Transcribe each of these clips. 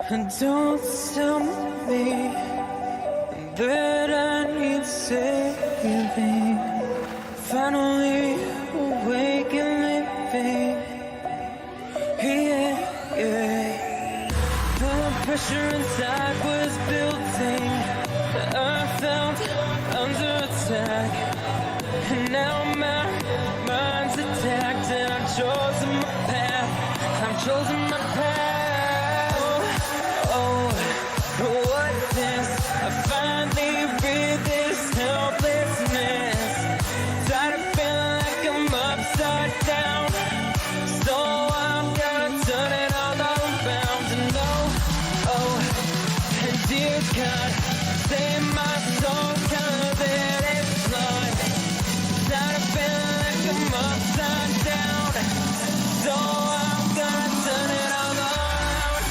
And don't tell me that I need saving. Finally awake and living. Yeah, yeah. The pressure inside was building. I felt under attack. And now my mind's attacked. And I've chosen my path. I've chosen my path. Oh, what's this? I finally read this helplessness. Tired of feeling like I'm upside down. So I'm gonna turn it all around. And oh, and dear God, save my soul, 'cause it is lost. Tired of feeling like I'm upside down. So I'm gonna turn it all around.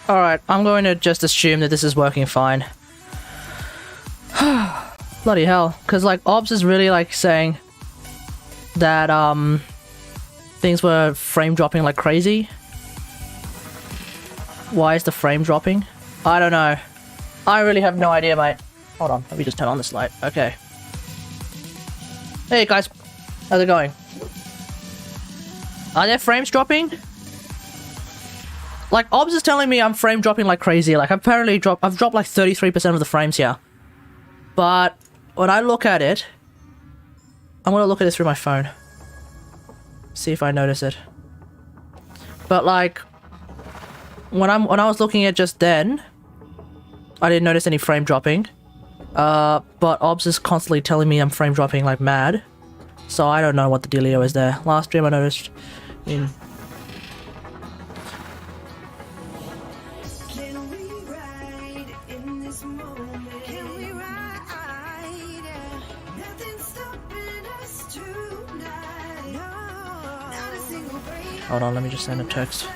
Alright, I'm going to just assume that this is working fine. Bloody hell. Because, like, Obs is really, like, saying that, things were frame dropping like crazy. Why is the frame dropping? I don't know. I really have no idea, mate. Hold on, let me just turn on this light. Okay. Hey, guys. How's it going? Are there frames dropping? Like, Obs is telling me I'm frame dropping like crazy. Like, I've dropped like 33% of the frames here. But when I look at it, I'm gonna look at it through my phone. See if I notice it. But like, when I was looking at just then, I didn't notice any frame dropping. But Obs is constantly telling me I'm frame dropping like mad. So I don't know what the dealio is there. Last stream I noticed in... Hold on, let me just send a text.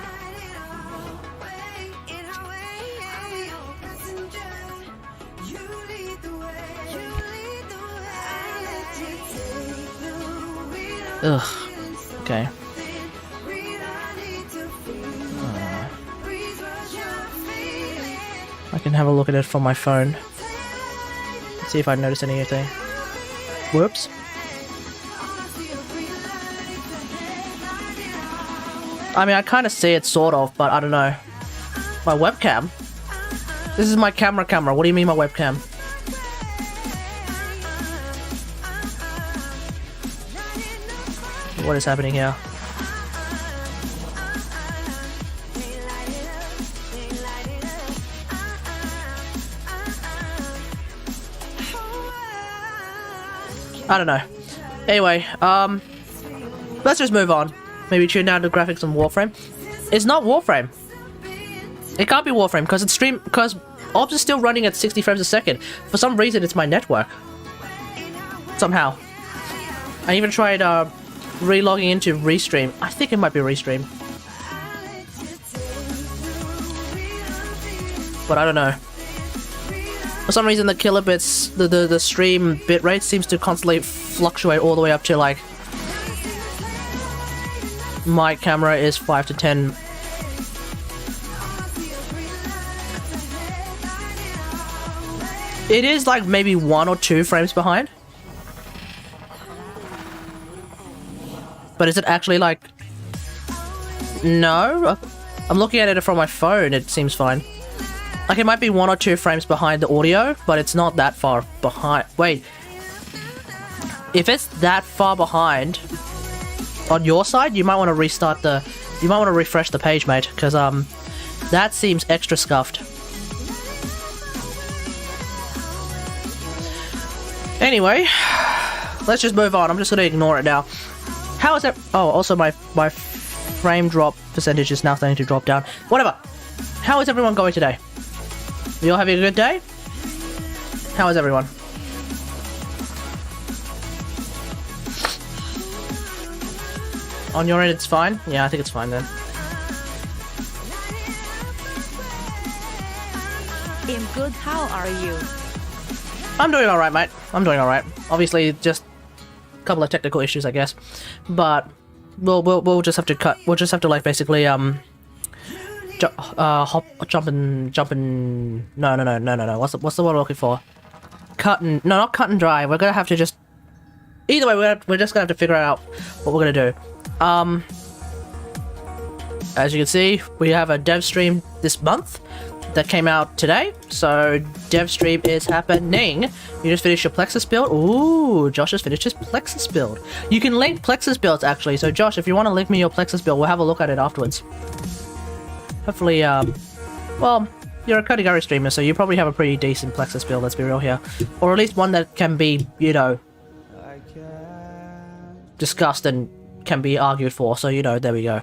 Ugh. Okay. I can have a look at it from my phone. Let's see if I notice anything. Whoops. I mean, I kind of see it, sort of, but I don't know. My webcam? This is my camera. What do you mean my webcam? What is happening here? I don't know. Anyway, let's just move on. Maybe tune down the graphics on Warframe. It's not Warframe. It can't be Warframe because it's because Obs is still running at 60 frames a second. For some reason, it's my network. Somehow. I even tried re-logging into Restream. I think it might be Restream. But I don't know. For some reason, the kilobits, the stream bitrate seems to constantly fluctuate all the way up to like... My camera is 5 to 10. It is like maybe 1 or 2 frames behind. But is it actually like... No? I'm looking at it from my phone, it seems fine. Like, it might be 1 or 2 frames behind the audio, but it's not that far behind. Wait. If it's that far behind on your side, you might want to restart the... You might want to refresh the page, mate, because, that seems extra scuffed. Anyway, let's just move on. I'm just going to ignore it now. How is that? Oh, also my frame drop percentage is now starting to drop down. Whatever. How is everyone going today? You all having a good day? How is everyone? On your end, it's fine? Yeah, I think it's fine then. I'm good. How are you? I'm doing alright, mate. I'm doing alright. Obviously, just a couple of technical issues, I guess. But we'll just have to cut. We'll just have to, like, basically jump and no. What's the word I'm looking for? Not cut and dry. We're gonna have to just. Either way, we're just gonna have to figure out what we're gonna do. As you can see, we have a DevStream this month that came out today, so DevStream is happening. You just finished your Plexus build. Ooh, Josh has finished his Plexus build. You can link Plexus builds, actually, so Josh, if you want to link me your Plexus build, we'll have a look at it afterwards. Hopefully, well, you're a Gunnery streamer, so you probably have a pretty decent Plexus build, let's be real here. Or at least one that can be, you know, discussed and can be argued for, so, you know, there we go.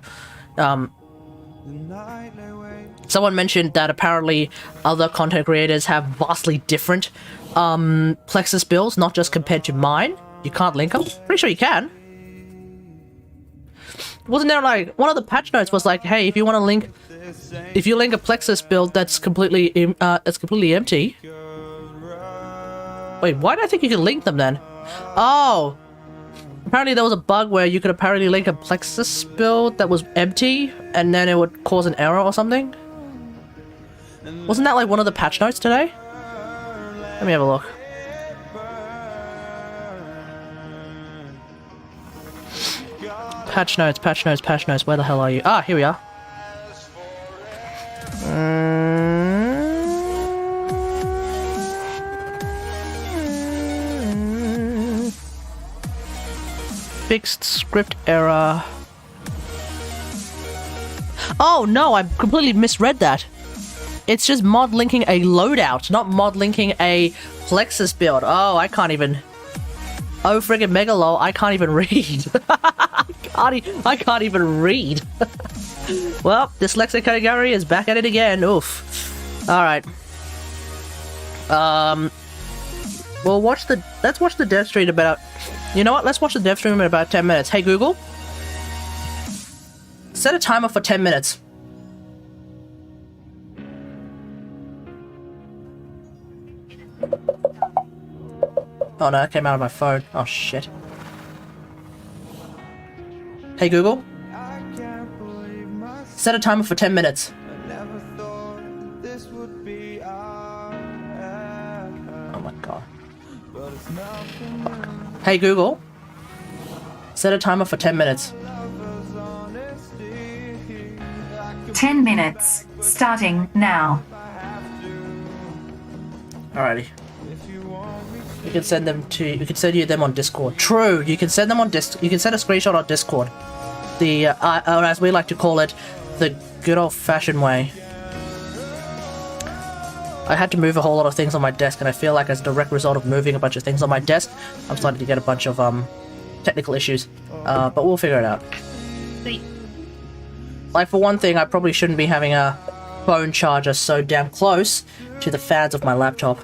Someone mentioned that apparently other content creators have vastly different Plexus builds, not just compared to mine. You can't link them? Pretty sure you can. Wasn't there, like, one of the patch notes was like, hey, if you want to link, if you link a Plexus build that's completely empty. Wait, why did I think you could link them then? Oh, apparently there was a bug where you could apparently link a Plexus build that was empty, and then it would cause an error or something. Wasn't that like one of the patch notes today? Let me have a look. Patch notes, where the hell are you? Ah, here we are. Fixed script error. Oh no, I completely misread that. It's just mod linking a loadout, not mod linking a Plexus build. Oh, I can't even. Oh, friggin' mega lol, I can't even read. I can't even read. Well, dyslexic Gunnery is back at it again. Oof. Alright. We'll watch the. Let's watch the dev stream about. You know what? Let's watch the dev stream in about 10 minutes. Hey Google, set a timer for 10 minutes. Oh no, that came out of my phone. Oh shit. Hey Google, set a timer for 10 minutes. Oh my god. Fuck. Hey Google, set a timer for 10 minutes. 10 minutes, starting now. Alrighty. You can send them to. We can send you them on Discord. True. You can send them on You can send a screenshot on Discord. The or as we like to call it, the good old-fashioned way. I had to move a whole lot of things on my desk, and I feel like as a direct result of moving a bunch of things on my desk, I'm starting to get a bunch of technical issues. But we'll figure it out. Like, for one thing, I probably shouldn't be having a phone charger so damn close to the fans of my laptop.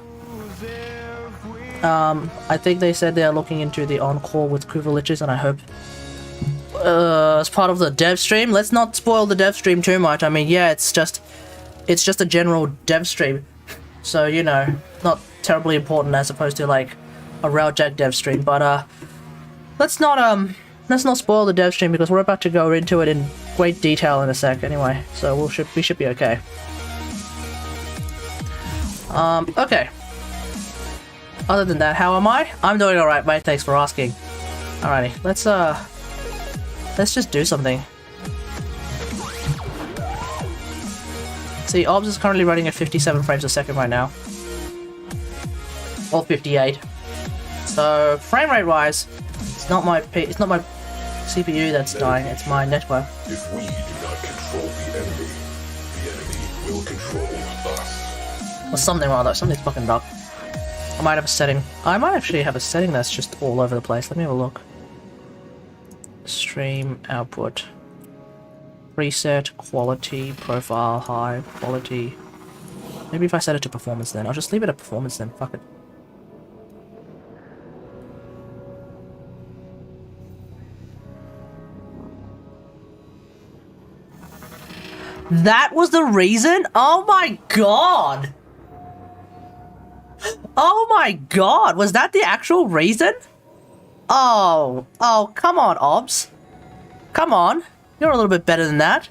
I think they said they are looking into the on-call with privileges, and I hope as part of the dev stream. Let's not spoil the dev stream too much. I mean, yeah, it's just a general dev stream, so you know, not terribly important as opposed to like a Railjack dev stream. But let's not spoil the dev stream because we're about to go into it in great detail in a sec anyway. So we should be okay. Okay. Other than that, how am I? I'm doing alright, mate. Thanks for asking. Alrighty, let's just do something. See, OBS is currently running at 57 frames a second right now. Or 58. So, frame rate wise, it's not my CPU that's dying, it's my network. If we do not control the enemy will control us. Or something rather, something's fucking up. I might have a setting. I might actually have a setting that's just all over the place. Let me have a look. Stream output. Preset, quality, profile, high, quality. Maybe if I set it to performance then. I'll just leave it at performance then. Fuck it. That was the reason? Oh my god! Oh my god! Was that the actual reason? Oh, come on, OBS. Come on. You're a little bit better than that.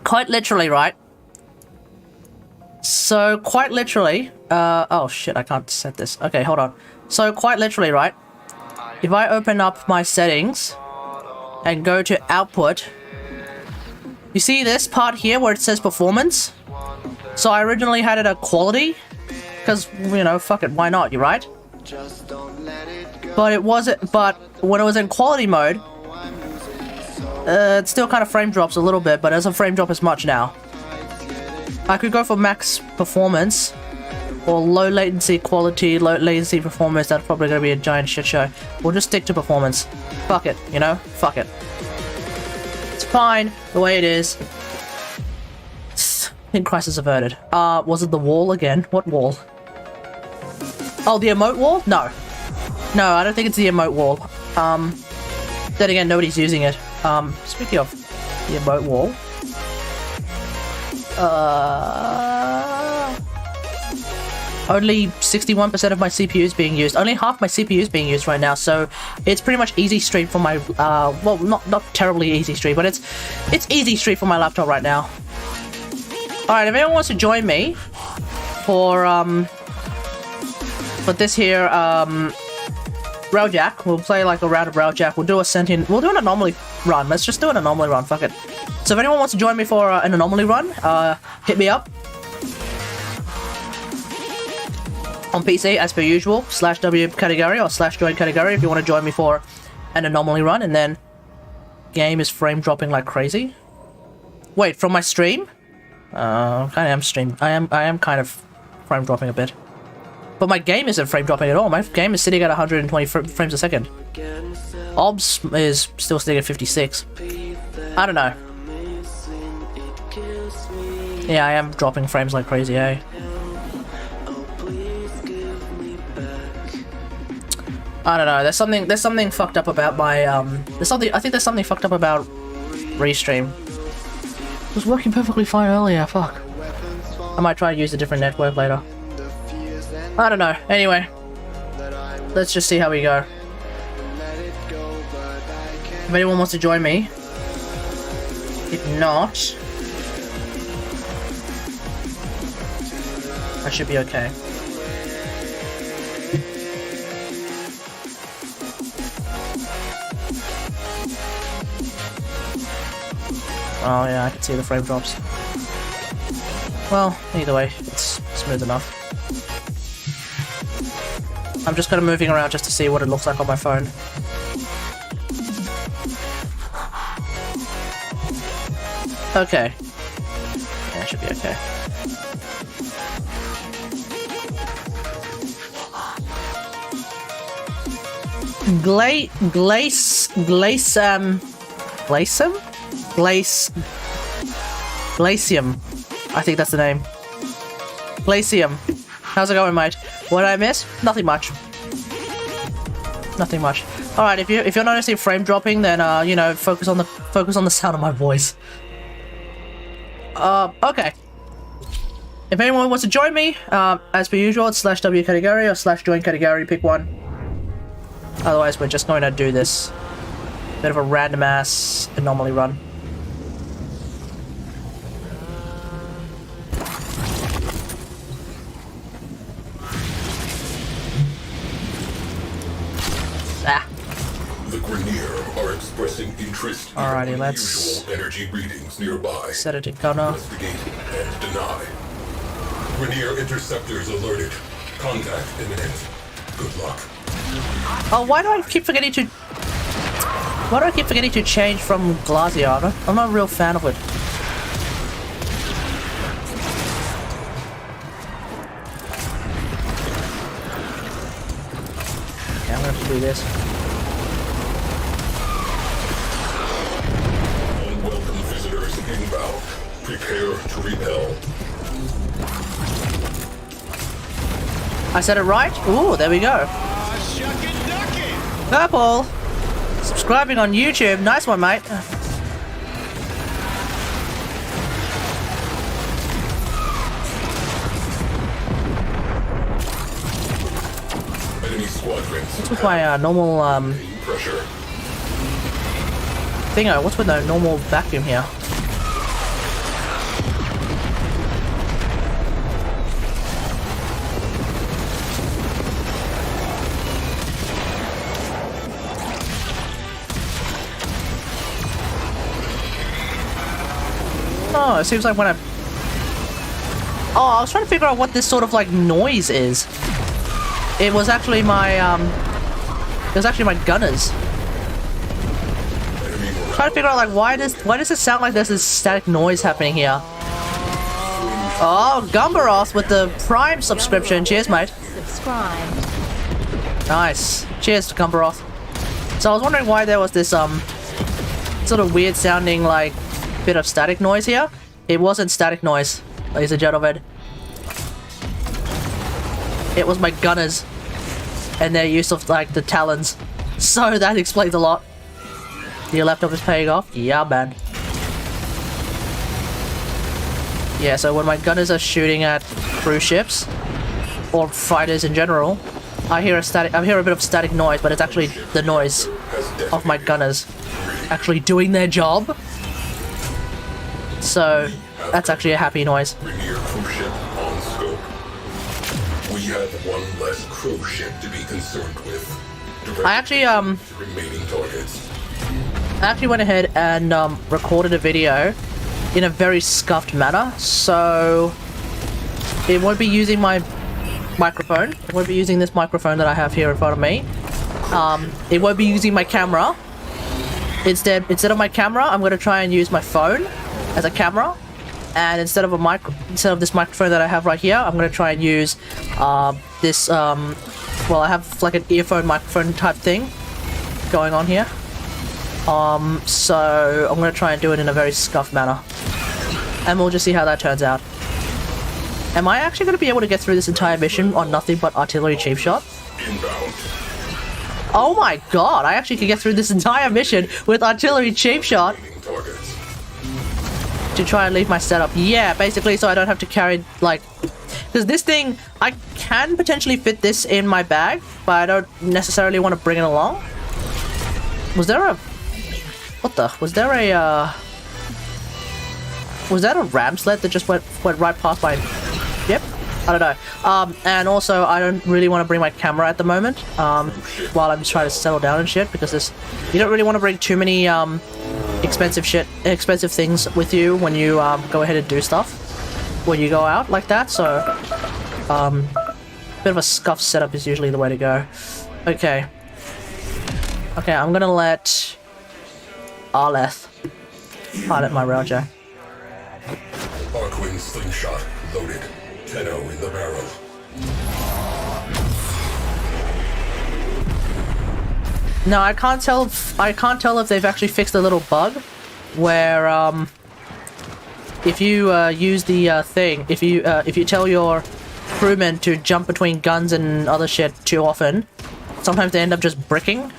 Quite literally, right? So, quite literally, oh shit, I can't set this. Okay, hold on. So, quite literally, right? If I open up my settings and go to output, you see this part here where it says performance? So I originally had it at quality, because, you know, fuck it, why not, you're right? But it wasn't, but when it was in quality mode, it still kind of frame drops a little bit, but it doesn't frame drop as much now. I could go for max performance, or low latency quality, low latency performance. That's probably going to be a giant shit show. We'll just stick to performance. Fuck it, you know? Fuck it. It's fine, the way it is. I think crisis averted. Was it the wall again? What wall? Oh, the emote wall? No. No, I don't think it's the emote wall. Then again, nobody's using it. Speaking of the emote wall. Only 61% of my CPU is being used. Only half my CPU is being used right now, so it's pretty much easy stream for my, well, not terribly easy stream, but it's easy stream for my laptop right now. Alright, if anyone wants to join me for this here, Railjack, we'll play like a round of Railjack, we'll do an Anomaly run. Let's just do an Anomaly run, fuck it. So if anyone wants to join me for an Anomaly run, hit me up. On PC, as per usual, /W category or /join category if you want to join me for an Anomaly run, and then game is frame dropping like crazy. Wait, from my stream? I am kind of frame dropping a bit. But my game isn't frame dropping at all. My game is sitting at 120 frames a second. OBS is still sitting at 56. I don't know. Yeah, I am dropping frames like crazy, eh? I don't know. There's something fucked up about my I think there's something fucked up about Restream. It was working perfectly fine earlier. Fuck. I might try to use a different network later. I don't know. Anyway, let's just see how we go. If anyone wants to join me, if not, I should be okay. Oh yeah, I can see the frame drops. Well, either way, it's smooth enough. I'm just kind of moving around just to see what it looks like on my phone. Okay. Yeah, it should be okay. Glacium. I think that's the name. Glacium. How's it going, mate? What did I miss? Nothing much. Nothing much. Alright, if you're noticing frame dropping, then you know, focus on the sound of my voice. Okay. If anyone wants to join me, as per usual, it's /W category or /join category, pick one. Otherwise, we're just going to do this bit of a random ass Anomaly run. The Grenier are expressing interest in Alrighty, let's unusual energy readings nearby. set it to gunner. Investigate and deny. Rainier interceptors alerted. Contact imminent. Good luck. Oh, why do I keep forgetting to... Why do I keep forgetting to change from Glacier? I'm not a real fan of it. Okay, I'm gonna have to do this. Unwelcome visitors inbound. Prepare to repel. I said it right? Ooh, there we go. Purple! Subscribing on YouTube. Nice one, mate. Enemy squadrons. What's with my normal Pressure. thingo? What's with the normal vacuum here? Oh, it seems like when I... Oh, I was trying to figure out what this sort of like noise is. It was actually my gunners. Trying to figure out like why does it sound like there's this static noise happening here? Oh, Gumbaros with the Prime subscription. Cheers, mate. Subscribe. Nice. Cheers to Gumbaros. So I was wondering why there was this sort of weird sounding like bit of static noise here. It wasn't static noise, ladies and gentlemen. It was my gunners and their use of like the talons. So that explains a lot. Your laptop is paying off? Yeah, man. Yeah, so when my gunners are shooting at cruise ships or fighters in general, I hear a bit of static noise, but it's actually the noise of my gunners actually doing their job. So that's actually a happy noise. Rainier cruise ship on scope. We have one less cruise ship to be concerned with. I actually Remaining targets. I actually went ahead and recorded a video in a very scuffed manner, so it won't be using my microphone. It won't be using this microphone that I have here in front of me. It won't be using my camera. Instead of my camera, I'm going to try and use my phone as a camera, and instead of this microphone that I have right here, I'm going to try and use this well, I have like an earphone microphone type thing going on here. So I'm going to try and do it in a very scuffed manner, and we'll just see how that turns out. Am I actually going to be able to get through this entire mission on nothing but artillery cheap shot? Inbound. Oh my god, I actually can get through this entire mission with artillery cheap shot Remaining targets. to try and leave my setup. Yeah, basically, so I don't have to carry, like... Because this thing, I can potentially fit this in my bag, but I don't necessarily want to bring it along. Was there a... What the? Was there a, Was that a ram sled that just went right past my... Yep. I don't know. And also, I don't really want to bring my camera at the moment, while I'm just trying to settle down and shit, because this... You don't really want to bring too many, expensive things with you when you, go ahead and do stuff. When you go out like that, so... Bit of a scuffed setup is usually the way to go. Okay. Okay, I'm gonna let... Arleth pilot my Railjack. Arquin slingshot loaded. 10-0 in the barrel. No, I can't tell if they've actually fixed a little bug where if you use the thing, if you tell your crewmen to jump between guns and other shit too often, sometimes they end up just bricking.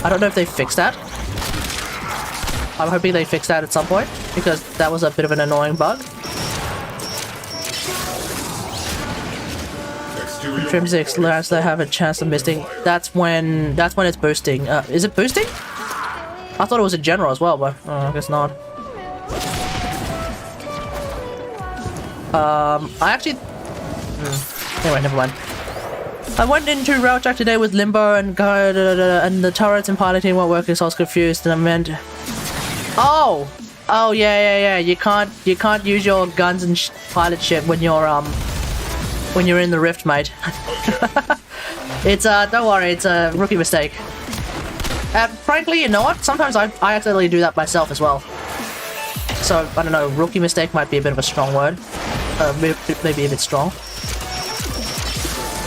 I don't know if they fixed that. I'm hoping they fix that at some point, because that was a bit of an annoying bug. Intrinsics last they have a chance of missing. That's when it's boosting. Is it boosting? I thought it was in general as well, but I guess not. I actually... Anyway, never mind. I went into Railjack today with Limbo and the turrets and piloting weren't working, so I was confused. And I meant, oh yeah. You can't use your guns and pilot shit when you're in the rift, mate. It's don't worry, it's a rookie mistake. And frankly, you know what? Sometimes I accidentally do that myself as well. So I don't know. Rookie mistake might be a bit of a strong word. Maybe a bit strong.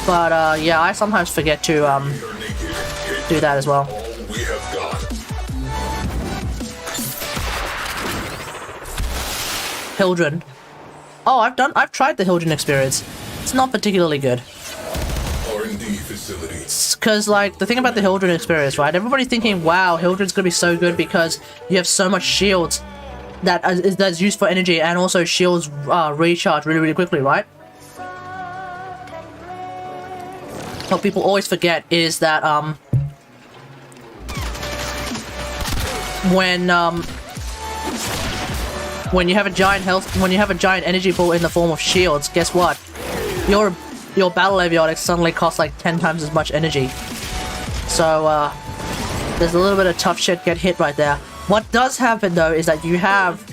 But yeah, I sometimes forget to do that as well. We have got. Hildren. Oh, I've tried the Hildren experience. It's not particularly good. R&D facilities. Because, like, the thing about the Hildren experience, right? Everybody's thinking, wow, Hildren's gonna be so good because you have so much shields that's used for energy, and also shields recharge really, really quickly, right? What people always forget is that, when you have a giant energy pool in the form of shields, guess what? Your battle avionics suddenly cost like 10 times as much energy. So there's a little bit of tough shit get hit right there. What does happen though is that you have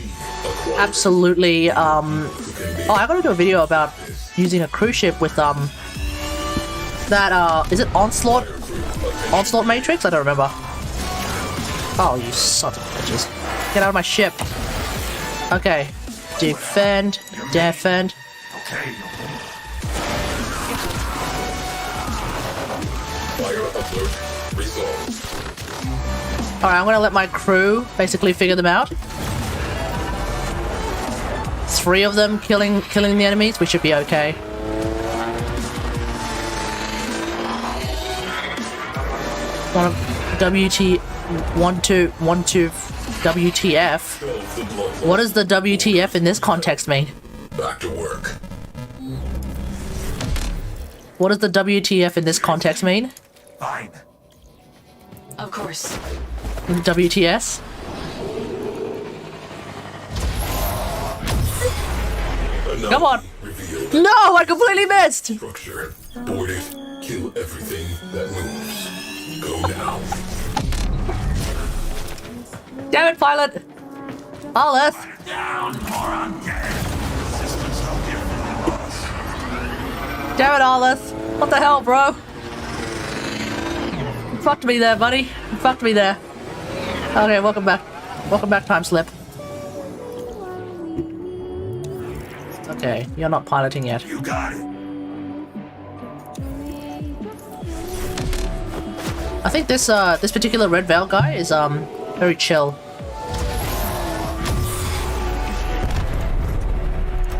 absolutely oh, I gotta do a video about using a cruise ship with is it Onslaught Matrix? I don't remember. Oh, you sons of bitches. Get out of my ship. Okay. Defend. Alright, I'm gonna let my crew basically figure them out. 3 of them killing the enemies, we should be okay. One of WTF. What does the WTF in this context mean? Back to work. What does the WTF in this context mean? Fine. Of course. WTS? Come on! Revealed. No! I completely missed! Structure. Board it. Kill everything that moves. Go now. Damn it, pilot! Olive! Down or I'm dead. Systems don't give laws. Damn it, Olive! What the hell, bro? You fucked me there, buddy. You fucked me there. Okay, welcome back. Welcome back, time slip. Okay, you're not piloting yet. You got it. I think this this particular Red Veil guy is very chill.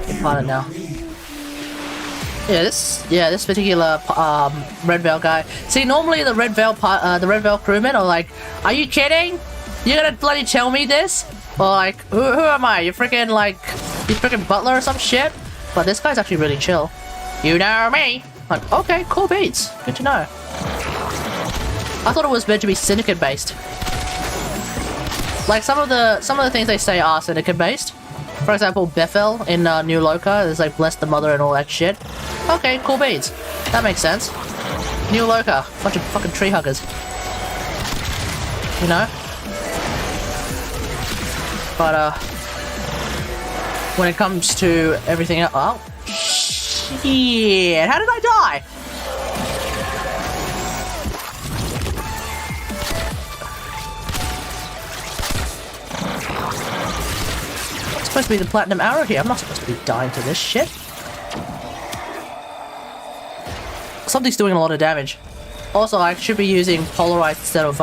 Can pilot now. Yeah, this particular Red Veil guy. See, normally the Red Veil crewmen are like, "Are you kidding? You're gonna bloody tell me this?" Or like, "Who am I? You freaking butler or some shit?" But this guy's actually really chill. You know me. Like, okay, cool beats. Good to know. I thought it was meant to be Syndicate based. Like some of the things they say are Syndicate based. For example, Bethel in New Loka, there's like bless the mother and all that shit. Okay, cool beats. That makes sense. New Loka, bunch of fucking tree huggers. You know? But when it comes to everything else, oh shit! How did I die? Supposed to be the platinum arrow here. I'm not supposed to be dying to this shit. Something's doing a lot of damage. Also, I should be using Polarize instead of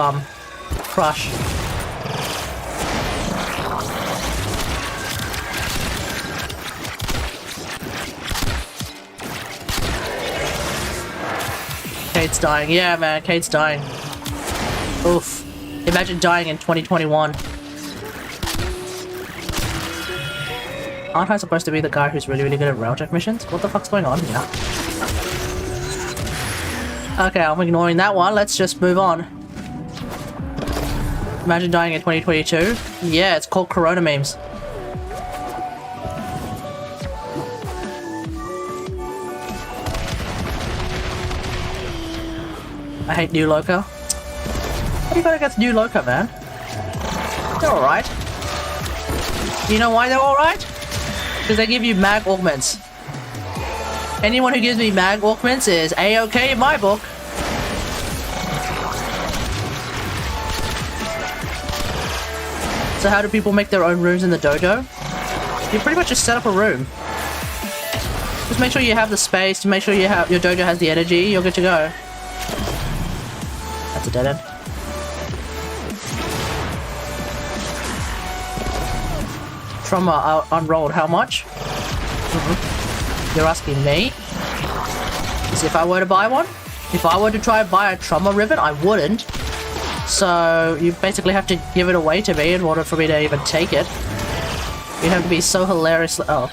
Crush. Kate's dying. Yeah, man, Kate's dying. Oof. Imagine dying in 2021. Aren't I supposed to be the guy who's really, really good at Railjack missions? What the fuck's going on here? Okay, I'm ignoring that one. Let's just move on. Imagine dying in 2022. Yeah, it's called Corona memes. I hate New Loca. What do you got against New Loca, man? They're alright. You know why they're alright? Because they give you mag augments. Anyone who gives me mag augments is A-okay in my book. So how do people make their own rooms in the dojo? You pretty much just set up a room. Just make sure you have the space, to make sure you have your dojo has the energy, you're good to go. That's a dead end. Trauma unrolled how much? You're asking me? Because if I were to buy one, if I were to try and buy a trauma ribbon, I wouldn't. So you basically have to give it away to me in order for me to even take it. You have to be so hilariously— oh.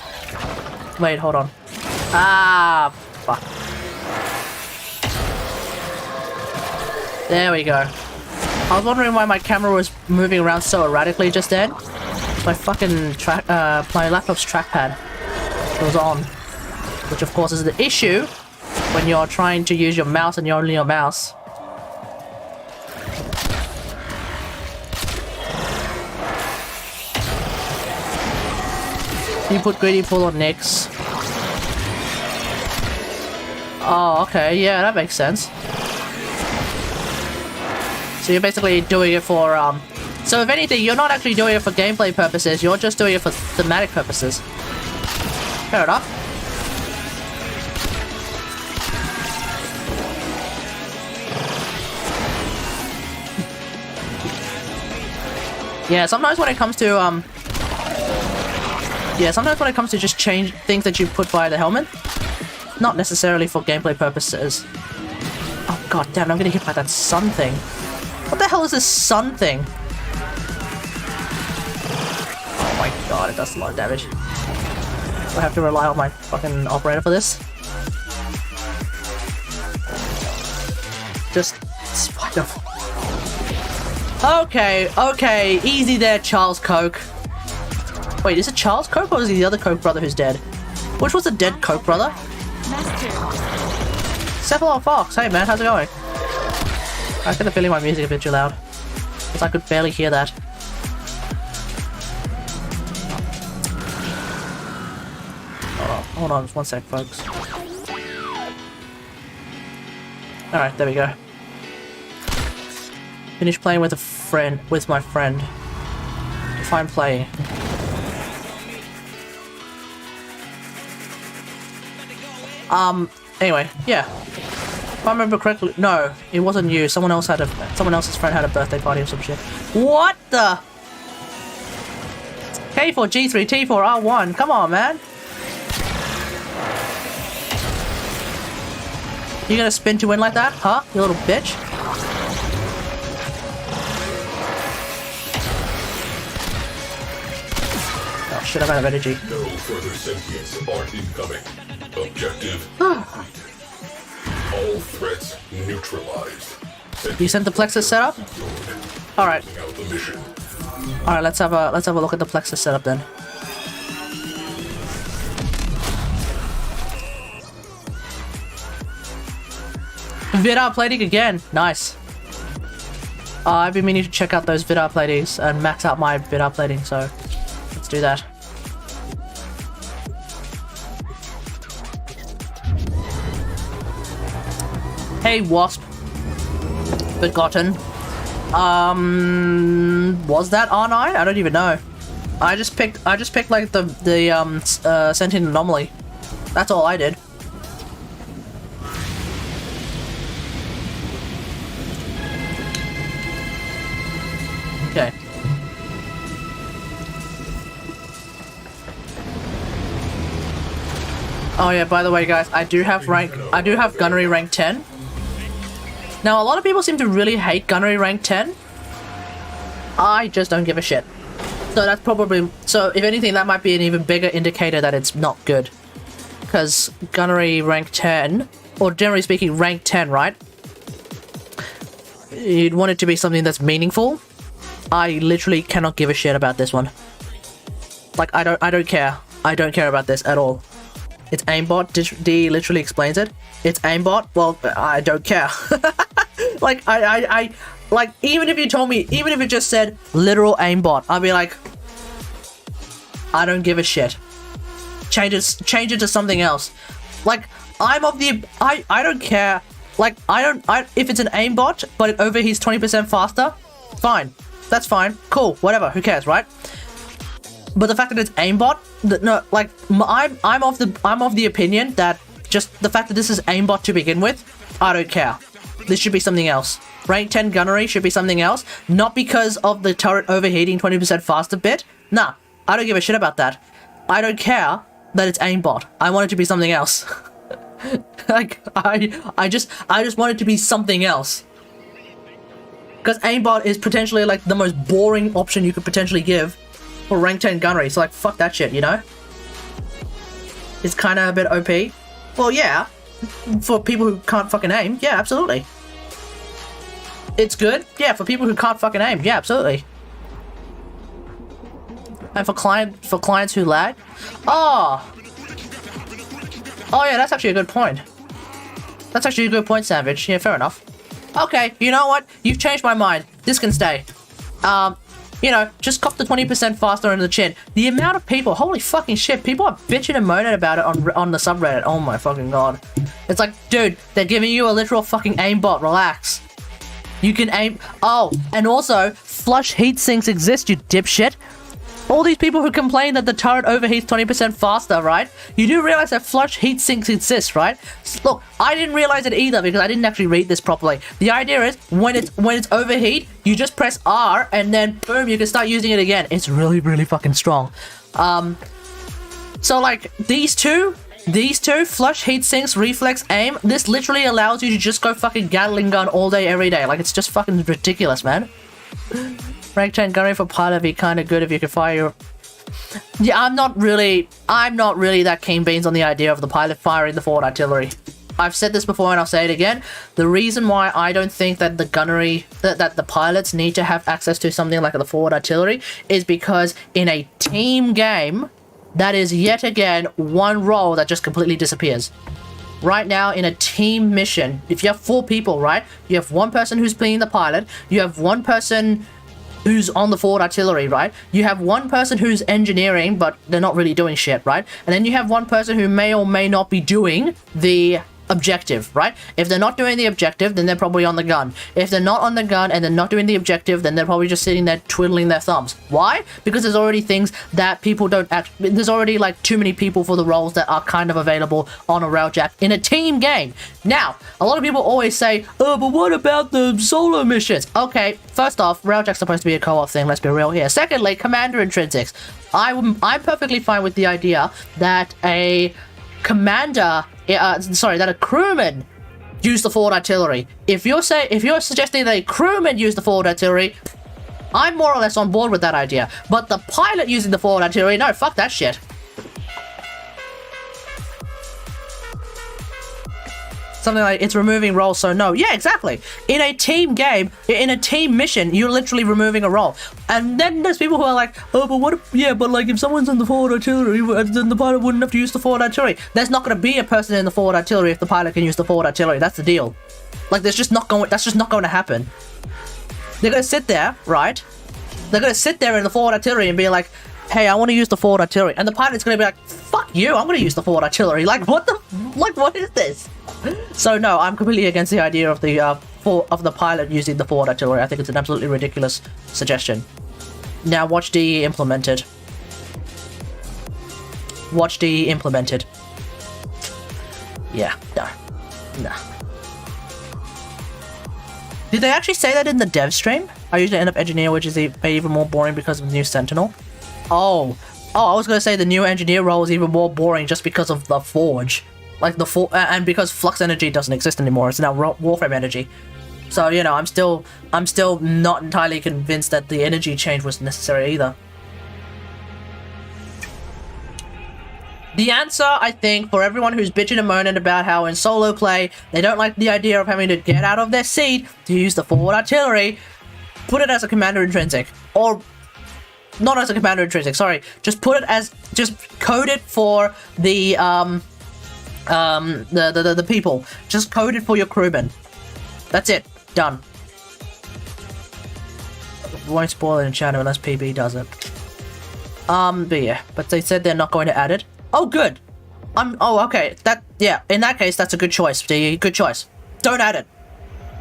Wait, hold on. Ah, fuck. There we go. I was wondering why my camera was moving around so erratically just then. My fucking my laptop's trackpad was on, which of course is the issue when you're trying to use your mouse and you're only your mouse. You put greedy pull on Nyx. Oh, okay, yeah, that makes sense. So you're basically doing it for, so if anything, you're not actually doing it for gameplay purposes, you're just doing it for thematic purposes. Fair enough. Yeah, sometimes when it comes to, just change things that you put by the helmet, not necessarily for gameplay purposes. Oh god damn, I'm gonna hit by that sun thing. What the hell is this sun thing? Oh my god, it does a lot of damage. Do I have to rely on my fucking operator for this? Just spite of. Okay, easy there, Charles Coke. Wait, is it Charles Coke or is he the other Coke brother who's dead? Which was the dead Coke brother? Cephalon Fox, hey man, how's it going? I get the feeling my music is a bit too loud, because I could barely hear that. Hold on, just one sec, folks. Alright, there we go. Finish playing with my friend. If I'm playing. Anyway, yeah. If I remember correctly, no, it wasn't you. Someone else's friend had a birthday party or some shit. What the? K4G3T4R1. Come on, man. You gonna spin to win like that, huh? You little bitch. Oh shit, I'm out of energy. No further sentience are incoming. Objective complete. All threats neutralized. You sent the Plexus setup? Alright. Alright, let's have a look at the Plexus setup then. Vidar plating again. Nice. I've been meaning to check out those Vidar platings and max out my Vidar plating, so let's do that. Hey Wasp. Forgotten. Was that R9? I don't even know. I just picked like the sentient anomaly. That's all I did. Okay. Oh yeah, by the way guys, I do have Gunnery rank 10. Now, a lot of people seem to really hate Gunnery rank 10. I just don't give a shit. So that's probably... So, if anything, that might be an even bigger indicator that it's not good. Because Gunnery rank 10, or generally speaking, rank 10, right? You'd want it to be something that's meaningful. I literally cannot give a shit about this one. Like, I don't care. I don't care about this at all. It's aimbot. D literally explains it. It's aimbot. Well, I don't care. Like, like, even if you told me, even if it just said literal aimbot, I'd be like, I don't give a shit. Change it to something else. Like, I'm of the, I don't care. Like, if it's an aimbot, but it overheats 20% faster, fine. That's fine. Cool. Whatever. Who cares, right? But the fact that it's aimbot, no, like, I'm of the opinion that just the fact that this is aimbot to begin with, I don't care. This should be something else. Rank 10 gunnery should be something else. Not because of the turret overheating 20% faster bit. Nah, I don't give a shit about that. I don't care that it's aimbot. I want it to be something else. Like, I just want it to be something else. Because aimbot is potentially like the most boring option you could potentially give for rank 10 gunnery. So like, fuck that shit, you know? It's kind of a bit OP. Well, yeah. For people who can't fucking aim, yeah, absolutely. It's good, yeah, for people who can't fucking aim, yeah, absolutely. And for clients who lag, oh yeah, that's actually a good point. That's actually a good point, Savage. Yeah, fair enough. Okay, you know what? You've changed my mind. This can stay. You know, just cop the 20% faster in the chin. The amount of people, holy fucking shit, people are bitching and moaning about it on the subreddit. Oh my fucking god. It's like, dude, they're giving you a literal fucking aimbot. Relax. You can aim. Oh, and also, flush heat sinks exist, you dipshit. All these people who complain that the turret overheats 20% faster, right? You do realize that flush heat sinks exist, right? Look, I didn't realize it either because I didn't actually read this properly. The idea is when it's overheat, you just press R and then boom, you can start using it again. It's really, really fucking strong. So like these two, flush heat sinks, reflex aim, this literally allows you to just go fucking Gatling gun all day, every day. Like, it's just fucking ridiculous, man. Rank 10 gunnery for pilot would be kind of good if you could fire your... Yeah, I'm not really that keen beans on the idea of the pilot firing the forward artillery. I've said this before and I'll say it again. The reason why I don't think that the gunnery, that the pilots need to have access to something like the forward artillery is because in a team game, that is yet again one role that just completely disappears. Right now, in a team mission, if you have 4 people, right? You have one person who's playing the pilot, you have one person who's on the forward artillery, right? You have one person who's engineering, but they're not really doing shit, right? And then you have one person who may or may not be doing the objective, right? If they're not doing the objective, then they're probably on the gun. If they're not on the gun and they're not doing the objective, then they're probably just sitting there twiddling their thumbs. Why? Because there's already things that people don't there's already like too many people for the roles that are kind of available on a Railjack in a team game. Now, a lot of people always say, oh, but what about the solo missions? Okay, first off, Railjack's supposed to be a co-op thing, let's be real here. Secondly, commander intrinsics. I'm perfectly fine with the idea that a commander, that a crewman use the forward artillery. If you're suggesting that a crewman use the forward artillery, I'm more or less on board with that idea. But the pilot using the forward artillery, no, fuck that shit. Something like it's removing roles, so no. Yeah, exactly. In a team game, in a team mission, you're literally removing a role. And then there's people who are like, oh, but what if, yeah, but like if someone's in the forward artillery, then the pilot wouldn't have to use the forward artillery. There's not going to be a person in the forward artillery if the pilot can use the forward artillery. That's the deal. Like, that's just not going to happen. They're going to sit there, right? They're going to sit there in the forward artillery and be like, hey, I want to use the forward artillery. And the pilot's going to be like, fuck you, I'm going to use the forward artillery. Like, what is this? So no, I'm completely against the idea of the pilot using the forward artillery. I think it's an absolutely ridiculous suggestion. Now watch DE implemented. Watch DE implemented. Yeah, no. Did they actually say that in the dev stream? I usually end up engineer, which is even more boring because of the new Sentinel. Oh, I was gonna say the new engineer role is even more boring just because of the forge. Like and because flux energy doesn't exist anymore, it's now warframe energy. So, you know, I'm still not entirely convinced that the energy change was necessary either. The answer, I think, for everyone who's bitching and moaning about how in solo play they don't like the idea of having to get out of their seat to use the forward artillery, put it as a commander intrinsic. Or not as a commander intrinsic, sorry. Just put it as, just code it for the people. Just code it for your crewmen. That's it. Done. Won't spoil it in chat unless PB does it. But yeah, but they said they're not going to add it. Oh, good. Oh, okay. Yeah, in that case, that's a good choice, DE. Good choice. Don't add it.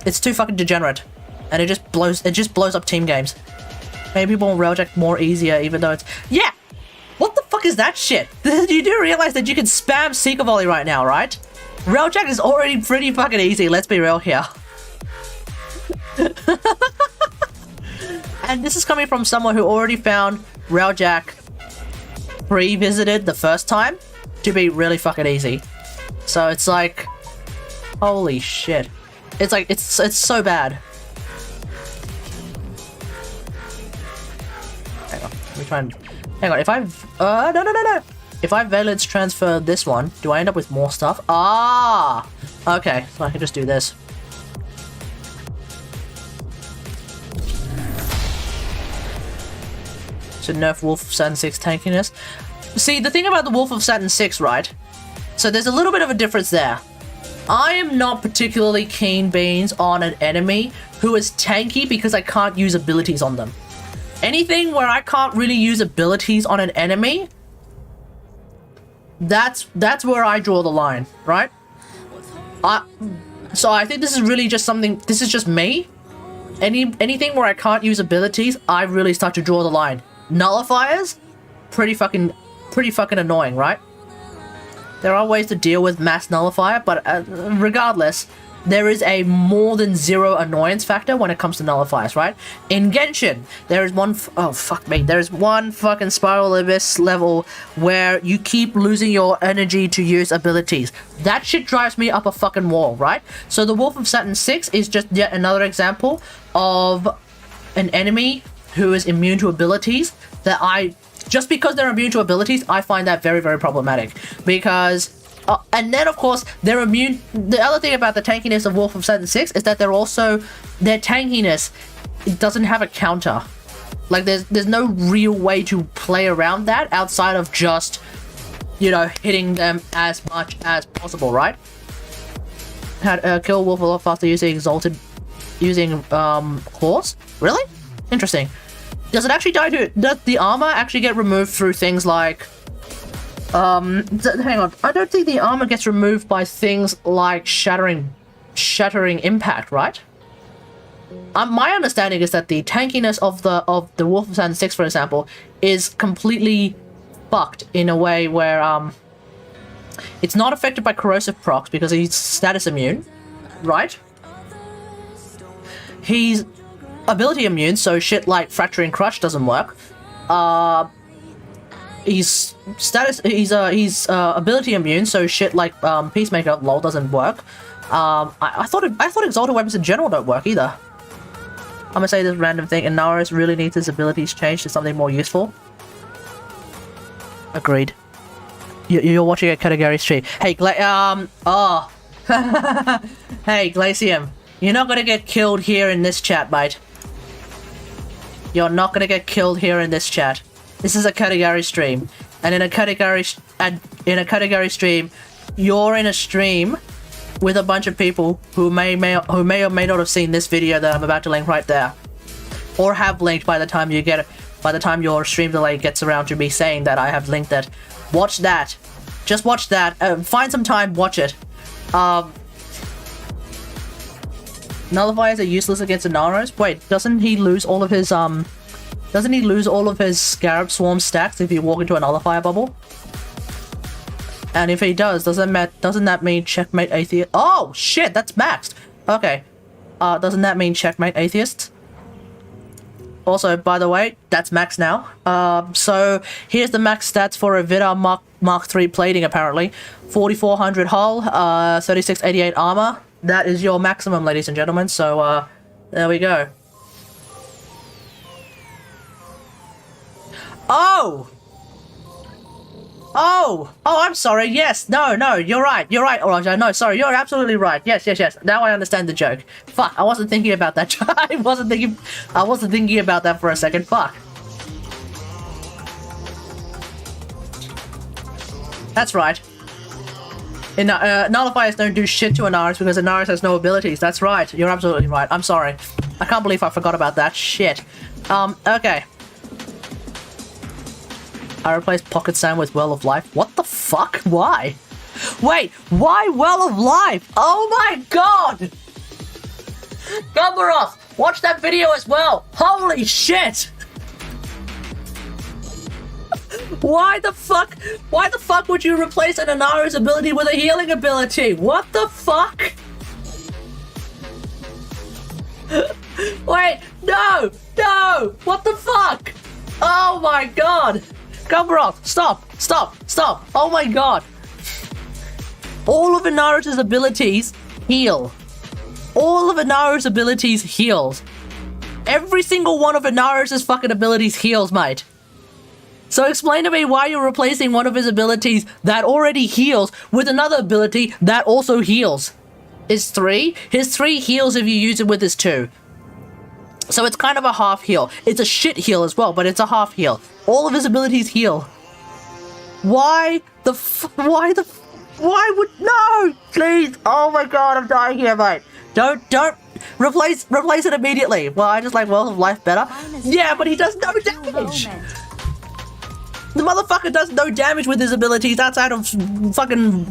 It's too fucking degenerate. And it just blows up team games. Maybe people will Railjack more easier, even though it's... Yeah! What the fuck is that shit? You do realize that you can spam Seeker Volley right now, right? Railjack is already pretty fucking easy, let's be real here. And this is coming from someone who already found Railjack pre-visited the first time to be really fucking easy. So it's like... Holy shit. It's like, it's so bad. Hang on, let me try and... Hang on, if no. If I valence transfer this one, do I end up with more stuff? Ah! Okay, so I can just do this. So nerf Wolf of Saturn 6 tankiness. See, the thing about the Wolf of Saturn 6, right? So there's a little bit of a difference there. I am not particularly keen beans on an enemy who is tanky because I can't use abilities on them. Anything where I can't really use abilities on an enemy, that's where I draw the line, right? So I think this is really just something, this is just me. Anything where I can't use abilities, I really start to draw the line. Nullifiers, pretty fucking annoying, right? There are ways to deal with mass nullifier, but regardless, there is a more than zero annoyance factor when it comes to nullifiers, right? In Genshin, there is one... oh, fuck me. There is one fucking Spiral Abyss level where you keep losing your energy to use abilities. That shit drives me up a fucking wall, right? So the Wolf of Saturn 6 is just yet another example of an enemy who is immune to abilities that just because they're immune to abilities, I find that very, very problematic. Because... and then, of course, they're immune... The other thing about the tankiness of Wolf of Saturn 6 is that they're also... Their tankiness doesn't have a counter. Like, there's no real way to play around that outside of just, you know, hitting them as much as possible, right? Kill Wolf a lot faster using Exalted... Using, Claws? Really? Interesting. Does it actually die to... Does the armor actually get removed through things like... hang on. I don't think the armor gets removed by things like shattering impact, right? My understanding is that the tankiness of the Wolf of Saturn 6, for example, is completely fucked in a way where it's not affected by corrosive procs because he's status immune, right? He's ability immune, so shit like Fracturing Crush doesn't work. He's ability immune, so shit like Peacemaker lol doesn't work. I thought exalted weapons in general don't work either. I'm gonna say this random thing. Inaros really needs his abilities changed to something more useful. Agreed. You're watching a Katagari stream. Hey, hey, Glacium, you're not gonna get killed here in this chat, mate. You're not gonna get killed here in this chat. This is a Katagari stream, and in a Katagari stream, you're in a stream with a bunch of people who may or may not have seen this video that I'm about to link right there, or have linked by the time your stream delay gets around to me saying that I have linked it. Watch that. Just watch that. Find some time. Watch it. Nullifiers are useless against Inaros. Wait, doesn't he lose all of his Scarab Swarm stacks if you walk into a Nullifier bubble? And if he does, doesn't that mean checkmate Atheist? Oh shit, that's maxed. Okay. Doesn't that mean checkmate Atheists? Also, by the way, that's max now. So here's the max stats for a Vidar Mark III plating apparently. 4400 hull, 3688 armor. That is your maximum, ladies and gentlemen. So there we go. Oh, I'm sorry. Yes, no, you're right, Elijah. No, sorry, you're absolutely right. Yes. Now I understand the joke. Fuck, I wasn't thinking about that. I wasn't thinking about that for a second. Fuck. That's right. Nullifiers don't do shit to Inaros because Inaros has no abilities. That's right. You're absolutely right. I'm sorry. I can't believe I forgot about that shit. Okay. I replaced Pocket Sam with Well of Life. What the fuck? Why? Wait, why Well of Life? Oh my god! Gumbaroth, watch that video as well. Holy shit! Why the fuck would you replace an Inaros ability with a healing ability? What the fuck? Wait, no! What the fuck? Oh my god! Gumbaroth, stop! Oh my god! All of Inaros' abilities heal. All of Inaros' abilities heals. Every single one of Inaros' fucking abilities heals, mate. So explain to me why you're replacing one of his abilities that already heals with another ability that also heals. His 3 heals if you use it with his 2. So it's kind of a half heal. It's a shit heal as well, but it's a half heal. All of his abilities heal. Why would, no, please. Oh my god, I'm dying here, mate. Don't replace it immediately. Well, I just like Well of Life better. Yeah, but he does no damage. The motherfucker does no damage with his abilities outside of fucking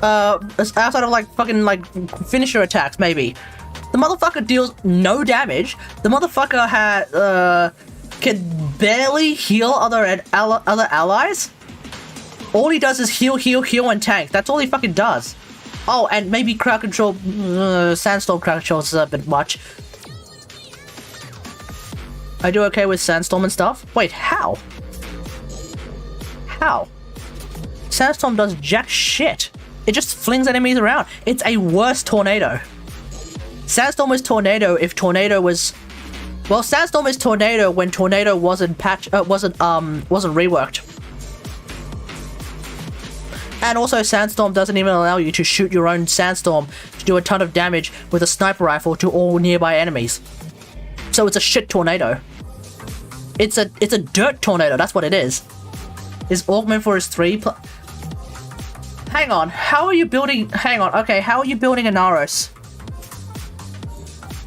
outside of like fucking like finisher attacks maybe. The motherfucker deals no damage. The motherfucker can barely heal other allies. All he does is heal, and tank. That's all he fucking does. Oh, and maybe crowd control. Sandstorm crowd control is a bit much. I do okay with Sandstorm and stuff. Wait, how? How? Sandstorm does jack shit. It just flings enemies around. It's a worse tornado. Sandstorm is tornado if tornado was. Well, Sandstorm is tornado when tornado wasn't reworked. And also, Sandstorm doesn't even allow you to shoot your own Sandstorm to do a ton of damage with a sniper rifle to all nearby enemies. So it's a shit tornado. It's a dirt tornado. That's what it is. His augment for his 3. Hang on. How are you building? Hang on. Okay, how are you building Inaros?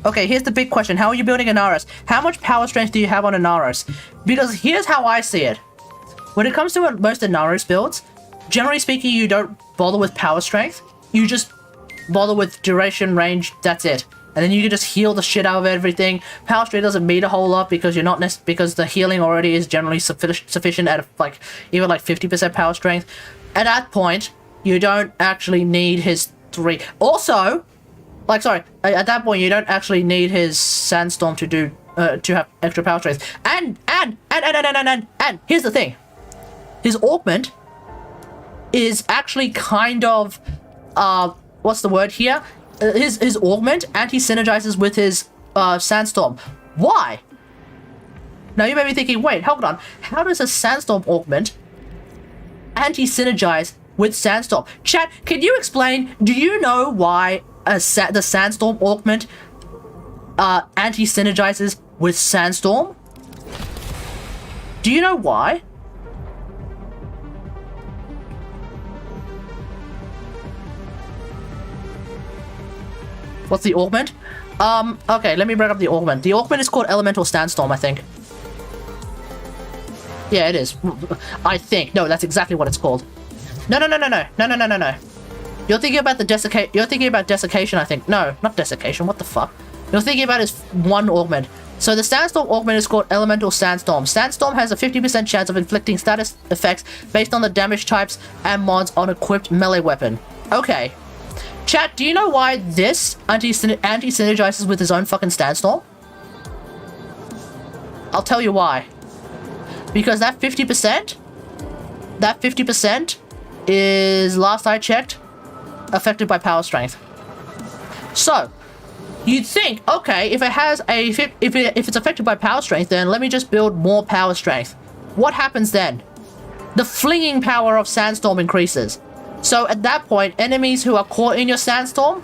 Okay, here's the big question. How are you building Inaros? How much power strength do you have on Inaros? Because here's how I see it. When it comes to most Inaros builds, generally speaking, you don't bother with power strength. You just bother with duration, range, that's it. And then you can just heal the shit out of everything. Power strength doesn't mean a whole lot because you're not because the healing already is generally sufficient at like even like 50% power strength. At that point, you don't actually need his 3. Also, like sorry, at that point you don't actually need his Sandstorm to do to have extra power strength. And here's the thing. His augment is actually kind of what's the word here? His augment anti-synergizes with his Sandstorm. Why? Now you may be thinking, wait, hold on. How does a Sandstorm augment anti-synergize with Sandstorm? Chat, can you explain? Do you know why the Sandstorm augment anti-synergizes with Sandstorm? Do you know why? What's the augment? Okay, let me bring up the augment. The augment is called Elemental Sandstorm, I think. Yeah, it is. I think. No, that's exactly what it's called. No. You're thinking about the Desiccate. You're thinking about Desiccation, I think. No, not Desiccation. What the fuck? You're thinking about his one augment. So the Sandstorm augment is called Elemental Sandstorm. Sandstorm has a 50% chance of inflicting status effects based on the damage types and mods on equipped melee weapon. Okay. Chat, do you know why this anti-synergizes with his own fucking Sandstorm? I'll tell you why. Because that 50% is, last I checked, affected by power strength. So, you'd think, okay, if it has a if it's affected by power strength, then let me just build more power strength. What happens then? The flinging power of Sandstorm increases. So at that point, enemies who are caught in your Sandstorm,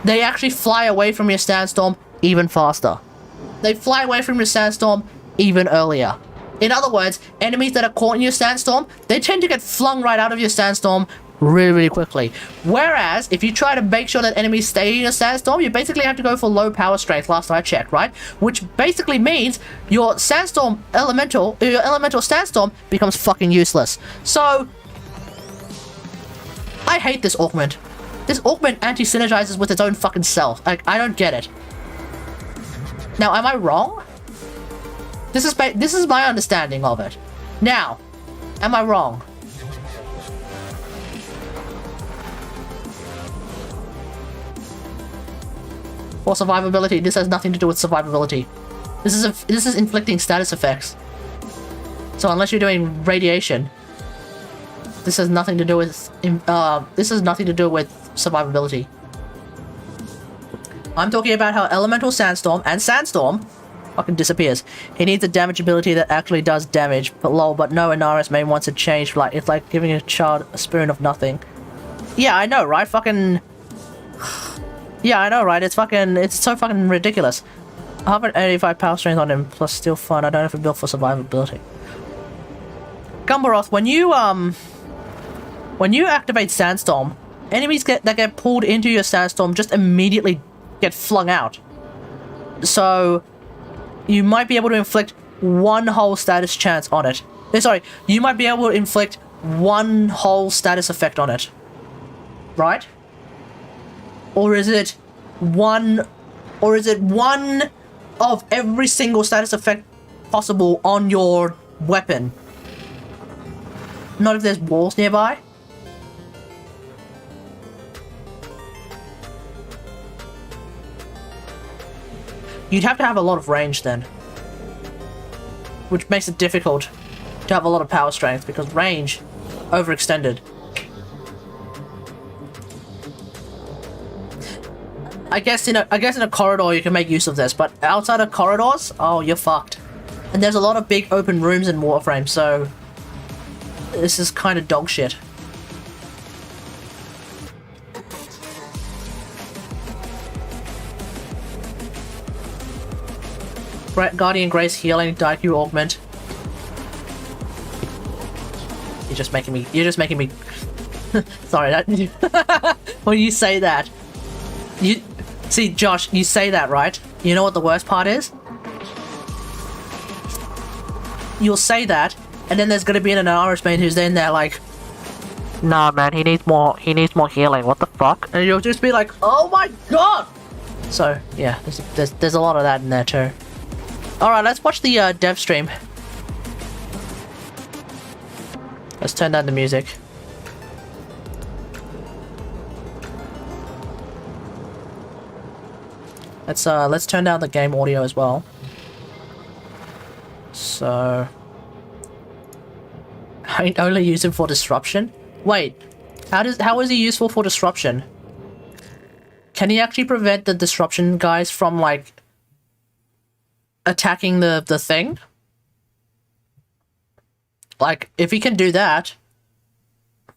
they actually fly away from your Sandstorm even faster. They fly away from your Sandstorm even earlier. In other words, enemies that are caught in your Sandstorm, they tend to get flung right out of your Sandstorm really, really quickly. Whereas, if you try to make sure that enemies stay in a sandstorm, you basically have to go for low power strength, last I checked, right? Which basically means your sandstorm elemental, your elemental sandstorm becomes fucking useless. So, I hate this augment. This augment anti-synergizes with its own fucking self. Like, I don't get it. Now, am I wrong? This is my understanding of it. Now, am I wrong? For survivability, this has nothing to do with survivability. This is inflicting status effects. So unless you're doing radiation, this has nothing to do with survivability. I'm talking about how elemental sandstorm and sandstorm fucking disappears. He needs a damage ability that actually does damage, but lol, but no Inaros main wants to change. Like, it's like giving a child a spoon of nothing. Yeah, I know, right? Fucking... Yeah, I know, right? It's so fucking ridiculous. 185 power strength on him, plus still fun. I don't know if it's built for survivability. Gumbaroth, when you activate Sandstorm, enemies that get pulled into your Sandstorm just immediately get flung out. So, you might be able to inflict one whole status chance on it. Sorry, you might be able to inflict one whole status effect on it. Right? Or is it one of every single status effect possible on your weapon? Not if there's walls nearby. You'd have to have a lot of range then. Which makes it difficult to have a lot of power strength because range overextended. I guess in a corridor you can make use of this, but outside of corridors, oh, you're fucked. And there's a lot of big open rooms in Warframe, so this is kind of dog shit. Guardian Grace healing, Daiku augment. You're just making me sorry, that when you say that. You see, Josh, you say that, right? You know what the worst part is? You'll say that, and then there's gonna be an Inaros main who's in there like, nah man, he needs more healing, what the fuck? And you'll just be like, oh my god! So, yeah, there's a lot of that in there too. Alright, let's watch the dev stream. Let's turn down the music. Let's turn down the game audio as well. So I only use him for disruption? Wait, how is he useful for disruption? Can he actually prevent the disruption guys from like attacking the thing? Like, if he can do that,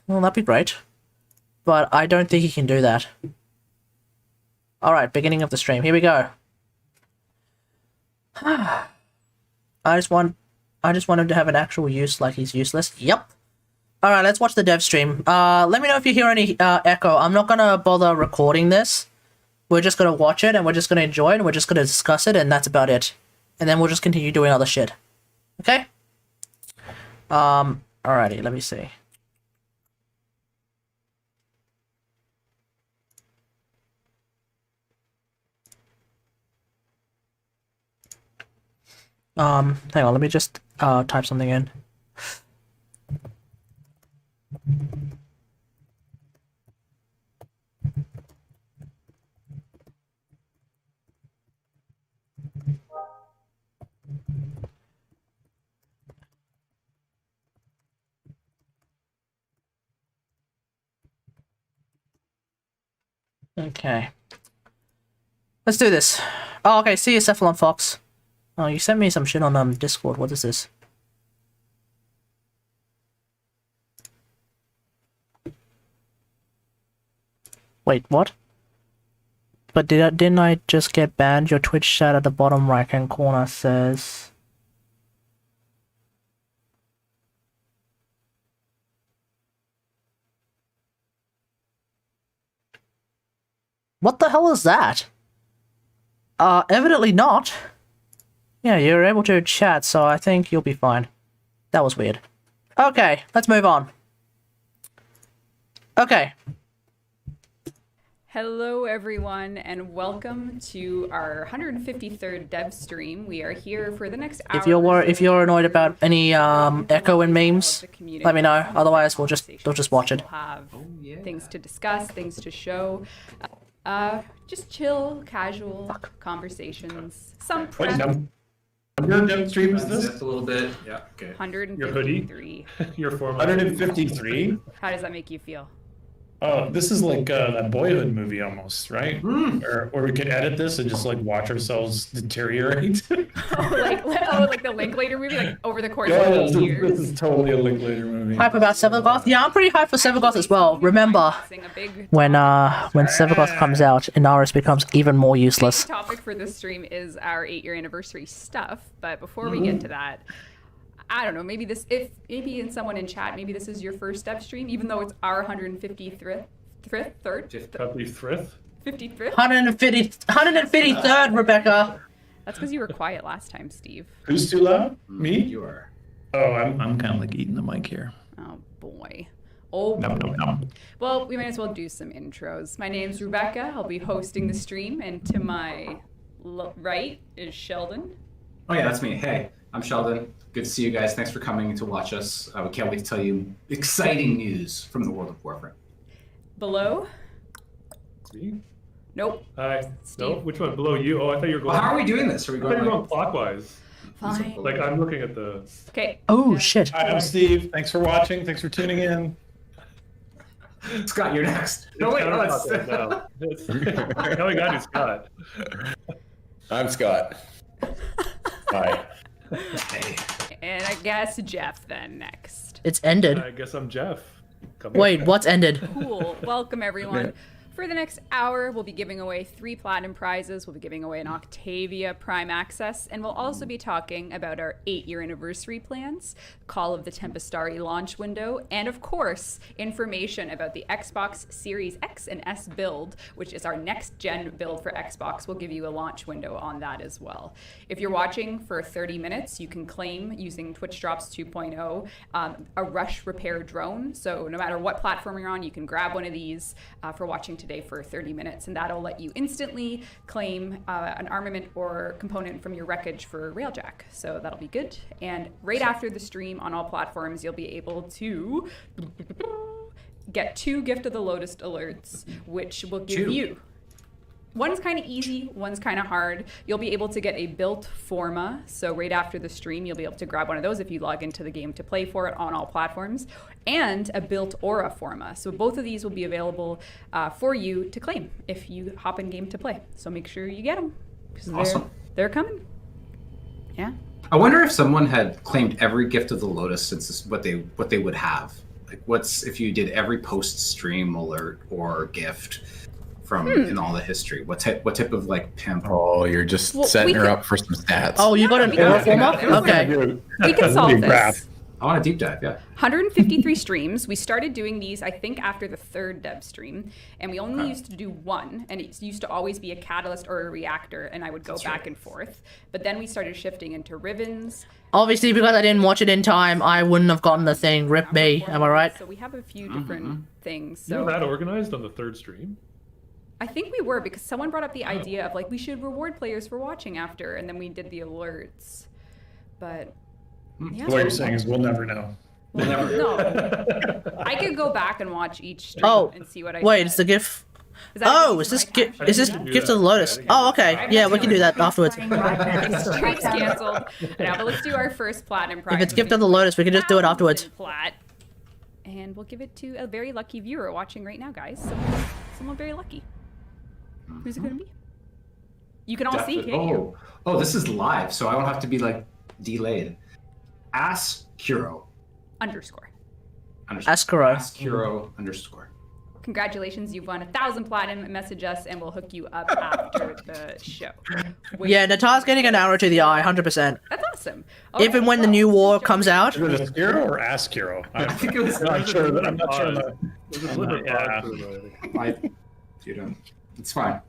well, that'd be great. But I don't think he can do that. Alright, beginning of the stream. Here we go. I just want him to have an actual use like he's useless. Yep. Alright, let's watch the dev stream. Let me know if you hear any echo. I'm not gonna bother recording this. We're just gonna watch it and we're just gonna enjoy it and we're just gonna discuss it and that's about it. And then we'll just continue doing other shit. Okay? Alrighty, let me see. Hang on, let me just type something in. Okay. Let's do this. Oh, okay, see you, Cephalon Fox. Oh, you sent me some shit on Discord. What is this? Wait, what? But didn't I just get banned? Your Twitch chat at the bottom right hand corner says... What the hell is that? Evidently not. Yeah, you're able to chat, so I think you'll be fine. That was weird. Okay, let's move on. Okay. Hello everyone and welcome to our 153rd dev stream. We are here for the next hour. If you're annoyed about any echo and memes, let me know. Otherwise we'll just watch it. We'll have things to discuss, things to show. Just chill, casual conversations. Some prep. Your dev stream is this? Just a little bit. Yeah. Okay. 153. Your 153. How does that make you feel? Oh, this is like that Boyhood movie almost, right? Or we could edit this and just like watch ourselves deteriorate. like the Linklater movie, like over the course of 8 years. This is totally a Linklater movie. Hype about Sevengoth? Yeah, I'm pretty hyped for Sevengoth as well. Remember, when Sevengoth comes out, Inaros becomes even more useless. The topic for this stream is our 8-year anniversary stuff, but before we get to that, I don't know, maybe in someone in chat, maybe this is your first dev stream, even though it's our 153rd? 153rd, Rebecca. That's because you were quiet last time, Steve. Who's too loud? Me? You are. Oh, I'm kind of like eating the mic here. Oh boy. Oh boy. No. Well, we might as well do some intros. My name's Rebecca. I'll be hosting the stream, and to my right is Sheldon. Oh yeah, that's me. Hey, I'm Sheldon. Good to see you guys. Thanks for coming to watch us. We can't wait to tell you exciting news from the world of Warframe. Below? Me? Nope. Hi. Steve. No, which one? Below you? Oh, I thought you were going. Well, how are we doing this? Are we I thought you were going going clockwise. Fine. Like I'm looking at the. Okay. Oh shit. Hi, I'm Steve. Thanks for watching. Thanks for tuning in. Scott, you're next. No, wait, no, it's... Now we got you, Scott. I'm Scott. Hi. Hey. And I guess Jeff then next. It's ended. I guess I'm Jeff. Come Wait, on. what's ended? Cool. Welcome everyone. For the next hour, we'll be giving away 3 platinum prizes. We'll be giving away an Octavia Prime Access, and we'll also be talking about our 8-year anniversary plans, Call of the Tempestari launch window, and of course, information about the Xbox Series X and S build, which is our next-gen build for Xbox. We'll give you a launch window on that as well. If you're watching for 30 minutes, you can claim using Twitch Drops 2.0 a Rush Repair drone. So no matter what platform you're on, you can grab one of these for watching today for 30 minutes, and that'll let you instantly claim an armament or component from your wreckage for Railjack. So that'll be good. And right after the stream on all platforms, you'll be able to get 2 Gift of the Lotus alerts, which will give you... One's kind of easy, one's kind of hard. You'll be able to get a built Forma, so right after the stream, you'll be able to grab one of those if you log into the game to play for it on all platforms, and a built Aura Forma. So both of these will be available for you to claim if you hop in game to play. So make sure you get them. Awesome. They're coming. Yeah. I wonder if someone had claimed every Gift of the Lotus since this, what they would have. Like, what's if you did every post-stream alert or gift from in all the history? What type of like pimp? Oh, you're just setting her up for some stats. Oh, you got an Aura Forma? Okay. We can solve this. I want a deep dive, yeah. 153 streams. We started doing these, I think, after the 3rd dev stream, and we only used to do 1, and it used to always be a catalyst or a reactor, and I would go back and forth. But then we started shifting into ribbons. Obviously, because I didn't watch it in time, I wouldn't have gotten the thing. Rip me, am I right? So we have a few different things. You So were that organized on the 3rd stream? I think we were, because someone brought up the idea of like we should reward players for watching after, and then we did the alerts. But yeah. What you're saying is we'll never know. We'll never No. I could go back and watch each stream and see what I wait, said. it's the GIF. Is that Oh, is this gift? is this Gift of the Lotus? Oh, okay. Yeah, we can do that afterwards. Stream's canceled. Now, but let's do our first platinum prize. If it's Gift of the Lotus, we can just do it afterwards. Plat. And we'll give it to a very lucky viewer watching right now, guys. Someone very lucky. Who's it going to be? You can all see, can't you? Oh, this is live, so I don't have to be like delayed. Askuro. Underscore. Askuro. Askuro underscore. Congratulations, you've won 1,000 platinum. Message us and we'll hook you up after the show. Yeah, Natar's getting an arrow to the eye, 100%. That's awesome. Even when the new war comes out. Is it Askuro or Askuro? I think it was. I'm not sure. I'm not sure. There's a deliberate pause to it, I think. You don't. It's fine.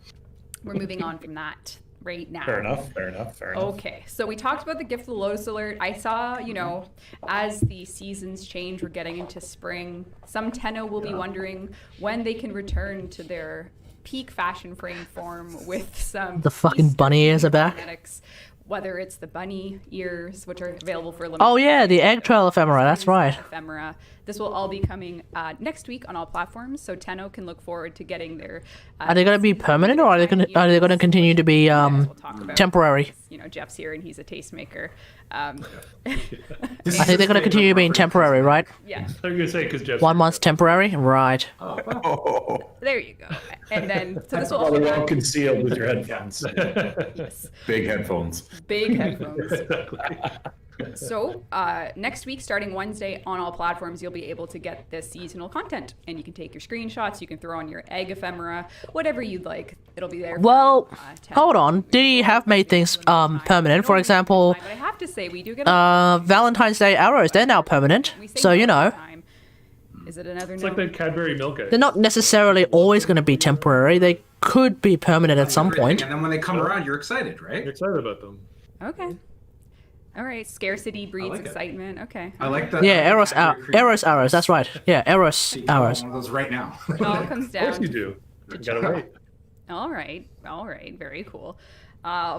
We're moving on from that right now. Fair enough. Fair enough. Fair enough. Okay, so we talked about the Gift of the Lotus Alert. I saw, as the seasons change, we're getting into spring. Some Tenno will be wondering when they can return to their peak fashion frame form with some... The fucking bunny ears are back. cosmetics, whether it's the bunny ears, which are available for limited Oh yeah, the egg trail ephemera, that's right. ephemera. This will all be coming next week on all platforms, so Tenno can look forward to getting their... Are they going to be permanent, or are they going to continue to be temporary? Jeff's here and he's a tastemaker. I think they're going to continue being temporary, right? Yeah. I was going to say, because Jeff... 1 month's temporary? Right. There you go. And then, so this will Probably also well concealed with your headphones. yes, Big headphones. big headphones. So next week, starting Wednesday, on all platforms, you'll be able to get this seasonal content, and you can take your screenshots. You can throw on your egg ephemera, whatever you'd like. It'll be there. Well, hold on. They have made things permanent. For example, But I have to say, we do get Valentine's Day arrows. They're now permanent. So Is it another? It's like that Cadbury milk egg. they're not necessarily always going to be temporary. They could be permanent at some point. And then when they come around, you're excited, right? You're excited about them. Okay. All right. Scarcity breeds like it. excitement. Okay. I like that. Yeah, Eros arrows. That's right. Yeah, Eros arrows. One of those right now. It all comes Of course down. you do. You gotta wait. All right. Very cool.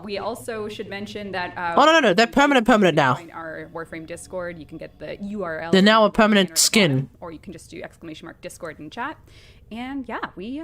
We also should mention that. Oh no, they're permanent now. Join our Warframe Discord. You can get the URL. They're now a permanent at the skin. bottom, or you can just do !Discord in chat. And yeah, we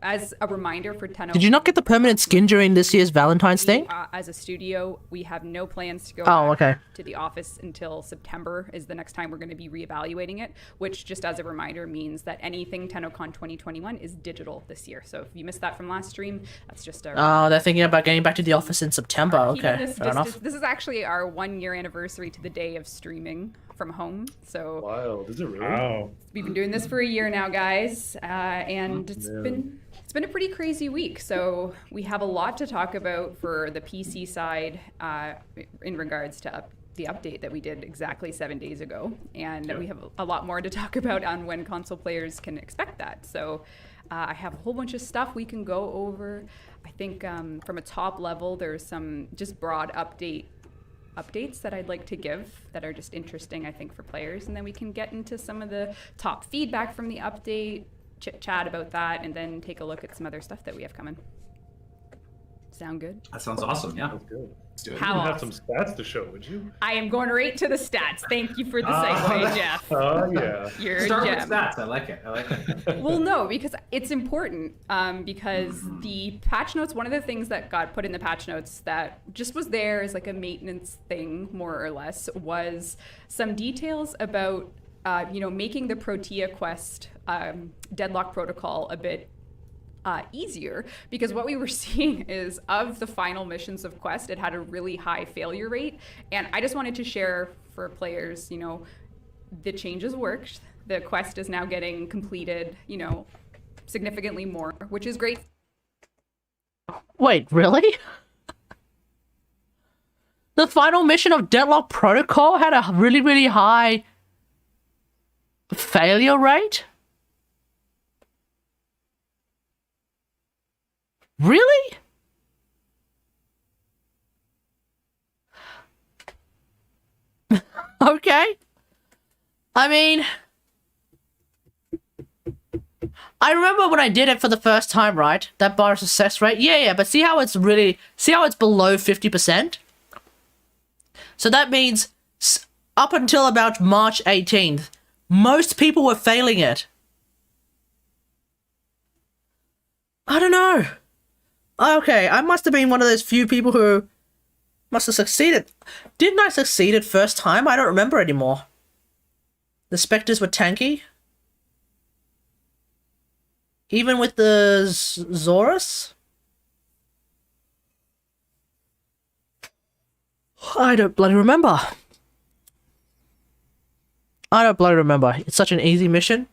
as a reminder for Tenno. Did you not get the permanent skin during this year's Valentine's thing? As a studio, we have no plans to go okay. to the office until September is the next time we're going to be reevaluating it, which just as a reminder means that anything TennoCon 2021 is digital this year. So if you missed that from last stream, that's just a... Oh, they're thinking about getting back to the office in September. Okay, fair enough. This is actually our 1-year anniversary to the day of streaming from home. So Wild. Is it really? Wow. we've been doing this for a year now, guys, and it's been a pretty crazy week. So we have a lot to talk about for the PC side in regards to the update that we did exactly 7 days ago, and we have a lot more to talk about on when console players can expect that. So I have a whole bunch of stuff we can go over. I think from a top level, there's some just broad updates that I'd like to give that are just interesting, I think, for players, and then we can get into some of the top feedback from the update, chat about that, and then take a look at some other stuff that we have coming. Sound good? That sounds awesome. Yeah. That's good. Let's do it. How You'd have awesome. some stats to show, would you? I am going right to the stats. Thank you for the segue, Jeff. Oh, yeah. You're Start a with gem. stats. I like it. Well, no, because it's important. Because the patch notes, one of the things that got put in the patch notes that just was there as like a maintenance thing, more or less, was some details about, making the Protea quest deadlock protocol a bit easier, because what we were seeing is of the final missions of Quest, it had a really high failure rate. And I just wanted to share for players, the changes worked. The quest is now getting completed, significantly more, which is great. Wait, really? The final mission of Deadlock Protocol had a really, really high failure rate? Really? Okay. I mean, I remember when I did it for the first time, right? That bar success rate. Yeah, but see how it's below 50%? So that means up until about March 18th, most people were failing it. I don't know. Okay, I must have been one of those few people who must have succeeded. Didn't I succeed at first time? I don't remember anymore. The Spectres were tanky. Even with the Zorus? I don't bloody remember. It's such an easy mission.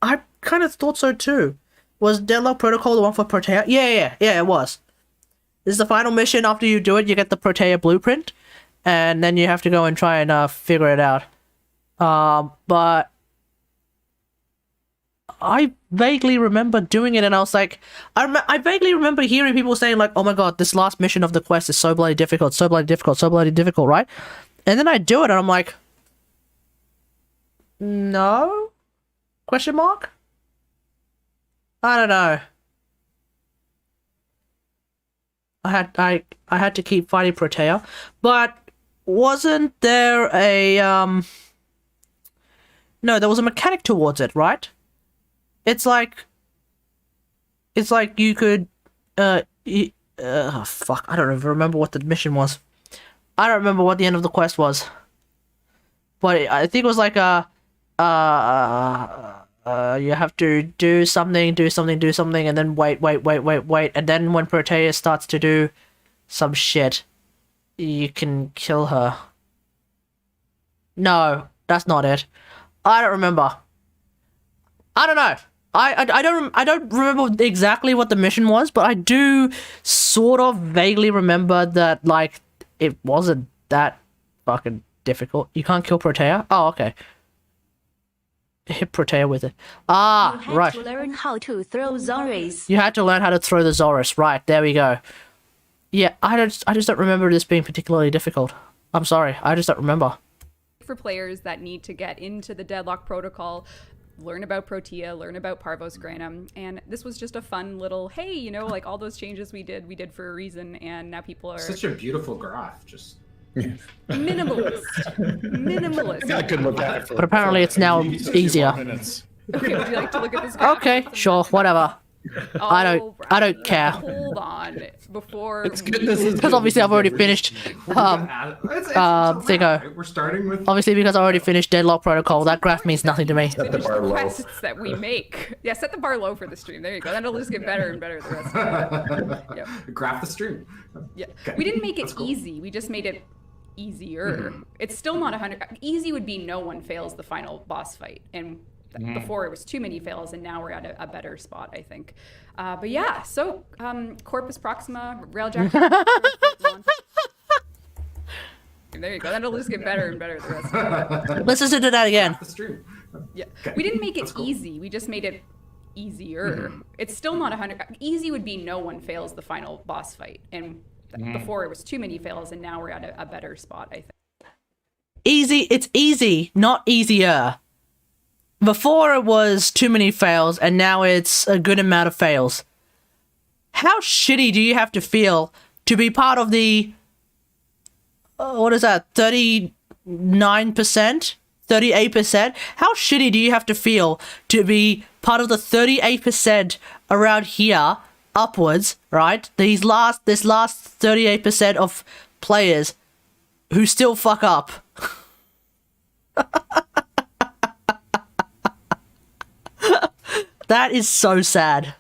I kind of thought so too. Was Deadlock Protocol the one for Protea? Yeah, it was. This is the final mission. After you do it, you get the Protea blueprint, and then you have to go and try and figure it out. But I vaguely remember doing it, and I was like, I vaguely remember hearing people saying like, "Oh my god, this last mission of the quest is so bloody difficult, so bloody difficult, so bloody difficult," right? And then I do it, and I'm like, no? Question mark? I don't know. I had to keep fighting Protea, but wasn't there a no, there was a mechanic towards it, right? It's like you could fuck, I don't even remember what the mission was. I don't remember what the end of the quest was. But I think it was like a you have to do something, and then wait, and then when Protea starts to do some shit, you can kill her. No, that's not it. I don't remember. I don't know. I don't remember exactly what the mission was, but I do sort of vaguely remember that like it wasn't that fucking difficult. You can't kill Protea? Oh, okay. Hit Protea with it. Ah, right. You had to learn how to throw Zoris. You had to learn how to throw the Zoris. Right, there we go. Yeah, I just don't remember this being particularly difficult. I'm sorry, I just don't remember. For players that need to get into the Deadlock Protocol, learn about Protea, learn about Parvos Granum, and this was just a fun little, hey, you know, like all those changes we did for a reason, and now people are... Such a beautiful graph, just... Minimalist. I could look at it for, but apparently it's now easier. Okay, would you like to look at this graph? Okay, sure, whatever. I don't care. Hold on, before it's good. Because obviously I've already finished. Thingo. We're starting with. Obviously, because I already finished Deadlock Protocol, that graph means nothing to me. Set the bar low. Quests that we make. Yeah, set the bar low for the stream. There you go. Then it'll just get better and better the rest of it. Yep. Graph the stream. Yeah. Okay. We didn't make it easy. We just made it easier. It's still not 100. Easy would be no one fails the final boss fight, and before it was too many fails, and now we're at a better spot, I think. But yeah, so Corpus Proxima, Railjack. There you go. Then it'll just get better and better the rest of it. Let's listen to that again. The stream. Yeah. We didn't make it easy. We just made it easier. It's still not 100. Easy would be no one fails the final boss fight, and before it was too many fails, and now we're at a better spot, I think. Easy, it's easy, not easier. Before it was too many fails, and now it's a good amount of fails. How shitty do you have to feel to be part of the... what is that? 39%? 38%? How shitty do you have to feel to be part of the 38% around here, upwards, right? This last 38% of players who still fuck up. That is so sad.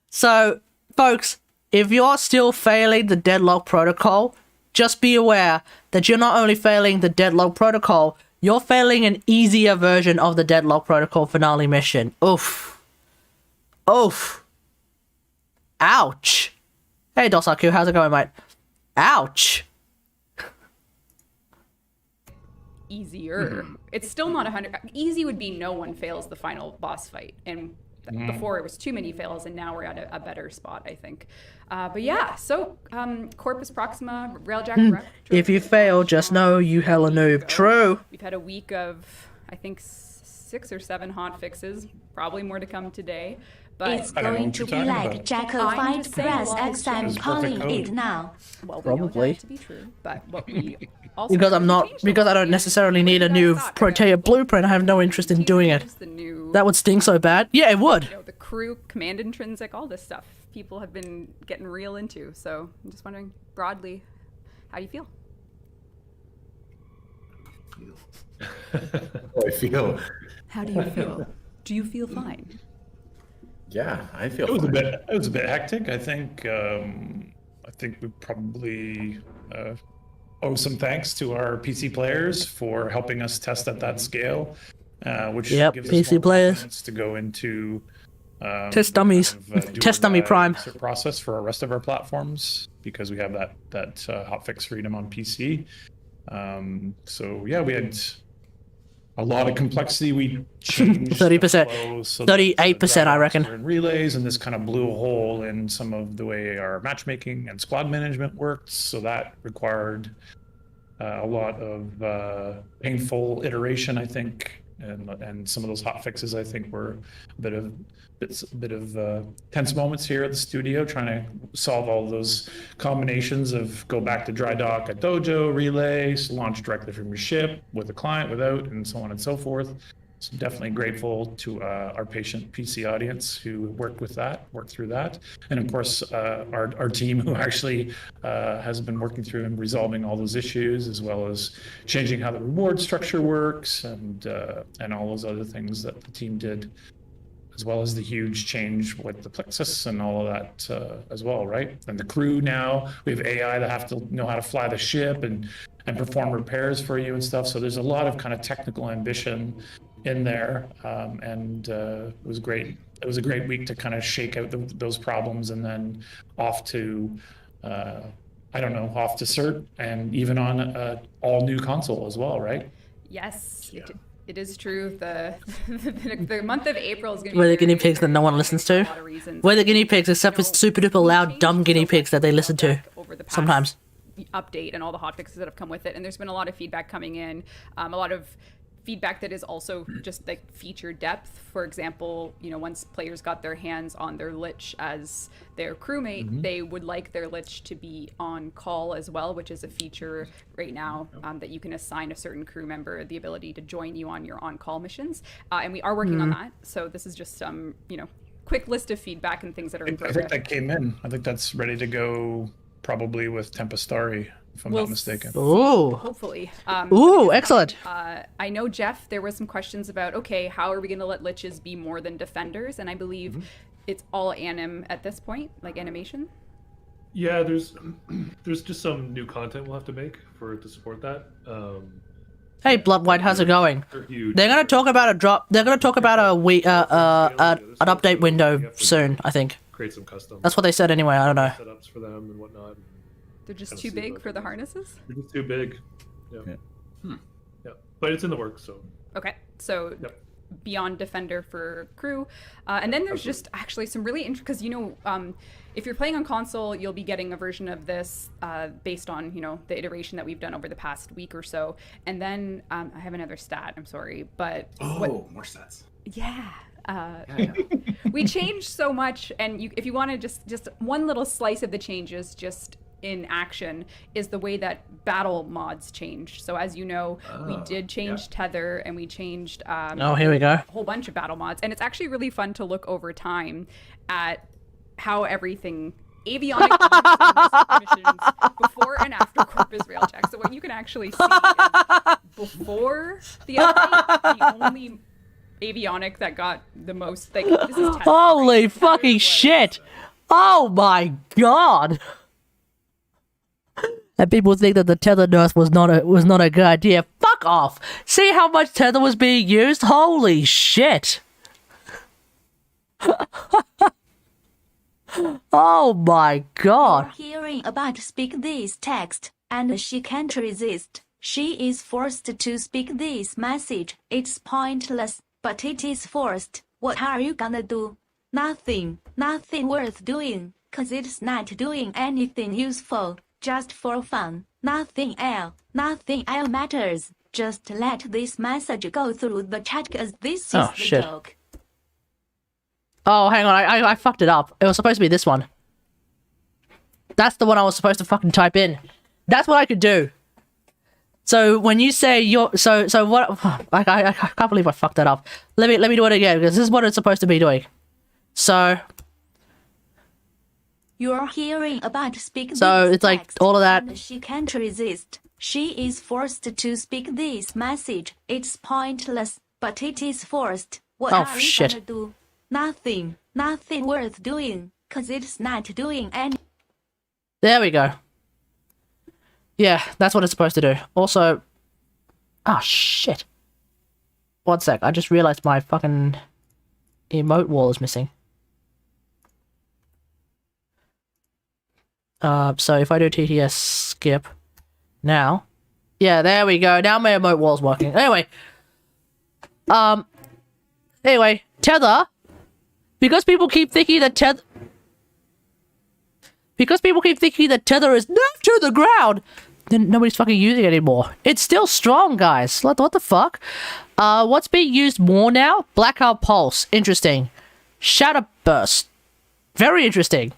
So, folks, if you're still failing the Deadlock Protocol, just be aware that you're not only failing the Deadlock Protocol, you're failing an easier version of the Deadlock Protocol finale mission. Oof. Oof. Ouch. Hey, Dosaku, how's it going, mate? Ouch. Easier. It's still not 100. Easy would be no one fails the final boss fight, and before it was too many fails, and now we're at a better spot, I think. But yeah, so Corpus Proxima, Railjack. If you fail, just know you hella noob. True. We've had a week of, I think, 6 or 7 hot fixes. Probably more to come today. But It's going to be like Jackal I'm fight just saying, press well, X and calling it now. well, we Probably. know that to be true. But what we also Because I don't necessarily need a new Protea blueprint. I have no interest in doing it. The new, That would sting so bad. Yeah, it would. you know, the crew, command intrinsic, all this stuff people have been getting real into. So I'm just wondering, broadly, how do you feel? I feel. How do you feel? Do you feel fine? Yeah, I feel. It was a bit hectic. I think we probably owe some thanks to our PC players for helping us test at that scale, which gives us PC more players confidence to go into test dummies, test dummy prime process for our rest of our platforms, because we have that hotfix freedom on PC. So yeah, we had a lot of complexity. We changed 30%, 38%, I reckon. In relays, and this kind of blew a hole in some of the way our matchmaking and squad management worked. So that required a lot of painful iteration, I think, and some of those hot fixes, I think, were a bit of tense moments here at the studio, trying to solve all those combinations of go back to dry dock at dojo, relays, launch directly from your ship with a client, without, and so on and so forth. So definitely grateful to our patient PC audience who worked through that. And of course, our team who actually has been working through and resolving all those issues, as well as changing how the reward structure works and all those other things that the team did, as well as the huge change with the Plexus and all of that as well, right? And the crew now, we have AI that have to know how to fly the ship and perform repairs for you and stuff. So there's a lot of kind of technical ambition in there, and it was great. It was a great week to kind of shake out those problems, and then off to off to CERT, and even on a all new console as well, right? Yes, it is true. The month of April is going to be We're the guinea pigs that no one listens to. We're the guinea pigs, except for super duper loud, dumb guinea pigs that they listen to sometimes. Update and all the hotfixes that have come with it, and there's been a lot of feedback coming in, a lot of feedback that is also just like feature depth. For example, once players got their hands on their Lich as their crewmate, they would like their Lich to be on call as well, which is a feature right now that you can assign a certain crew member the ability to join you on your on-call missions, and we are working on that. So this is just some quick list of feedback and things that are in progress. I think that came in. I think that's ready to go, probably with Tempestari, if I'm not mistaken. Ooh. Hopefully. Excellent. I know, Jeff, there was some questions about, okay, how are we going to let Liches be more than defenders? And I believe it's all anim at this point, like animation. Yeah, there's just some new content we'll have to make to support that. Hey, Bloodwhite, how's it going? They're gonna talk about a drop. They're gonna talk about an update window soon, I think. Create some custom. That's what they said anyway. I don't know. Setups for them and whatnot. They're just too big for the harnesses? They're just too big. Yeah. Yeah. But it's in the works, so. Okay. So beyond Defender for crew. And then there's just actually some really interesting, because, if you're playing on console, you'll be getting a version of this based on, the iteration that we've done over the past week or so. And then I have another stat, I'm sorry, but... more stats. Yeah. We changed so much, and if you want to just one little slice of the changes, just in action, is the way that battle mods changed. So as you know, we did change tether, and we changed here we go. a whole bunch of battle mods, and it's actually really fun to look over time at how everything avionic missions before and after Corpus Railjack. So what you can actually see is before the update, the only avionic that got the most, like, this is tether. Holy fucking shit! Oh my god! And people think that the tether nerf was not a good idea. Fuck off! See how much tether was being used? Holy shit! Oh my god! Hearing about speak this text, and she can't resist. She is forced to speak this message. It's pointless, but it is forced. What are you gonna do? Nothing. Nothing worth doing, 'cause it's not doing anything useful. Just for fun. Nothing else. Nothing else matters. Just let this message go through the chat, 'cause this is the joke. Oh, hang on, I fucked it up. It was supposed to be this one. That's the one I was supposed to fucking type in. That's what I could do. So when you say so what? I can't believe I fucked that up. Let me do it again, because this is what it's supposed to be doing. So. You're hearing about speak So this it's like text, all of that. and she can't resist. She is forced to speak this message. It's pointless, but it is forced. What are you gonna do? Nothing. Nothing worth doing, 'cause it's not doing any. There we go. Yeah, that's what it's supposed to do. Also, oh shit. One sec, I just realized my fucking emote wall is missing. So if I do TTS skip now, yeah, there we go. Now my emote wall's working. Anyway, Anyway, tether. Because people keep thinking that tether is nerfed to the ground, then nobody's fucking using it anymore. It's still strong, guys. What the fuck? What's being used more now? Blackout Pulse. Interesting. Shatter Burst. Very interesting.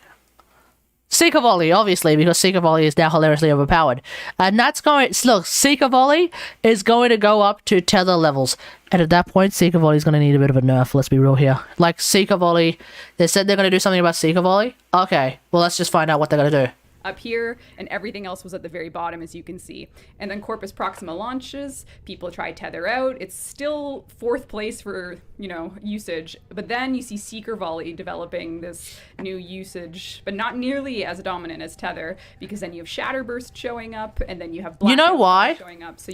Seeker Volley, obviously, because Seeker Volley is now hilariously overpowered. And that's going... Look, Seeker Volley is going to go up to tether levels. And at that point, Seeker Volley is going to need a bit of a nerf, let's be real here. Like, Seeker Volley... They said they're going to do something about Seeker Volley? Okay, well, let's just find out what they're going to do. Up here, and everything else was at the very bottom, as you can see. And then Corpus Proxima launches, people try Tether out. It's still 4th place for, you know, usage. But then you see Seeker Volley developing this new usage, but not nearly as dominant as Tether, because then you have Shatterburst showing up, and then you have Black showing up. So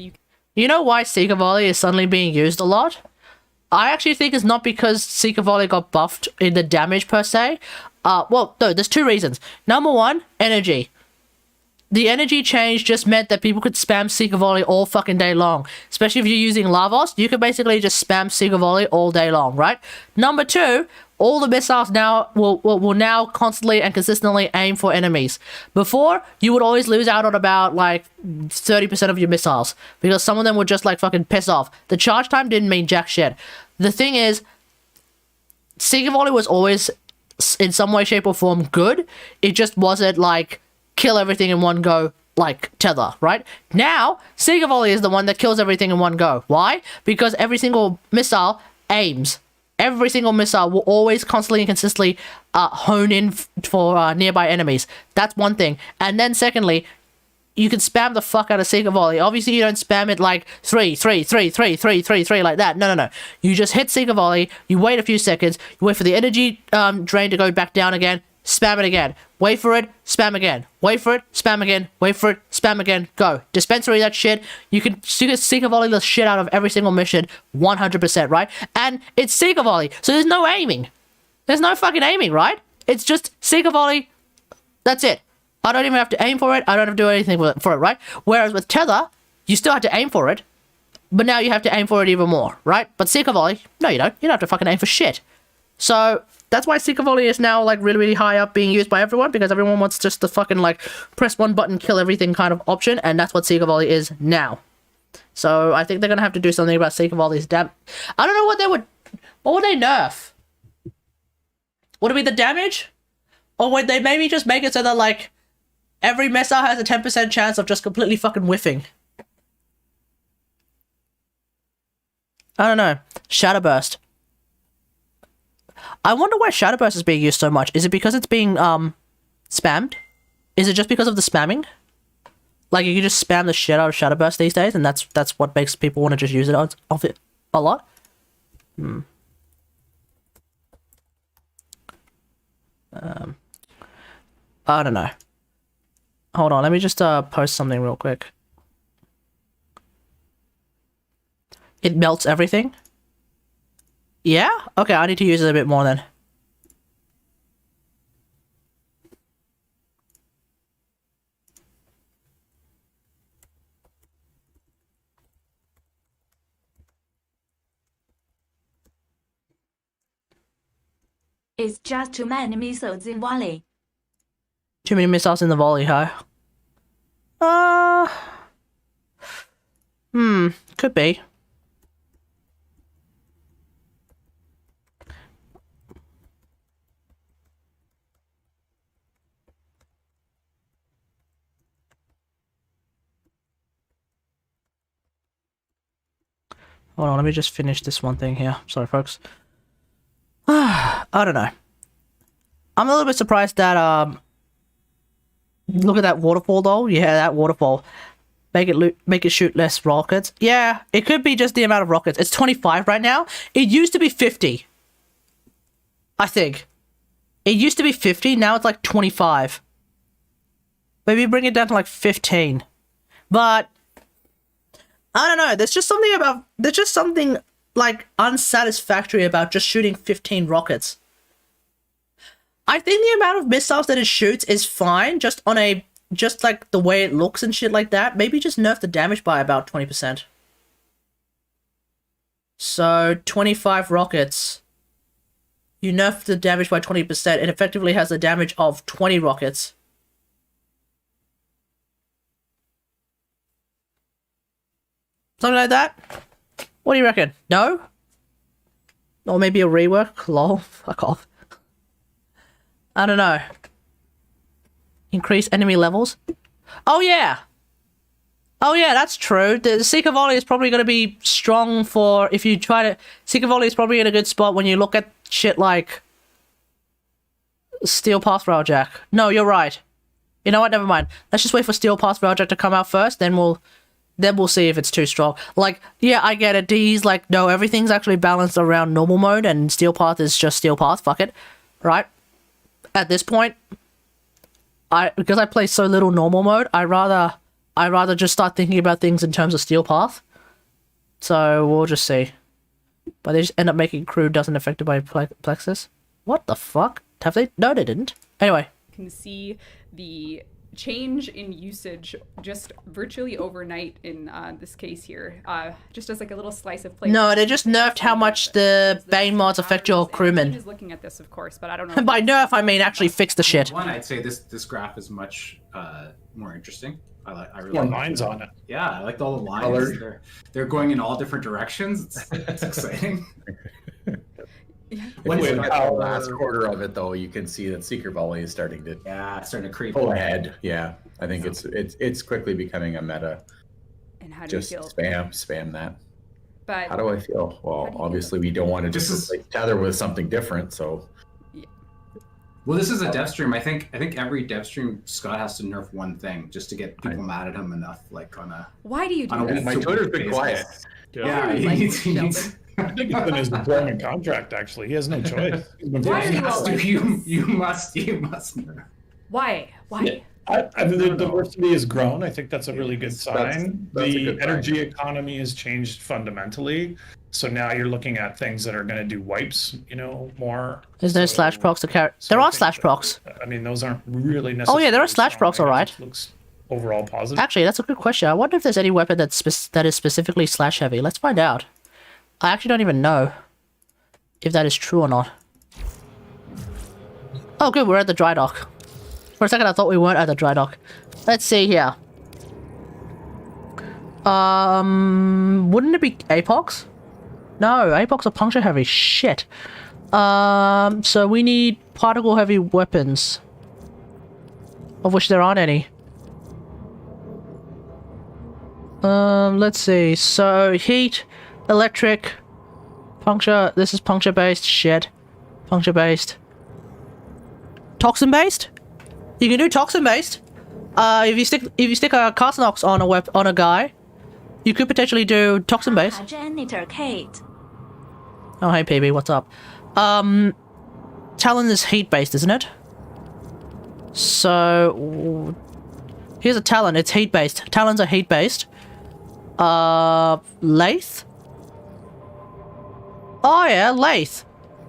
you know why Seeker Volley is suddenly being used a lot? I actually think it's not because Seeker Volley got buffed in the damage per se. Well, no, there's 2 reasons. Number 1, energy. The energy change just meant that people could spam Seeker Volley all fucking day long. Especially if you're using Lavos, you can basically just spam Seeker Volley all day long, right? Number 2, all the missiles now will now constantly and consistently aim for enemies. Before, you would always lose out on about, like, 30% of your missiles. Because some of them would just, like, fucking piss off. The charge time didn't mean jack shit. The thing is, Seeker Volley was always... in some way, shape, or form good. It just wasn't like kill everything in one go like Tether, right? Now, Seeker Volley is the one that kills everything in one go. Why? Because every single missile aims. Every single missile will always constantly and consistently hone in for nearby enemies. That's one thing. And then secondly, you can spam the fuck out of Seeker Volley. Obviously, you don't spam it like 3, 3, 3, 3, 3, 3, 3 like that. No. You just hit Seeker Volley, you wait a few seconds, you wait for the energy drain to go back down again, spam it again. Wait for it, spam again. Wait for it, spam again. Wait for it, spam again. Go. Dispensary that shit. You can Seeker Volley the shit out of every single mission 100%, right? And it's Seeker Volley, so there's no aiming. There's no fucking aiming, right? It's just Seeker Volley. That's it. I don't even have to aim for it. I don't have to do anything for it, right? Whereas with Tether, you still have to aim for it, but now you have to aim for it even more, right? But Seeker Volley, no, you don't. You don't have to fucking aim for shit. So that's why Seeker Volley is now like really, really high up being used by everyone, because everyone wants just the fucking like press one button, kill everything kind of option, and that's what Seeker Volley is now. So I think they're gonna have to do something about Seeker Volley's I don't know what would they nerf? Would it be the damage? Or would they maybe just make it so that like every missile has a 10% chance of just completely fucking whiffing? I don't know. Shatterburst. I wonder why Shatterburst is being used so much. Is it because it's being, spammed? Is it just because of the spamming? Like, you can just spam the shit out of Shatterburst these days, and that's what makes people want to just use it of it a lot? I don't know. Hold on, let me just post something real quick. It melts everything? Yeah? Okay, I need to use it a bit more then. It's just too many missiles in volley. Too many missiles in the volley, huh? Could be. Hold on, let me just finish this one thing here. Sorry, folks. I don't know. I'm a little bit surprised that, look at that waterfall, though. Yeah, that waterfall. Make it shoot less rockets. Yeah, it could be just the amount of rockets. It's 25 right now. It used to be 50. I think. It used to be 50, now it's like 25. Maybe bring it down to like 15. But I don't know, there's just something like unsatisfactory about just shooting 15 rockets. I think the amount of missiles that it shoots is fine, just like the way it looks and shit like that. Maybe just nerf the damage by about 20%. So 25 rockets. You nerf the damage by 20%. It effectively has the damage of 20 rockets. Something like that? What do you reckon? No? Or maybe a rework? Lol. Fuck off. I don't know. Increase enemy levels? Oh yeah! Oh yeah, that's true. The Seeker Volley is probably going to be strong for if you try to... Seeker Volley is probably in a good spot when you look at shit like... Steel Path Railjack. No, you're right. You know what? Never mind. Let's just wait for Steel Path Railjack to come out first, then we'll see if it's too strong. Like, yeah, I get it. D's like, no, everything's actually balanced around normal mode, and Steel Path is just Steel Path. Fuck it. Right? At this point, because I play so little normal mode, I rather just start thinking about things in terms of Steel Path. So we'll just see. But they just end up making crew doesn't affected by Plexus. What the fuck? Have they? No, they didn't. Anyway. You can see the change in usage just virtually overnight in this case here. Just as like a little slice of play. No, they just nerfed how much the Bane mods affect your crewmen. Is looking at this, of course, but I don't know. By nerf, I mean actually fix the shit. One, I'd say this graph is much more interesting. I really More like lines it. on it. Yeah, I liked all the lines. They're going in all different directions. It's exciting. When you look at the last quarter of it, though, you can see that Seeker Volley is starting to creep pull ahead. Yeah, I think it's quickly becoming a meta. And how do just you feel? spam that. But how do I feel? Well, obviously we don't want to just like tether with something different. So. Yeah. Well, this is a DevStream. I think every DevStream Scott has to nerf one thing just to get people mad at him enough. Like on a. Why do you do that? My Twitter's been quiet. Yeah, he needs I think it's in his deployment contract. Actually, he has no choice. Why are you always... you must nerf. Why? Yeah. The diversity has grown. I think that's a really good sign. That's a the good energy sign. economy has changed fundamentally. So now you're looking at things that are going to do wipes, more. There's no slash procs to carry. There are slash procs. I mean, those aren't really Oh necessary. yeah, there are slash procs, alright. Looks overall positive. Actually, that's a good question. I wonder if there's any weapon that is specifically slash heavy. Let's find out. I actually don't even know if that is true or not. Oh good, we're at the dry dock. For a second I thought we weren't at the dry dock. Let's see here. Wouldn't it be Apox? No, Apox are puncture heavy. Shit. So we need particle heavy weapons. Of which there aren't any. Let's see. So heat, electric, puncture. This is puncture based. Shit. Puncture based. Toxin based? You can do toxin based. If you stick a Carcinox on a guy, you could potentially do toxin based. Janitor Kate. Oh hey PB, what's up? Talon is heat based, isn't it? So here's a Talon, it's heat based. Talons are heat based. Lathe? Oh yeah, Lathe.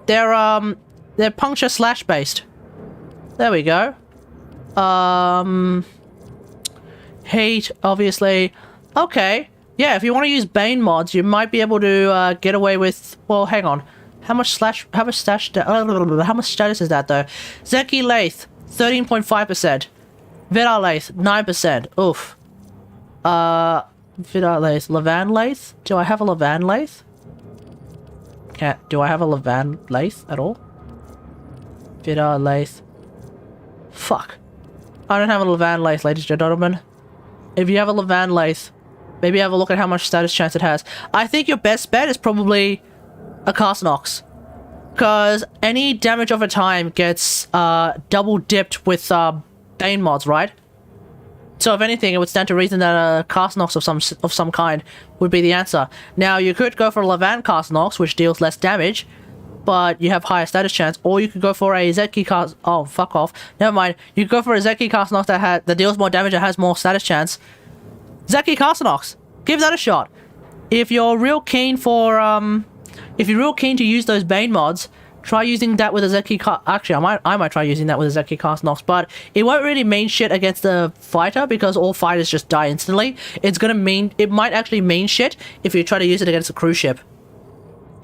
They're puncture slash based. There we go. Heat, obviously. Okay. Yeah, if you want to use Bane mods, you might be able to get away with. Well, hang on. How much status is that though? Zeki Lathe, 13.5%. Vidar Lathe, 9%. Oof. Vidar Lathe, Levan Lathe. Do I have a Levan Lathe? Do I have a Levan Lathe at all? Vidar Lathe. Fuck. I don't have a Levan Lathe, ladies and gentlemen. If you have a Levan Lathe, maybe have a look at how much status chance it has. I think your best bet is probably a Carcinox. Because any damage over time gets double dipped with Bane mods, right? So if anything, it would stand to reason that a Carcinox of some kind would be the answer. Now, you could go for a Levan Carcinox, which deals less damage, but you have higher status chance, or you could go for a Zeki Carcinox. Oh, fuck off. Never mind. You could go for a Zeki Carcinox that deals more damage and has more status chance. Zeki Carcinox. Give that a shot. If you're real keen for if you're real keen to use those Bane mods, try using that with a Zeki Actually, I might try using that with a Zeki Carcinox, but it won't really mean shit against the fighter because all fighters just die instantly. It might actually mean shit if you try to use it against a cruise ship.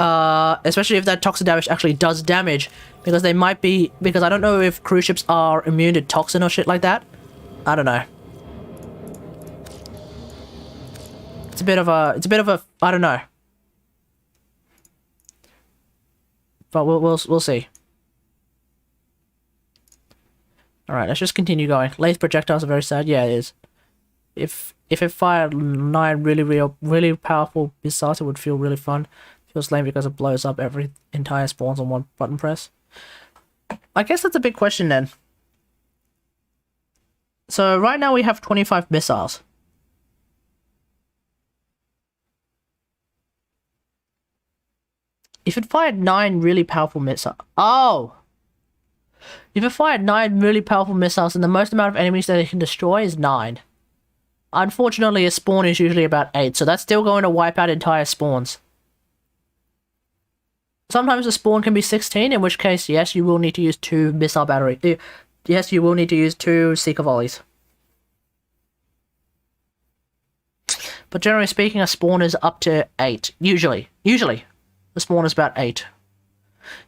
especially if that toxin damage actually does damage, because they might be, because I don't know if cruise ships are immune to toxin or shit like that. I don't know. It's a bit of a, I don't know. But we'll see. Alright, let's just continue going. Laser projectiles are very sad. Yeah, it is. If it fired 9 really powerful missiles, it would feel really fun. Feels lame because it blows up every entire spawns on one button press. I guess that's a big question then. So right now we have 25 missiles. If it fired 9 really powerful missiles... Oh! If it fired 9 really powerful missiles, then the most amount of enemies that it can destroy is 9. Unfortunately, a spawn is usually about 8, so that's still going to wipe out entire spawns. Sometimes a spawn can be 16, in which case, yes, you will need to use 2 missile batteries. Yes, you will need to use 2 seeker volleys. But generally speaking, a spawn is up to 8. Usually. The spawn is about 8.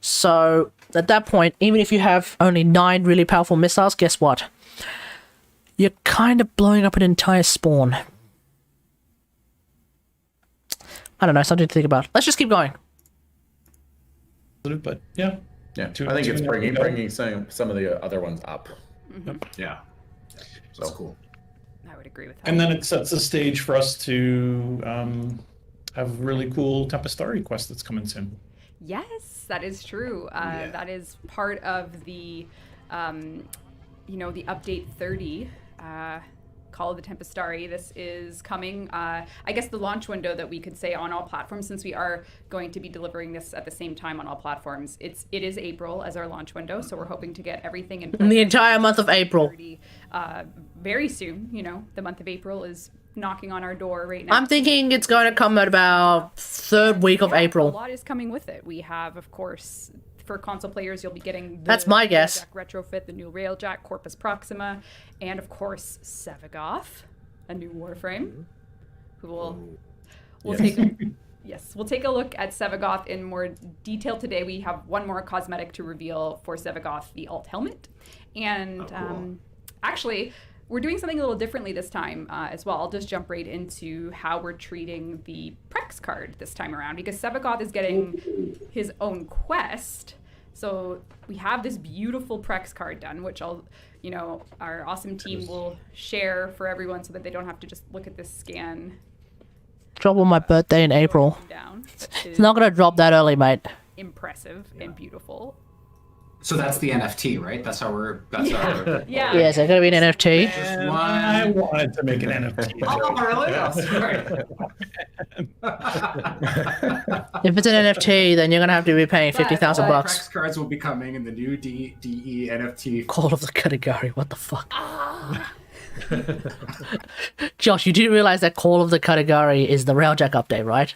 So, at that point, even if you have only 9 really powerful missiles, guess what? You're kind of blowing up an entire spawn. I don't know, something to think about. Let's just keep going. But yeah. I think it's bringing some of the other ones up. Yeah. So that's cool. I would agree with that. And then it sets the stage for us to have a really cool Tempestari quest that's coming soon. Yes, that is true. That is part of the, the update 30. Call of the Tempestari. This is coming, I guess the launch window that we could say on all platforms, since we are going to be delivering this at the same time on all platforms. It is April as our launch window, so we're hoping to get everything in place. The entire month of April. Very soon, the month of April is knocking on our door right now. I'm thinking it's going to come at about 3rd week of April. A lot is coming with it. We have, of course, for console players, you'll be getting the That's my guess. Railjack retrofit, the new Railjack, Corpus Proxima, and of course Sevagoth, a new Warframe, who we'll take a look at Sevagoth in more detail today. We have one more cosmetic to reveal for Sevagoth, the alt helmet, and actually we're doing something a little differently this time as well. I'll just jump right into how we're treating the Prex card this time around, because Sevagoth is getting his own quest. So we have this beautiful Prex card done, which our awesome team will share for everyone so that they don't have to just look at this scan. Drop on my birthday in April. It's not going to drop that early, mate. Impressive and beautiful. So that's the NFT, right? That's how we're. Yeah. Yeah, is it going to be an NFT? I wanted to make an NFT. Oh, really? Oh, sorry. If it's an NFT, then you're going to have to be paying $50,000. Prex cards will be coming in the new DE NFT. Call of the Gunnery, what the fuck? Josh, you do realize that Call of the Gunnery is the Railjack update, right?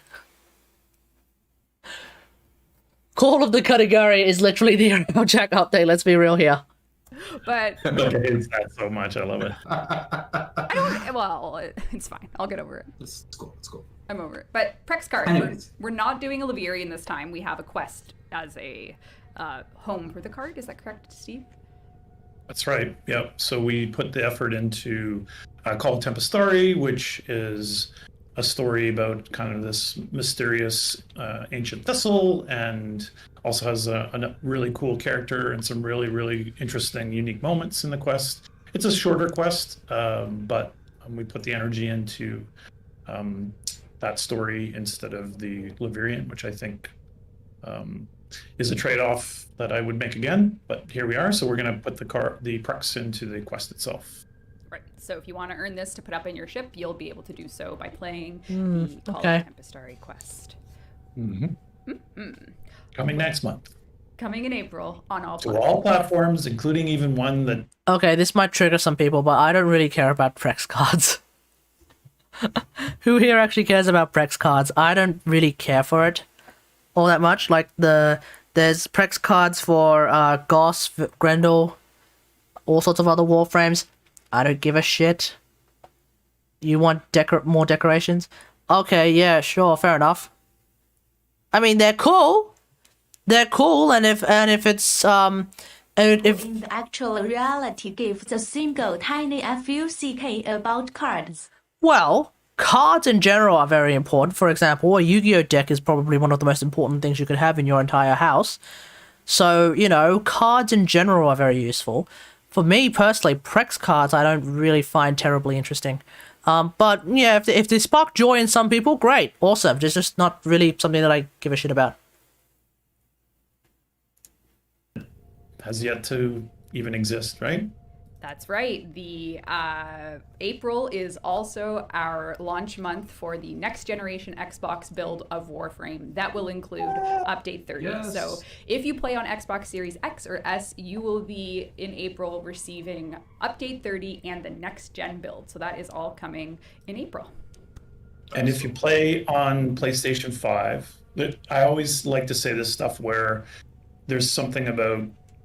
Call of the Gunnery is literally the Railjack update, let's be real here. But I hate that so much. I love it. It's fine. I'll get over it. It's cool. I'm over it. But Prex card, we're not doing a Levirian this time. We have a quest as a home for the card. Is that correct, Steve? That's right. Yep. So we put the effort into Call of Tempestari, which is a story about kind of this mysterious ancient thistle, and also has a really cool character and some really, really interesting, unique moments in the quest. It's a shorter quest, but we put the energy into that story instead of the Levirian, which I think is a trade-off that I would make again. But here we are. So we're going to put the Prex into the quest itself. Right. So if you want to earn this to put up in your ship, you'll be able to do so by playing the Call of Tempestari quest. Coming next month. Coming in April on all platforms. To all platforms, including even one that... Okay, this might trigger some people, but I don't really care about Prex cards. Who here actually cares about Prex cards? I don't really care for it all that much. Like, there's Prex cards for Goss, Grendel, all sorts of other Warframes. I don't give a shit. You want more decorations? Okay, yeah, sure, fair enough. I mean, they're cool. They're cool, and if it's and if In the actual reality, gives a single tiny FUCK about cards. well, cards in general are very important. For example, a Yu-Gi-Oh deck is probably one of the most important things you could have in your entire house. So, you know, cards in general are very useful. For me personally, Prex cards I don't really find terribly interesting. But yeah, if they spark joy in some people, great, awesome. It's just not really something that I give a shit about. Has yet to even exist, right? That's right. The April is also our launch month for the next generation Xbox build of Warframe. That will include Update 30. Yes. So if you play on Xbox Series X or S, you will be in April receiving Update 30 and the next gen build. So that is all coming in April. And if you play on PlayStation 5, I always like to say this stuff where there's something about,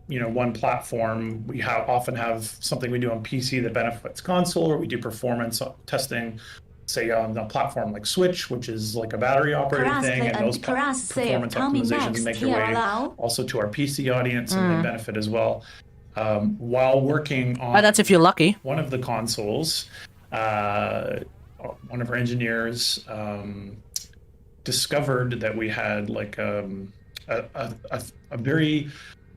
you know, one platform. We often have something we do on PC that benefits console, or we do performance testing, say on a platform like Switch, which is like a battery operated thing, and those performance optimizations make their way also to our PC audience, and they benefit as well. While working on that's if you're lucky. One of the consoles, one of our engineers discovered that we had like a very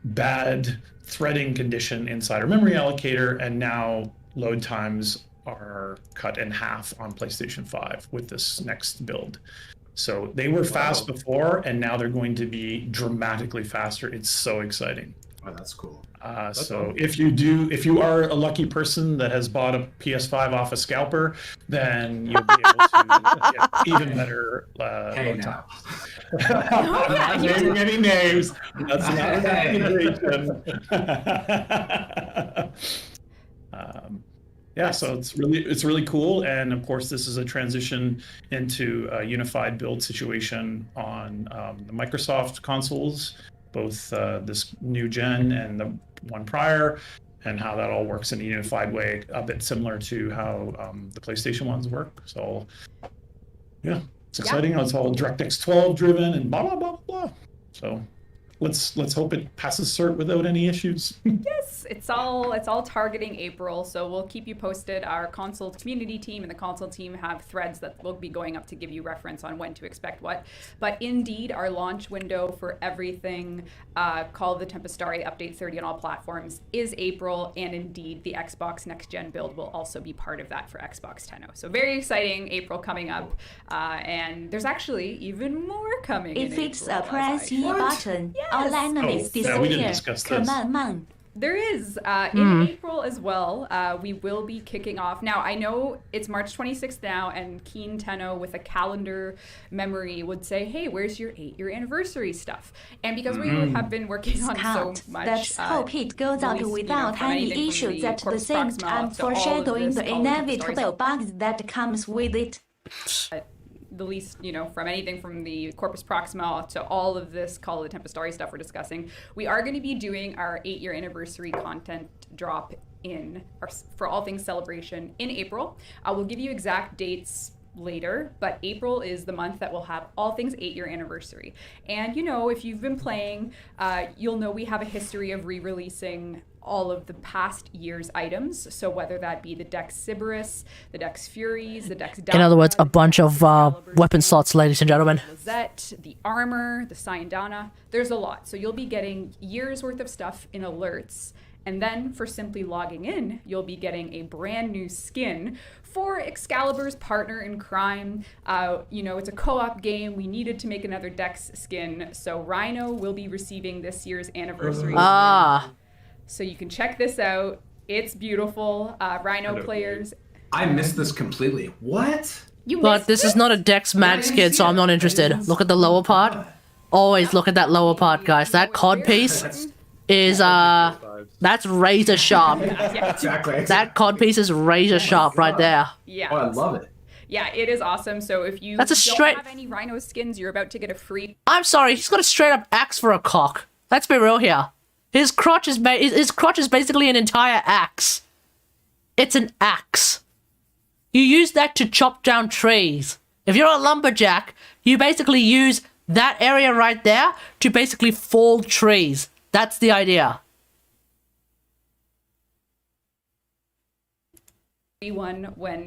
bad threading condition inside our memory allocator, and now load times are cut in half on PlayStation 5 with this next build. So they were fast before, and now they're going to be dramatically faster. It's so exciting. Oh, that's cool. So if you are a lucky person that has bought a PS5 off a scalper, then you'll be able to get even better load times. I'm not naming any names. That's not an accusation. Yeah, so it's really cool, and of course this is a transition into a unified build situation on the Microsoft consoles, both this new gen and the one prior, and how that all works in a unified way, a bit similar to how the PlayStation ones work. So yeah, it's exciting. It's all DirectX 12 driven and blah blah blah blah. So let's hope it passes cert without any issues. Yes, it's all targeting April, so we'll keep you posted. Our console community team and the console team have threads that will be going up to give you reference on when to expect what. But indeed, our launch window for everything Call of the Tempestari Update 30 on all platforms is April, and indeed the Xbox Next Gen build will also be part of that for Xbox 10.0. So very exciting, April coming up, and there's actually even more coming. If in it's April, a press E button, Yes. all enemies disappear. Command man. There is. In April as well, we will be kicking off. Now, I know it's March 26th now, and Keen Tenno with a calendar memory would say, hey, where's your 8-year anniversary stuff? And because we have been working on so much... Let's hope it goes out without any issues at the same time, foreshadowing the inevitable bugs that comes with it. The least, from anything from the Corpus Proxima to all of this Call of the Tempestari stuff we're discussing, we are going to be doing our 8-year anniversary content drop for all things celebration in April. I will give you exact dates later, but April is the month that will have all things 8-year anniversary. And if you've been playing, you'll know we have a history of re-releasing all of the past year's items. So whether that be the Dex Sybaris, the Dex Furies, the Dex in other words, a bunch of weapon slots, ladies and gentlemen. Lizette, the armor, the Syandana, there's a lot. So you'll be getting years worth of stuff in alerts. And then for simply logging in, you'll be getting a brand new skin for Excalibur's partner in crime. It's a co-op game. We needed to make another Dex skin. So Rhino will be receiving this year's anniversary skin. So you can check this out. It's beautiful. Rhino players. I missed this completely. What? But this is not a Dex Mag skin, so I'm not interested. Look at the lower part. Always look at that lower part, guys. That cod piece is that's razor sharp. Yeah, exactly. That cod piece is razor sharp right there. Yeah. Oh, I love it. Yeah, it is awesome. So if you don't have any Rhino skins, you're about to get a free... I'm sorry, he's got a straight up axe for a cock. Let's be real here. His crotch is basically an entire axe. It's an axe. You use that to chop down trees. If you're a lumberjack, you basically use that area right there to basically fall trees. That's the idea. When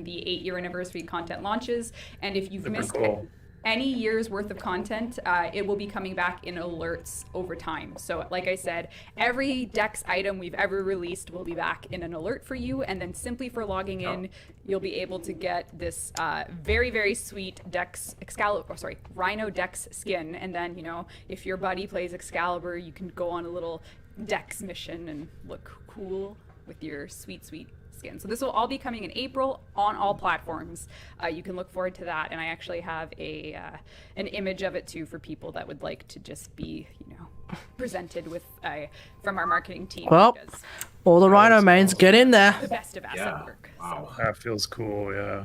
the 8-year anniversary content launches, and if you've missed cool. any year's worth of content, it will be coming back in alerts over time. So like I said, every Dex item we've ever released will be back in an alert for you, and then simply for logging in, you'll be able to get this very, very sweet Rhino Dex skin. And then, you know, if your buddy plays Excalibur, you can go on a little Dex mission and look cool with your sweet, sweet skin. So this will all be coming in April on all platforms. You can look forward to that, and I actually have an image of it too for people that would like to just be, you know, presented with from our marketing team. Well, all the Rhino mains, get in there. The best of asset work. Wow, that feels cool. Yeah.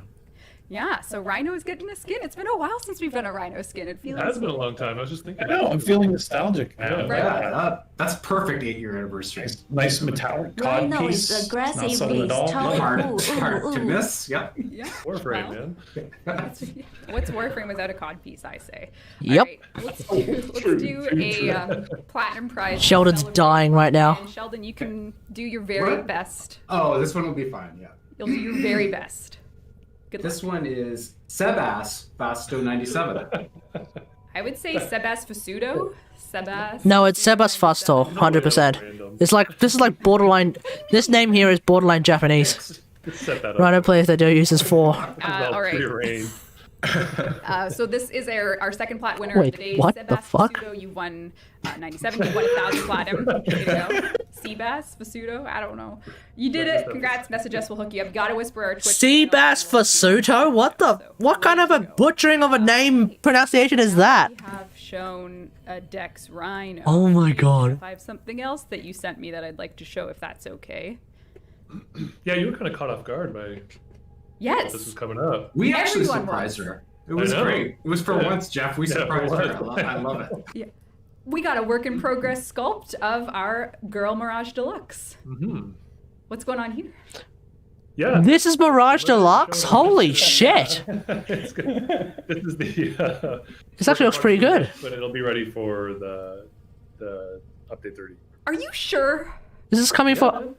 Yeah, so Rhino is getting a skin. It's been a while since we've done a Rhino skin. It feels. It has been a long time. I was just thinking. I know. I'm feeling nostalgic now. That's perfect 8-year anniversary. Nice metallic cod Rhino piece. is aggressive Not subtle at all. Hard to miss. Yep. Yeah. Warframe, man. What's Warframe without a cod piece, I say. Yep. All right, let's do a platinum prize. Sheldon's dying right now. And Sheldon, you can do your very best. Oh, this one will be fine. Yeah. You'll do your very best. Good This luck. one is Sebas Fasto 97. I would say Sebas Fasudo. Sebas. No, it's Sebas Fasto, 100%. It's like, this is like borderline, this name here is borderline Japanese. Set that up. Rhino players that don't use this for. All right. Prearranged. So this is our second plat winner Wait, of the day. what Sebas the fuck? Fasudo, you won 97. You won 1,000 platinum. There you go. Seabass Fasudo. I don't know. You did it. Congrats. Message us. We'll hook you up. You gotta whisper our Twitch. Seabass Fasuto? What kind of a butchering of a name pronunciation is that? We have shown a Dex Rhino. Oh my god. I have something else that you sent me that I'd like to show if that's okay. Yeah, you were kind of caught off guard by. Yes. This was coming up. We actually Everyone surprised was. her. It was I know. great. It was for Yeah. once, Jeff. We Yeah, surprised for her. once. I love it. Yeah. We got a work in progress sculpt of our Girl Mirage Deluxe. Mm-hmm. What's going on here? Yeah. This is Mirage Deluxe? Holy shit. It's good. This is the. This actually looks pretty good. But it'll be ready for the update 30. Are you sure? Is this coming for...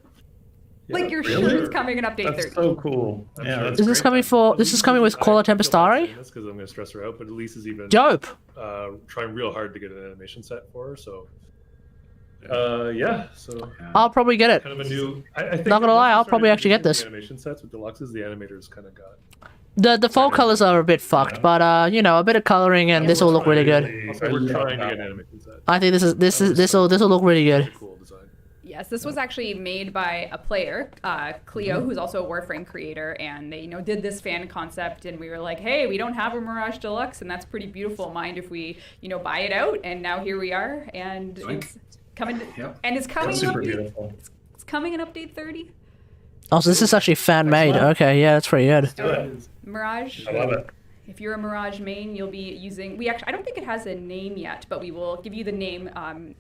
Like you're really? sure it's coming in update 30? That's so cool. I'm Yeah, sure. that's Is this great. coming for... This is coming with Koala Tempestari? Because I'm going to stress her out, but Elise is even Dope. trying real hard to get an animation set for her. So, yeah. So I'll probably get it. kind of a new. I think Not gonna once lie, we I'll probably started actually get using this. the animation sets with deluxes, the animators kind of got. The fall colors are a bit fucked, but you know, a bit of coloring and this will look really good. Also, we're trying to get an animation set. I think this will look really good. Cool design. Yes, this was actually made by a player, Cleo, who's also a Warframe creator, and they, did this fan concept, and we were like, hey, we don't have a Mirage Deluxe, and that's pretty beautiful. Mind if we, buy it out? And now here we are, and it's coming, and it's coming. That's in super update, beautiful. It's coming in update 30. Oh, so this is actually fan made. Okay, yeah, that's pretty good. Mirage. I love it. If you're a Mirage main, you'll be using. I don't think it has a name yet, but we will give you the name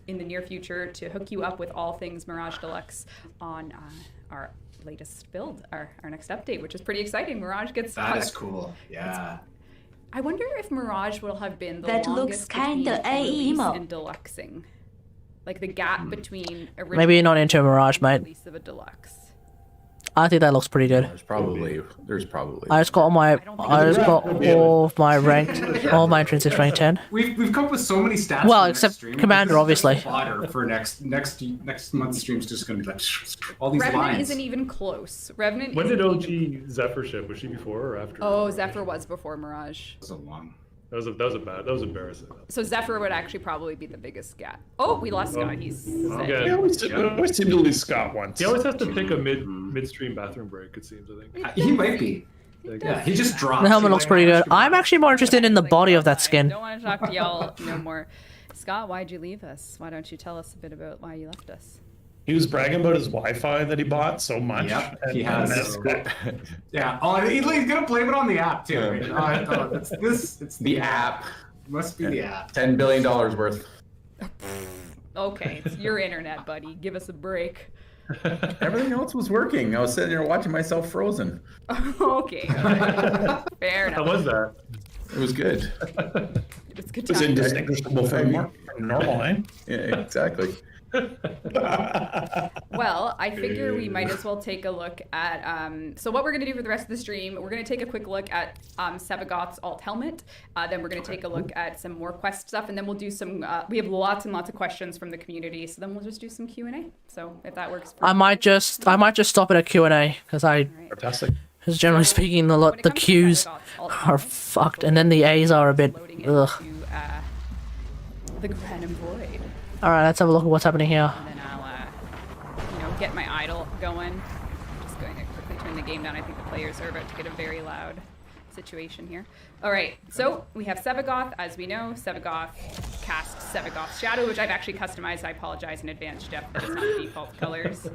in the near future to hook you up with all things Mirage Deluxe on our latest build, our next update, which is pretty exciting. Mirage gets. That is cool. Yeah. I wonder if Mirage will have been the That longest looks kinda between release emo. and deluxing, like the gap between original Maybe you're not into Mirage, mate. release of a deluxe. I think that looks pretty good. There's probably. I just got all my ranked, all my intrinsics ranked 10. We've come up with so many stats. Well, for next except stream. Commander, This is obviously. just fodder for next month's stream's just gonna be like all these Revenant lines. isn't even close. Revenant. When isn't did even- OG Zephyr ship? Was she before or after? Oh, Zephyr was before Mirage. That was a long. That was embarrassing. So Zephyr would actually probably be the biggest gap. Oh, we lost Scott. He's Okay. We always seem to lose Scott once. He always has to pick a midstream bathroom break. It seems. I think. He might be. Yeah, he just dropped. The helmet looks pretty good. I'm actually more interested in the body of that I skin. don't want to talk to y'all no more. Scott, why'd you leave us? Why don't you tell us a bit about why you left us? He was bragging about his Wi-Fi that he bought so much. Yep, and- he has. and Yeah. Oh, he's gonna blame it on the app too. Right? It's The app. Must be the app. $10 billion worth. Okay, it's your internet, buddy. Give us a break. Everything else was working. I was sitting there watching myself frozen. Okay. All right. Fair How enough. was that? It was good. It's good It's time. indistinguishable from normal, eh? Yeah, exactly. Well, I figure we might as well take a look at. So what we're going to do for the rest of the stream, we're going to take a quick look at Sevagoth's alt helmet. Then we're going to take a look at some more quest stuff, and then we'll do some. We have lots and lots of questions from the community, so then we'll just do some Q&A. So if that works. For I might just stop at a Q&A because Fantastic. because generally speaking, the Qs are fucked, and then the A's are a bit ugh. The Granum Void. All right, let's have a look at what's happening here. And then I'll, get my idle going. I'm just going to quickly turn the game down. I think the players are about to get a very loud situation here. All right, so we have Sevagoth. As we know, Sevagoth casts Sevagoth's Shadow, which I've actually customized. I apologize in advance, Jeff, that it's not the default colors.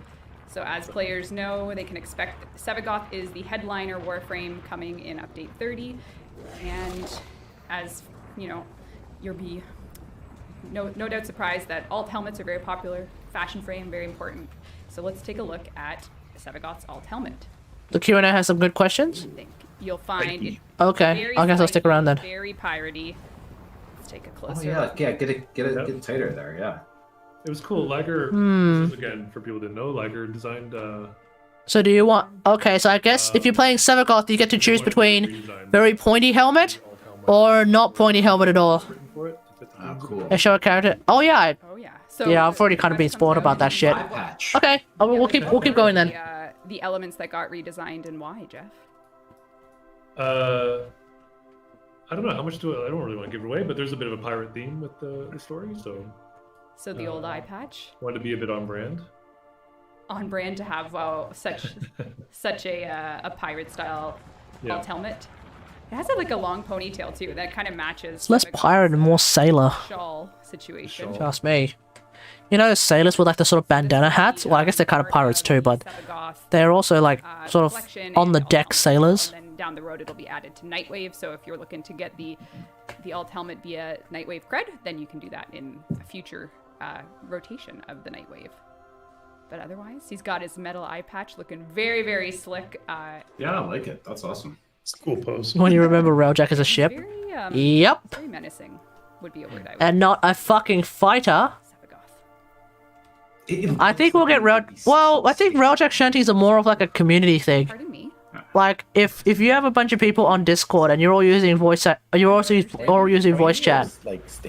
So as players know, they can expect Sevagoth is the headliner Warframe coming in Update 30. And as, you'll be no doubt surprised that alt helmets are very popular. Fashion frame, very important. So let's take a look at Sevagoth's alt helmet. The Q&A has some good questions. I think you'll find it Okay, very I guess I'll stick around then. Very piratey. Let's take a closer. Oh yeah, get it tighter there. Yeah. It was cool. Liger, this is, again, for people that know, Liger designed. So do you want? Okay, so I guess if you're playing Sevagoth, you get to choose between very pointy helmet or not pointy helmet at all. Oh, cool. I show a character. Oh yeah. Oh yeah. So yeah, I've already kind of been spoiled about that shit. Okay, we'll keep going then. The elements that got redesigned and why, Jeff? I don't know how much I don't really want to give it away, but there's a bit of a pirate theme with the story, so. So the old eye patch. Wanted to be a bit on brand. On brand to have such a pirate style alt helmet. It has like a long ponytail too. That kind of matches. It's less pirate and more sailor. Shawl situation. Trust me. You know, sailors with like the sort of bandana hats. Well, I guess they're kind of pirates too, but they're also like sort of on the deck sailors. And then down the road, it'll be added to Nightwave. So if you're looking to get the alt helmet via Nightwave cred, then you can do that in a future rotation of the Nightwave. But otherwise, he's got his metal eye patch looking very, very slick. Yeah, I like it. That's awesome. It's a cool pose. When you remember Railjack as a ship. Yep. Very menacing would be a word I would. And not a fucking fighter. I think we'll get Well, I think Railjack shanties are more of like a community thing. Pardon me? Like if you have a bunch of people on Discord and you're all using voice chat,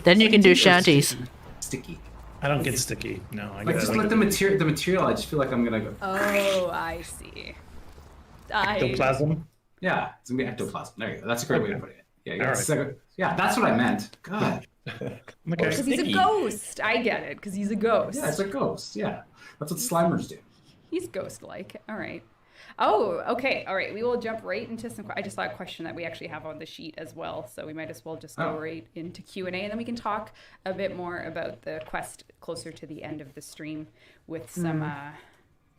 then you can do shanties. Sticky. I don't get sticky. No, I like get just like the material. I just feel like I'm gonna go. Oh, I see. Ectoplasm. Yeah, it's gonna be ectoplasm. There you go. That's a great way to put it. Yeah, All right. Yeah, that's what I meant. God. Because he's a ghost. I get it. Because he's a ghost. Yeah, it's a ghost. Yeah, that's what Slimers do. He's ghost-like. All right. Oh, okay. All right. We will jump right into some. I just saw a question that we actually have on the sheet as well, so we might as well just go right into Q&A, and then we can talk a bit more about the quest closer to the end of the stream with some,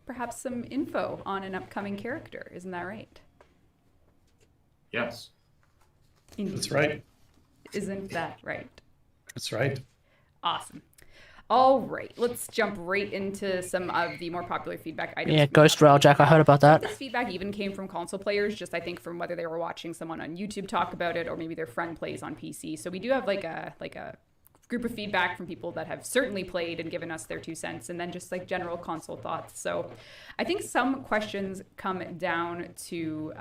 perhaps some info on an upcoming character. Isn't that right? Yes. Indeed. That's right. Isn't that right? That's right. Awesome. All right, let's jump right into some of the more popular feedback items. Yeah, Ghost Railjack, I heard about that. This feedback even came from console players, just I think from whether they were watching someone on YouTube talk about it or maybe their friend plays on PC. So we do have like a group of feedback from people that have certainly played and given us their 2 cents, and then just like general console thoughts. So I think some questions come down to,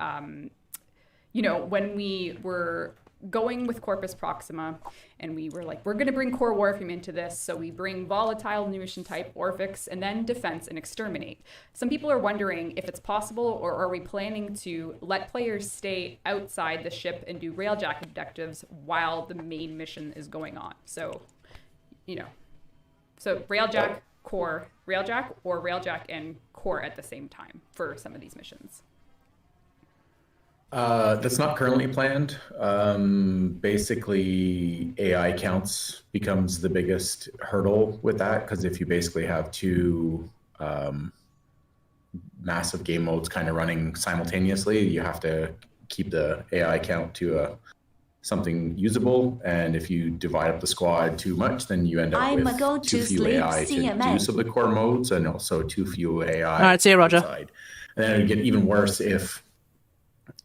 when we were going with Corpus Proxima and we were like, we're going to bring core Warframe into this. So we bring volatile new mission type, Orphix, and then defense and exterminate. Some people are wondering if it's possible, or are we planning to let players stay outside the ship and do Railjack objectives while the main mission is going on? So, so Railjack, core, Railjack, or Railjack and core at the same time for some of these missions. That's not currently planned. Basically, AI counts becomes the biggest hurdle with that, because if you basically have two massive game modes kind of running simultaneously, you have to keep the AI count to something usable. And if you divide up the squad too much, then you end up with too few AI to do some of the core modes, and also too few AI. All right, see you, Roger. And then it would get even worse if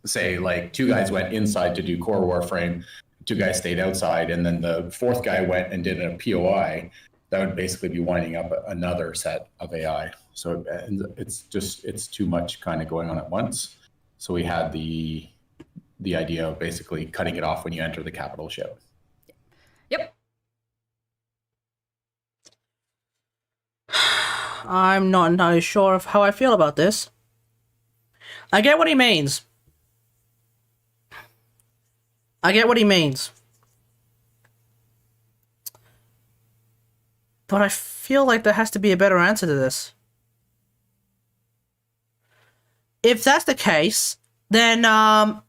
say like 2 guys went inside to do core warframe, 2 guys stayed outside, and then the 4th guy went and did a POI, that would basically be winding up another set of AI. So it's too much kind of going on at once. So we had the idea of basically cutting it off when you enter the capital ship. Yep. I'm not entirely sure of how I feel about this. I get what he means. But I feel like there has to be a better answer to this. If that's the case, then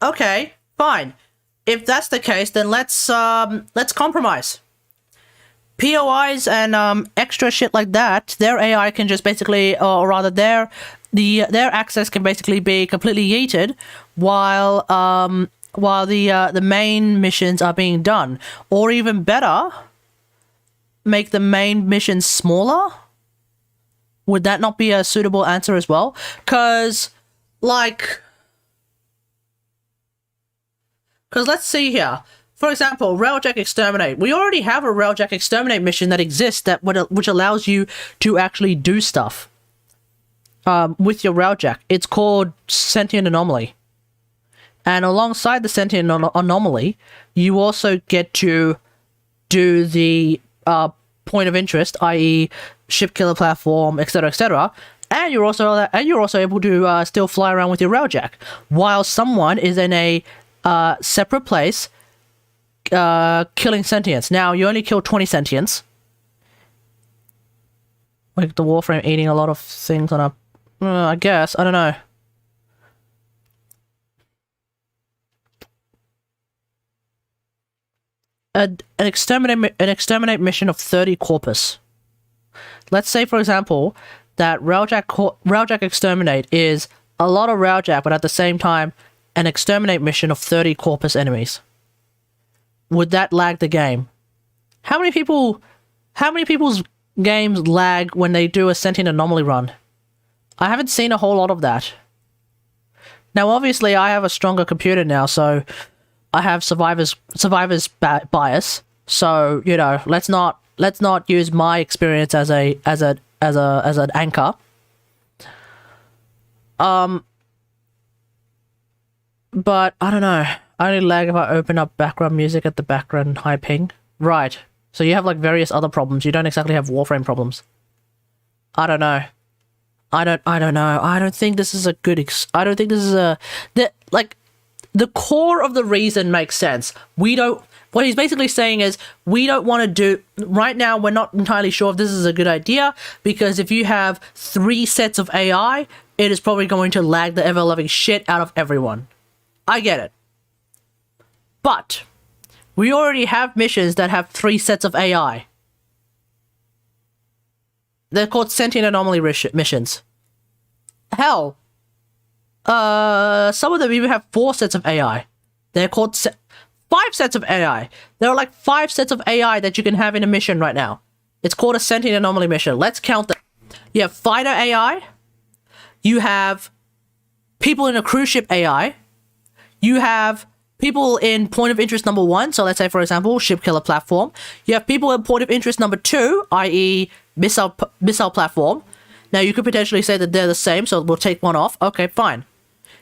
okay, fine. If that's the case, then let's compromise. POIs and extra shit like that, their AI can just basically, or rather their access can basically be completely yeeted while the main missions are being done. Or even better, make the main missions smaller? Would that not be a suitable answer as well? Because let's see here. For example, Railjack Exterminate. We already have a Railjack Exterminate mission that exists which allows you to actually do stuff with your Railjack. It's called Sentient Anomaly. And alongside the Sentient Anomaly, you also get to do the point of interest, i.e. ship killer platform, etc., etc. And you're also able to still fly around with your Railjack while someone is in a separate place killing sentients. Now, you only kill 20 sentients. Like the Warframe eating a lot of things on a... I guess. I don't know. An exterminate mission of 30 corpus. Let's say, for example, that Railjack Exterminate is a lot of Railjack, but at the same time, an exterminate mission of 30 corpus enemies. Would that lag the game? How many people's games lag when they do a Sentient Anomaly run? I haven't seen a whole lot of that. Now, obviously, I have a stronger computer now, so I have survivor's bias. So, you know, let's not use my experience as an anchor. But I don't know. I only lag if I open up background music at the background high ping. Right. So you have like various other problems. You don't exactly have Warframe problems. I don't know. I don't know. I don't think this is a good I don't think this is the core of the reason makes sense. What he's basically saying is we don't want to do right now. We're not entirely sure if this is a good idea because if you have 3 sets of AI, it is probably going to lag the ever-loving shit out of everyone. I get it. But we already have missions that have 3 sets of AI. They're called Sentient Anomaly missions. Hell, some of them even have 4 sets of AI. They're called 5 sets of AI. There are like 5 sets of AI that you can have in a mission right now. It's called a Sentient Anomaly mission. Let's count them. You have fighter AI. You have people in a cruise ship AI. You have people in point of interest number 1. So let's say, for example, ship killer platform. You have people in point of interest number 2, i.e. missile platform. Now, you could potentially say that they're the same, so we'll take one off. Okay, fine.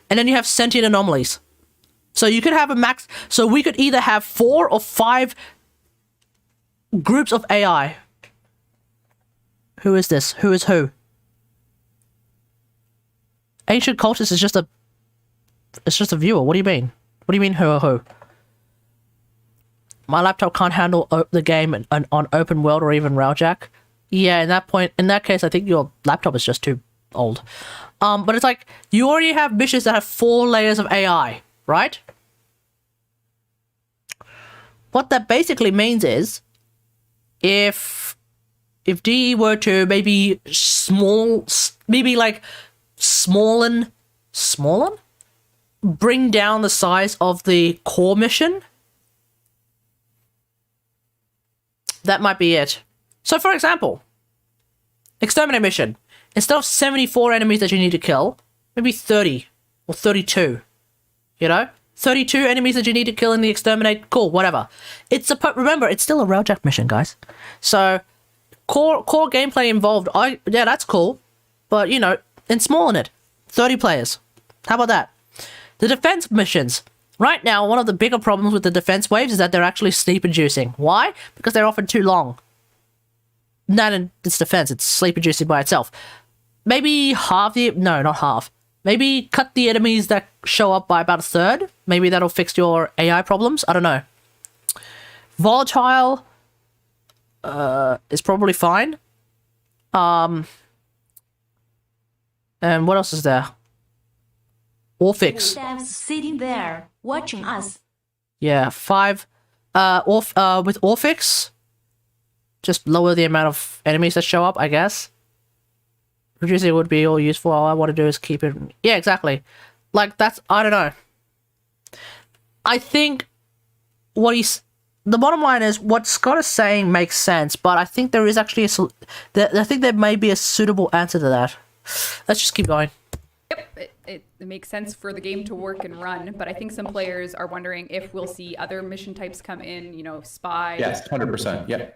And then you have sentient anomalies. So you could have a max... So we could either have 4 or 5 groups of AI. Who is this? Who is who? Ancient Cultist is just a... It's just a viewer. What do you mean? What do you mean who or who? My laptop can't handle the game on open world or even Railjack. Yeah, in that case, I think your laptop is just too old. But it's like, you already have missions that have 4 layers of AI, right? What that basically means is, if DE were to maybe smallen, bring down the size of the core mission, that might be it. So, for example, Exterminate mission. Instead of 74 enemies that you need to kill, maybe 30 or 32. You know? 32 enemies that you need to kill in the exterminate. Cool, whatever. Remember, it's still a Railjack mission, guys. So, core gameplay involved. Yeah, that's cool. But, you know, in it. 30 players. How about that? The defense missions. Right now, one of the bigger problems with the defense waves is that they're actually sleep-inducing. Why? Because they're often too long. Not it's defense, it's sleep-inducing by itself. Maybe no, not half. Maybe cut the enemies that show up by about a third. Maybe that'll fix your AI problems. I don't know. Volatile is probably fine. And what else is there? Orphix. Devs sitting there watching us. Yeah, 5. With Orphix, just lower the amount of enemies that show up, I guess. Reducing would be all useful. All I want to do is keep it. Yeah, exactly. Like, that's. I don't know. I think the bottom line is what Scott is saying makes sense, but I think there is actually I think there may be a suitable answer to that. Let's just keep going. Yep, it makes sense for the game to work and run, but I think some players are wondering if we'll see other mission types come in, you know, spy. Yes, 100%. Yeah.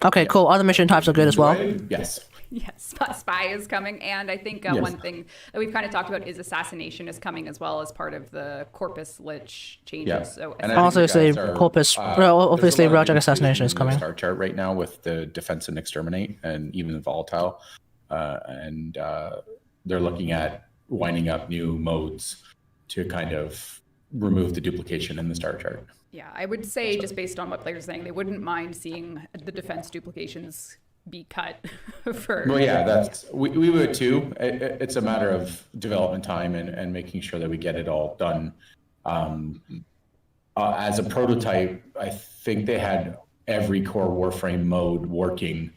Okay, cool. Other mission types are good as well. Yes. Yes, spy is coming, and I think one thing that we've kind of talked about is assassination is coming as well as part of the Corpus Lich changes. Yeah. So and obviously, Corpus, obviously, Railjack assassination is coming. Star chart right now with the defense and exterminate, and even the volatile, and they're looking at winding up new modes to kind of remove the duplication in the star chart. Yeah, I would say just based on what players are saying, they wouldn't mind seeing the defense duplications be cut for. Well, yeah, we would too. It's a matter of development time and making sure that we get it all done. As a prototype, I think they had every core Warframe mode working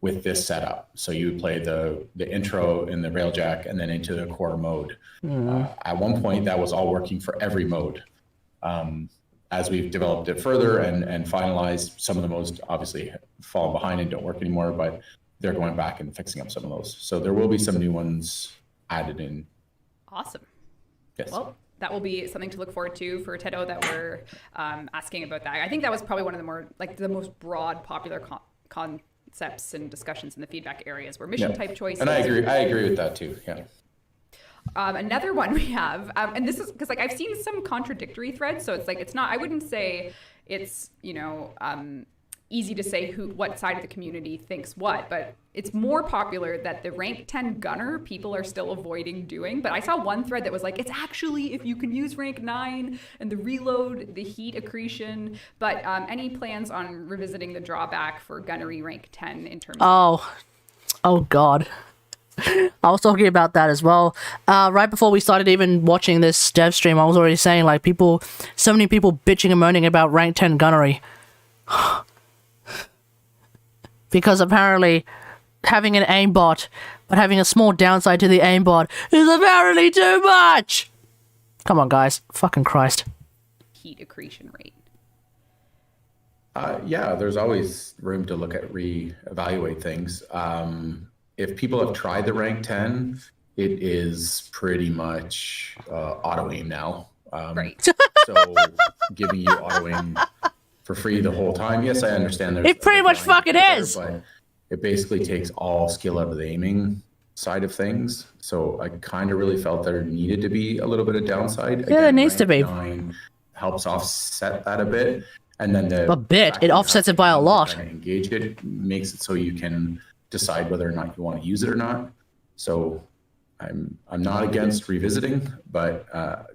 with this setup. So you would play the intro in the Railjack and then into the core mode. At one point, that was all working for every mode. As we've developed it further and finalized, some of the modes obviously fall behind and don't work anymore, but they're going back and fixing up some of those. So there will be some new ones added in. Awesome. Yes. Well, that will be something to look forward to for Tedo that we're asking about that. I think that was probably one of the more, like the most broad popular concepts and discussions in the feedback areas were mission type choices. And I agree with that too, yeah. Another one we have, and this is because like I've seen some contradictory threads, so it's like it's not. I wouldn't say it's easy to say what side of the community thinks what, but it's more popular that the rank 10 gunner people are still avoiding doing. But I saw one thread that was like it's actually if you can use rank 9 and the reload, the heat accretion. But any plans on revisiting the drawback for gunnery rank 10 in terms? Oh God. I was talking about that as well. Right before we started even watching this dev stream, I was already saying, like, so many people bitching and moaning about rank 10 gunnery. Because apparently having an aimbot, but having a small downside to the aimbot is apparently too much! Come on, guys. Fucking Christ. Heat accretion rate. Yeah, there's always room to look at reevaluate things. If people have tried the rank 10, it is pretty much auto aim now. Right. So giving you auto aim for free the whole time. Yes, I understand. It pretty much fucking is. But it basically takes all skill out of the aiming side of things. So I kind of really felt there needed to be a little bit of downside. Yeah, there needs to be. 9 helps offset that a bit. And then it offsets it by a lot. Engage it, makes it so you can decide whether or not you want to use it or not. So I'm not against revisiting, but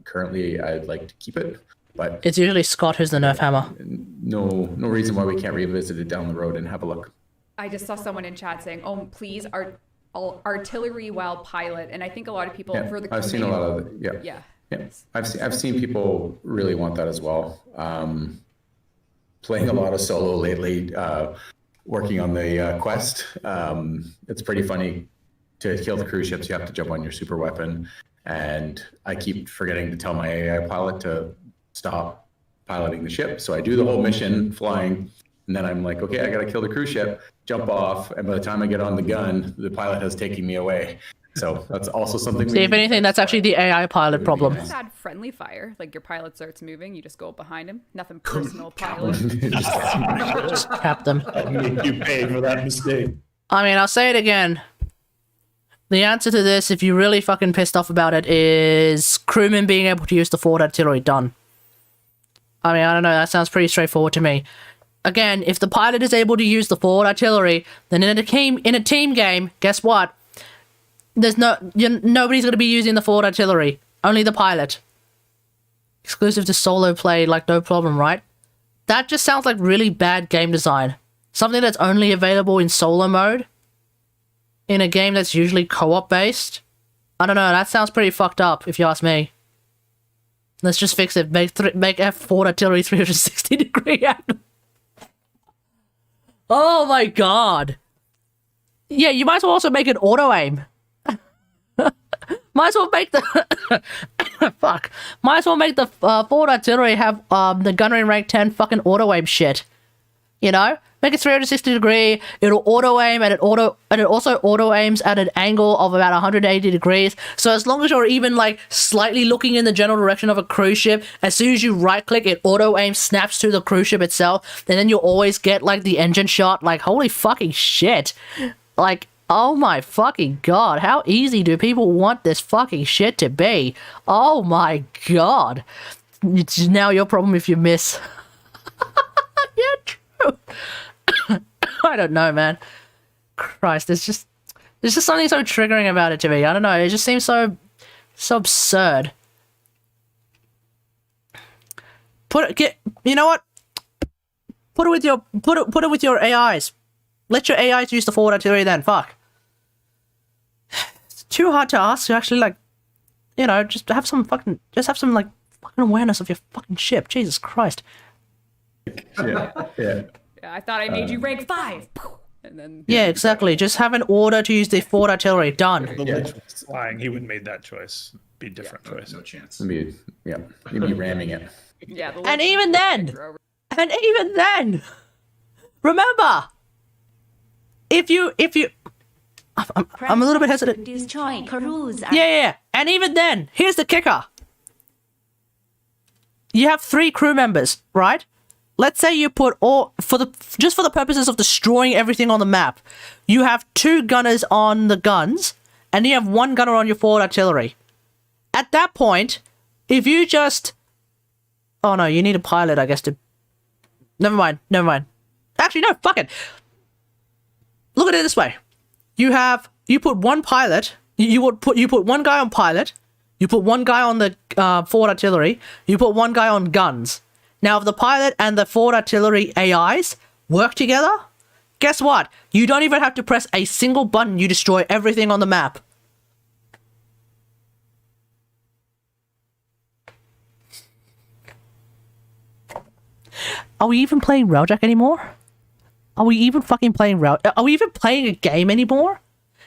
currently I'd like to keep it. But it's usually Scott who's the nerf hammer. No reason why we can't revisit it down the road and have a look. I just saw someone in chat saying, "Oh, please, artillery while pilot," and I think a lot of people for the. I've seen a lot of it. Yeah. I've seen people really want that as well. Playing a lot of solo lately. Working on the quest, it's pretty funny to kill the cruise ships. You have to jump on your super weapon, and I keep forgetting to tell my AI pilot to stop piloting the ship. So I do the whole mission flying, and then I'm like, okay, I gotta kill the cruise ship, jump off, and by the time I get on the gun, the pilot has taken me away. So that's also something. See, if anything, that's actually the AI pilot problem. Just add friendly fire. Like your pilot starts moving, you just go behind him. Nothing personal, pilot. Just cap them. Make you pay for that mistake. I mean, I'll say it again. The answer to this, if you're really fucking pissed off about it, is crewmen being able to use the forward artillery. Done. I mean, I don't know. That sounds pretty straightforward to me. Again, if the pilot is able to use the forward artillery, then in a team game, guess what? Nobody's going to be using the forward artillery. Only the pilot. Exclusive to solo play, like no problem, right? That just sounds like really bad game design. Something that's only available in solo mode. In a game that's usually co-op based. I don't know, that sounds pretty fucked up, if you ask me. Let's just fix it. Make F forward artillery 360 degree angle. Oh my god. Yeah, you might as well also make it auto-aim. Might as well make the fuck. Might as well make the forward artillery have the gunnery rank 10 fucking auto aim shit. You know, make it 360 degree. It'll auto aim and it also auto aims at an angle of about 180 degrees. So as long as you're even like slightly looking in the general direction of a cruise ship, as soon as you right click, it auto aim snaps to the cruise ship itself. And then you'll always get like the engine shot. Like holy fucking shit. Like. Oh my fucking god, how easy do people want this fucking shit to be? Oh my god. It's now your problem if you miss. Yeah, true. I don't know, man. Christ, there's just something so triggering about it to me. I don't know, it just seems so absurd. You know what? Put it with your AIs. Let your AIs use the forward artillery then, fuck. It's too hard to ask to actually, like, you know, just have some fucking awareness of your fucking ship. Jesus Christ. Yeah. Yeah, I thought I made you rank 5. And then yeah, exactly. Just have an order to use the forward artillery. Done. The Lich was flying, he wouldn't made that choice. Be a different choice. No chance. You'd be ramming it. Yeah, and even then, remember, if you, I'm a little bit hesitant. Destroy cruise. Yeah. And even then, here's the kicker. You have 3 crew members, right? Let's say you put just for the purposes of destroying everything on the map, you have 2 gunners on the guns, and you have 1 gunner on your forward artillery. At that point, if you just... Oh no, you need a pilot, I guess, to... Never mind. Actually, no, fuck it. Look at it this way. You put 1 pilot, you put 1 guy on pilot, you put 1 guy on the forward artillery, you put 1 guy on guns. Now, if the pilot and the forward artillery AIs work together, guess what? You don't even have to press a single button, you destroy everything on the map. Are we even playing Railjack anymore? Are we even fucking playing Are we even playing a game anymore?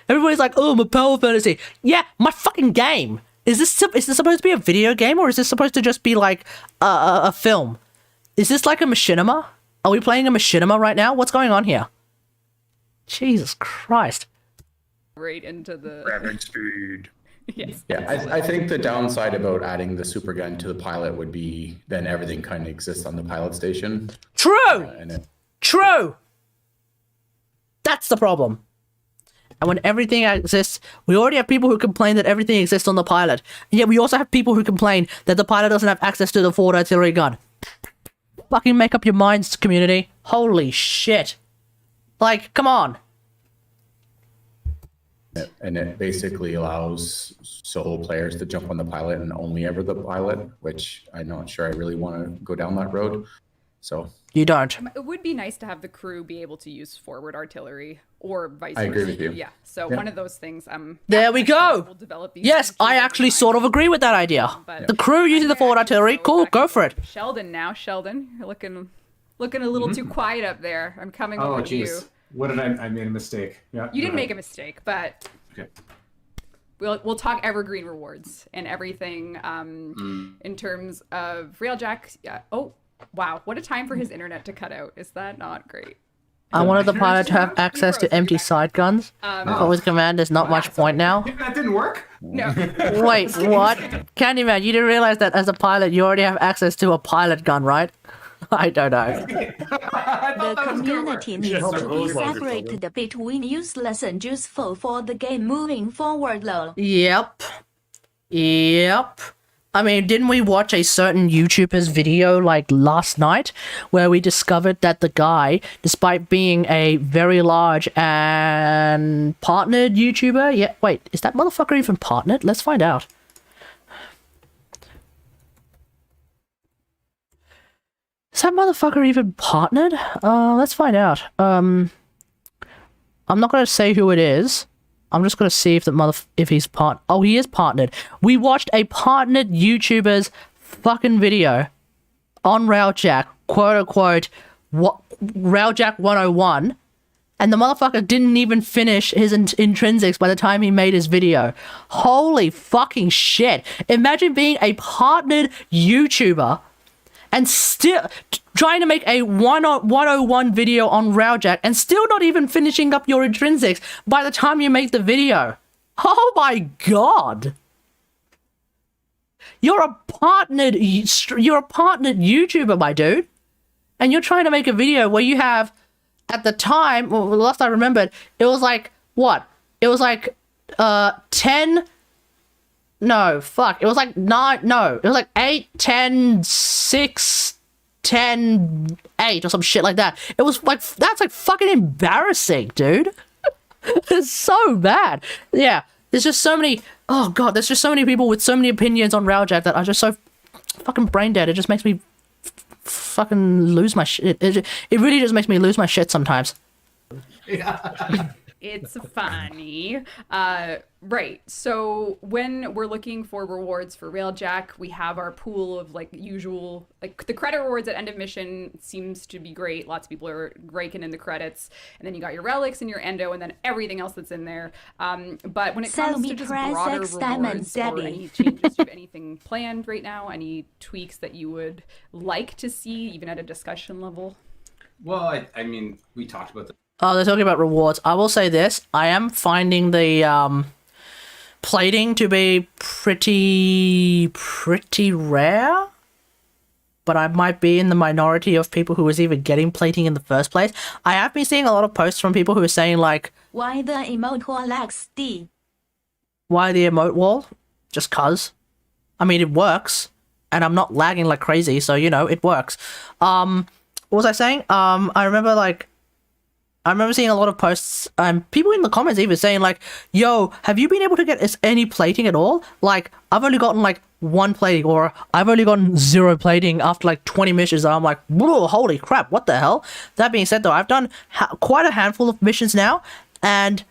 Everybody's like, oh, my power fantasy. Yeah, my fucking game. Is this supposed to be a video game, or is this supposed to just be like a film? Is this like a machinima? Are we playing a machinima right now? What's going on here? Jesus Christ. Right into the... Ramming speed. Yes. Yeah, I think the downside about adding the super gun to the pilot would be then everything kind of exists on the pilot station. True! True! That's the problem. And when everything exists, we already have people who complain that everything exists on the pilot. And yet we also have people who complain that the pilot doesn't have access to the forward artillery gun. Fucking make up your minds, community. Holy shit. Like, come on. And it basically allows solo players to jump on the pilot and only ever the pilot, which I'm not sure I really want to go down that road. So you don't. It would be nice to have the crew be able to use forward artillery or vice versa. I agree with you. Yeah. So one of those things. There we go. We'll develop these yes, I actually sort of agree with that idea. But the crew using the forward artillery, cool, go for it. Sheldon now. Sheldon, you're looking a little too quiet up there. I'm coming over to you. What did I made a mistake. Yeah. You didn't make a mistake, but okay. We'll talk evergreen rewards and everything in terms of Railjack. Yeah. Oh, wow. What a time for his internet to cut out. Is that not great? I wanted the pilot to have access to empty side guns, but with Command, there's not much point now. That didn't work? No. Wait, what? Candyman, you didn't realize that as a pilot, you already have access to a pilot gun, right? I don't know. The community needs to be separated between useless and useful for the game moving forward, lol. Yep. I mean, didn't we watch a certain YouTuber's video like last night where we discovered that the guy, despite being a very large and partnered YouTuber, yeah, wait, is that motherfucker even partnered? Let's find out. Is that motherfucker even partnered? Let's find out. I'm not gonna say who it is. I'm just gonna see if he's oh, he is partnered. We watched a partnered YouTuber's fucking video on Railjack, quote unquote, Railjack 101, and the motherfucker didn't even finish his intrinsics by the time he made his video. Holy fucking shit! Imagine being a partnered YouTuber and still trying to make a 101 video on Railjack and still not even finishing up your intrinsics by the time you make the video. Oh my god! You're a partnered YouTuber, my dude. And you're trying to make a video where you have, at the time, well, the last I remembered, it was like, what? It was like, 10... No, fuck. It was like 9, no. It was like 8, 10, 6, 10, 8 or some shit like that. It was like, that's like fucking embarrassing, dude. It's so bad. Yeah, there's just so many, oh god, there's just so many people with so many opinions on Railjack that are just so fucking brain dead. It just makes me fucking lose my shit. It really just makes me lose my shit sometimes. Yeah. It's funny. Right. So when we're looking for rewards for Railjack, we have our pool of like usual, like the credit rewards at end of mission seems to be great. Lots of people are raking in the credits. And then you got your relics and your endo and then everything else that's in there. But when it comes to just broader rewards or any changes to anything planned right now, any tweaks that you would like to see even at a discussion level? Well, I mean, we talked about the Oh, they're talking about rewards. I will say this. I am finding the plating to be pretty rare. But I might be in the minority of people who was even getting plating in the first place. I have been seeing a lot of posts from people who are saying like... Why the emote wall lags D? Why the emote wall? Just cuz. I mean, it works. And I'm not lagging like crazy, so, you know, it works. What was I saying? I remember seeing a lot of posts and people in the comments even saying like, yo, have you been able to get any plating at all? Like, I've only gotten like 1 plating or I've only gotten 0 plating after like 20 missions. And I'm like, whoa, holy crap, what the hell? That being said though, I've done quite a handful of missions now and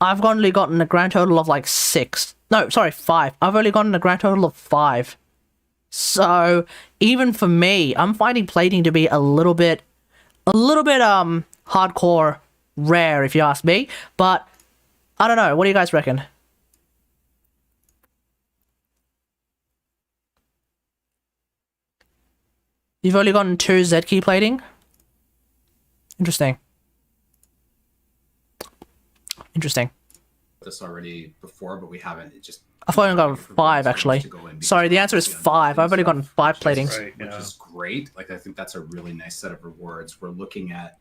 I've only gotten a grand total of like 5. I've only gotten a grand total of 5. So even for me, I'm finding plating to be a little bit hardcore rare if you ask me, but I don't know. What do you guys reckon? You've only gotten 2 Z key plating? Interesting. this already before, but we haven't. It just I've only gotten 5 actually. Sorry, the answer is 5. I've only gotten 5 platings. Right, which is great. Like, I think that's a really nice set of rewards. We're looking at,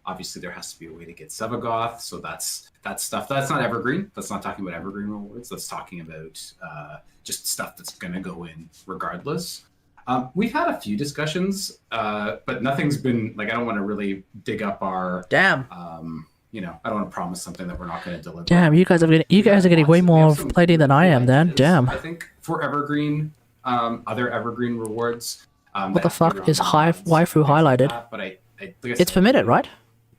obviously there has to be a way to get Sevagoth. So that's stuff. That's not evergreen. That's not talking about evergreen rewards. That's talking about just stuff that's going to go in regardless. We've had a few discussions, but nothing's been, like, I don't want to really dig up our... Damn. You know, I don't want to promise something that we're not going to deliver. Damn, you guys are getting way more plating than I am then. Damn. I think for evergreen, other evergreen rewards. What the fuck is waifu highlighted? But like it's permitted, right?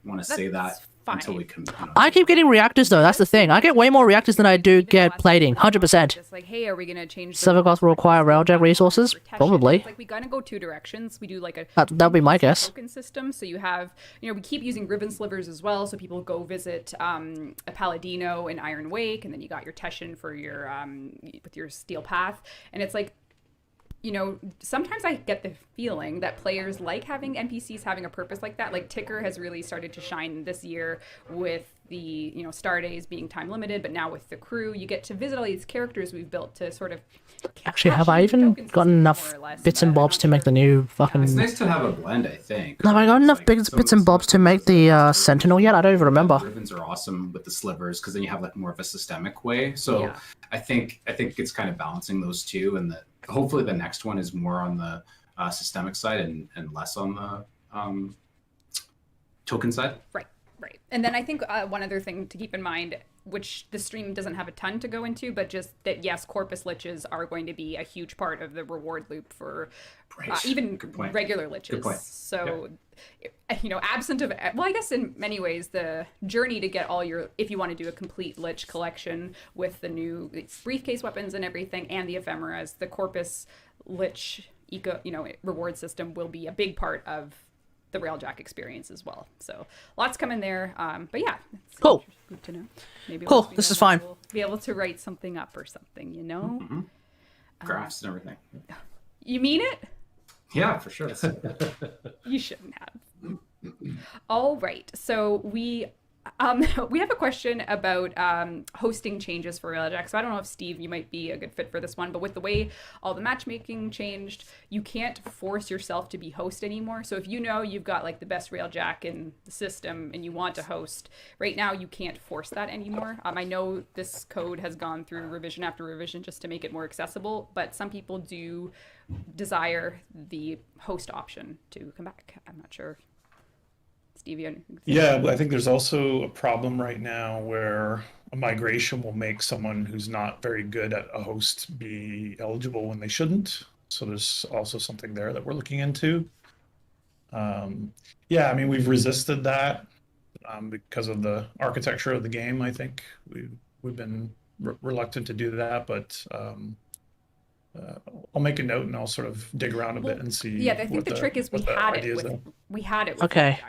Want to say that until we can. You know, I keep getting reactors though. That's the thing. I get way more reactors than I do get plating. 100%. Just like, hey, are we gonna change? Sevagoth will require Railjack resources. Probably. Like, we gotta go 2 directions. We do like a that'll be my guess. Token system. So you have, you know, we keep using ribbon slivers as well. So people go visit a Paladino in Iron Wake, and then you got your Teshin for your with your Steel Path, and it's like, you know, sometimes I get the feeling that players like having NPCs having a purpose like that. Like Ticker has really started to shine this year with the, you know, star days being time limited, but now with the crew, you get to visit all these characters we've built to sort of. Actually, have I even gotten enough bits and bobs to make the new fucking... It's nice to have a blend, I think. Have I got enough bits and bobs to make the Sentinel yet? I don't even remember. Ribbons are awesome with the slivers because then you have like more of a systemic way. So I think it's kind of balancing those two, and that hopefully the next one is more on the systemic side and less on the token side. Right. And then I think one other thing to keep in mind, which the stream doesn't have a ton to go into, but just that, yes, Corpus liches are going to be a huge part of the reward loop for even regular liches. So, you know, absent of, well, I guess in many ways, the journey to get all your, if you want to do a complete lich collection with the new briefcase weapons and everything, and the ephemeras, the Corpus lich reward system will be a big part of the Railjack experience as well. So lots coming there. But yeah, it's cool. Good to know. Maybe cool. This is fine. We'll be able to write something up or something, you know? Mm-hmm. Graphs and everything. You mean it? Yeah, for sure. You shouldn't have. All right. So we have a question about hosting changes for Railjack. So I don't know if Steve, you might be a good fit for this one, but with the way all the matchmaking changed, you can't force yourself to be host anymore. So if you know you've got like the best Railjack in the system and you want to host, right now you can't force that anymore. I know this code has gone through revision after revision just to make it more accessible, but some people do desire the host option to come back. I'm not sure. Yeah, I think there's also a problem right now where a migration will make someone who's not very good at a host be eligible when they shouldn't. So there's also something there that we're looking into. Yeah, I mean, we've resisted that because of the architecture of the game. I think we've been reluctant to do that, but I'll make a note and I'll sort of dig around a bit and see. Yeah, I think the trick is we had it with okay.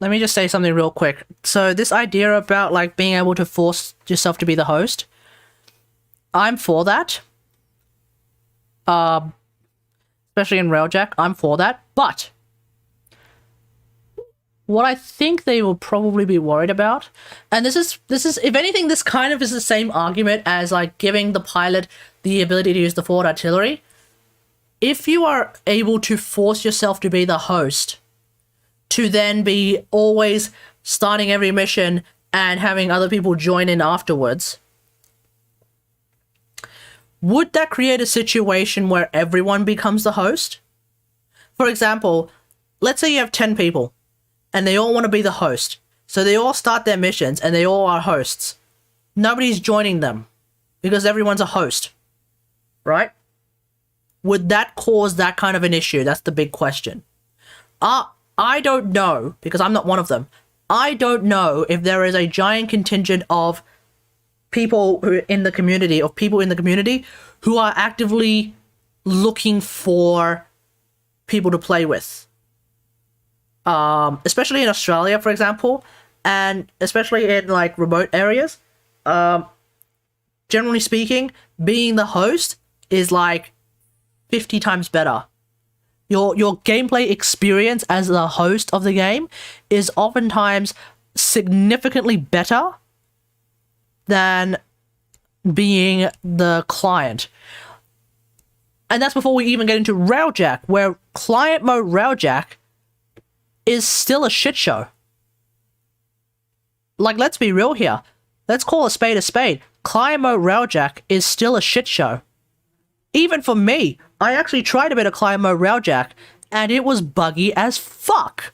Let me just say something real quick. So this idea about like being able to force yourself to be the host, I'm for that. Especially in Railjack, I'm for that. But what I think they will probably be worried about, and this is if anything, this kind of is the same argument as like giving the pilot the ability to use the forward artillery. If you are able to force yourself to be the host, to then be always starting every mission and having other people join in afterwards, would that create a situation where everyone becomes the host? For example, let's say you have 10 people and they all want to be the host. So they all start their missions and they all are hosts. Nobody's joining them because everyone's a host, right? Would that cause that kind of an issue? That's the big question. I don't know, because I'm not one of them. I don't know if there is a giant contingent of people who in the community, who are actively looking for people to play with. Especially in Australia, for example, and especially in like remote areas. Generally speaking, being the host is like 50 times better. Your gameplay experience as the host of the game is oftentimes significantly better than being the client. And that's before we even get into Railjack, where client mode Railjack is still a shit show. Like, let's be real here. Let's call a spade a spade. Client mode Railjack is still a shit show. Even for me, I actually tried a bit of client mode Railjack, and it was buggy as fuck.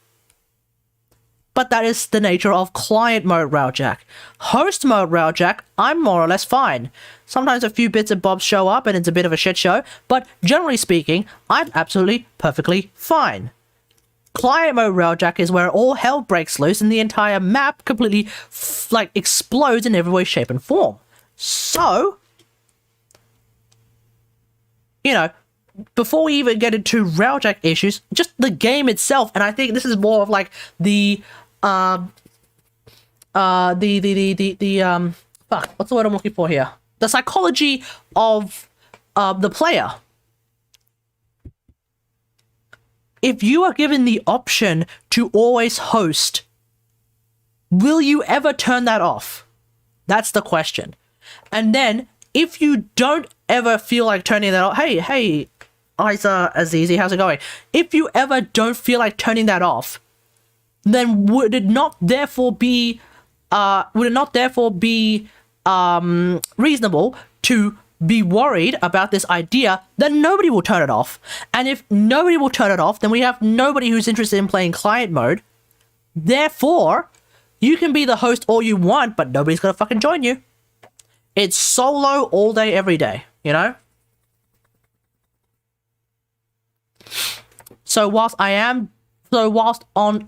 But that is the nature of client mode Railjack. Host mode Railjack, I'm more or less fine. Sometimes a few bits and bobs show up and it's a bit of a shit show, but generally speaking, I'm absolutely perfectly fine. Client mode Railjack is where all hell breaks loose and the entire map completely explodes in every way, shape, and form. So, you know, before we even get into Railjack issues, just the game itself, and I think this is more of like the fuck, what's the word I'm looking for here? The psychology of the player. if you are given the option to always host, will you ever turn that off? That's the question. And then, if you don't ever feel like turning that off, hey, Isa Azizi, how's it going? If you ever don't feel like turning that off, then would it not therefore be reasonable to be worried about this idea that nobody will turn it off? And if nobody will turn it off, then we have nobody who's interested in playing client mode. Therefore, you can be the host all you want, but nobody's gonna fucking join you. It's solo all day, every day, you know? So whilst on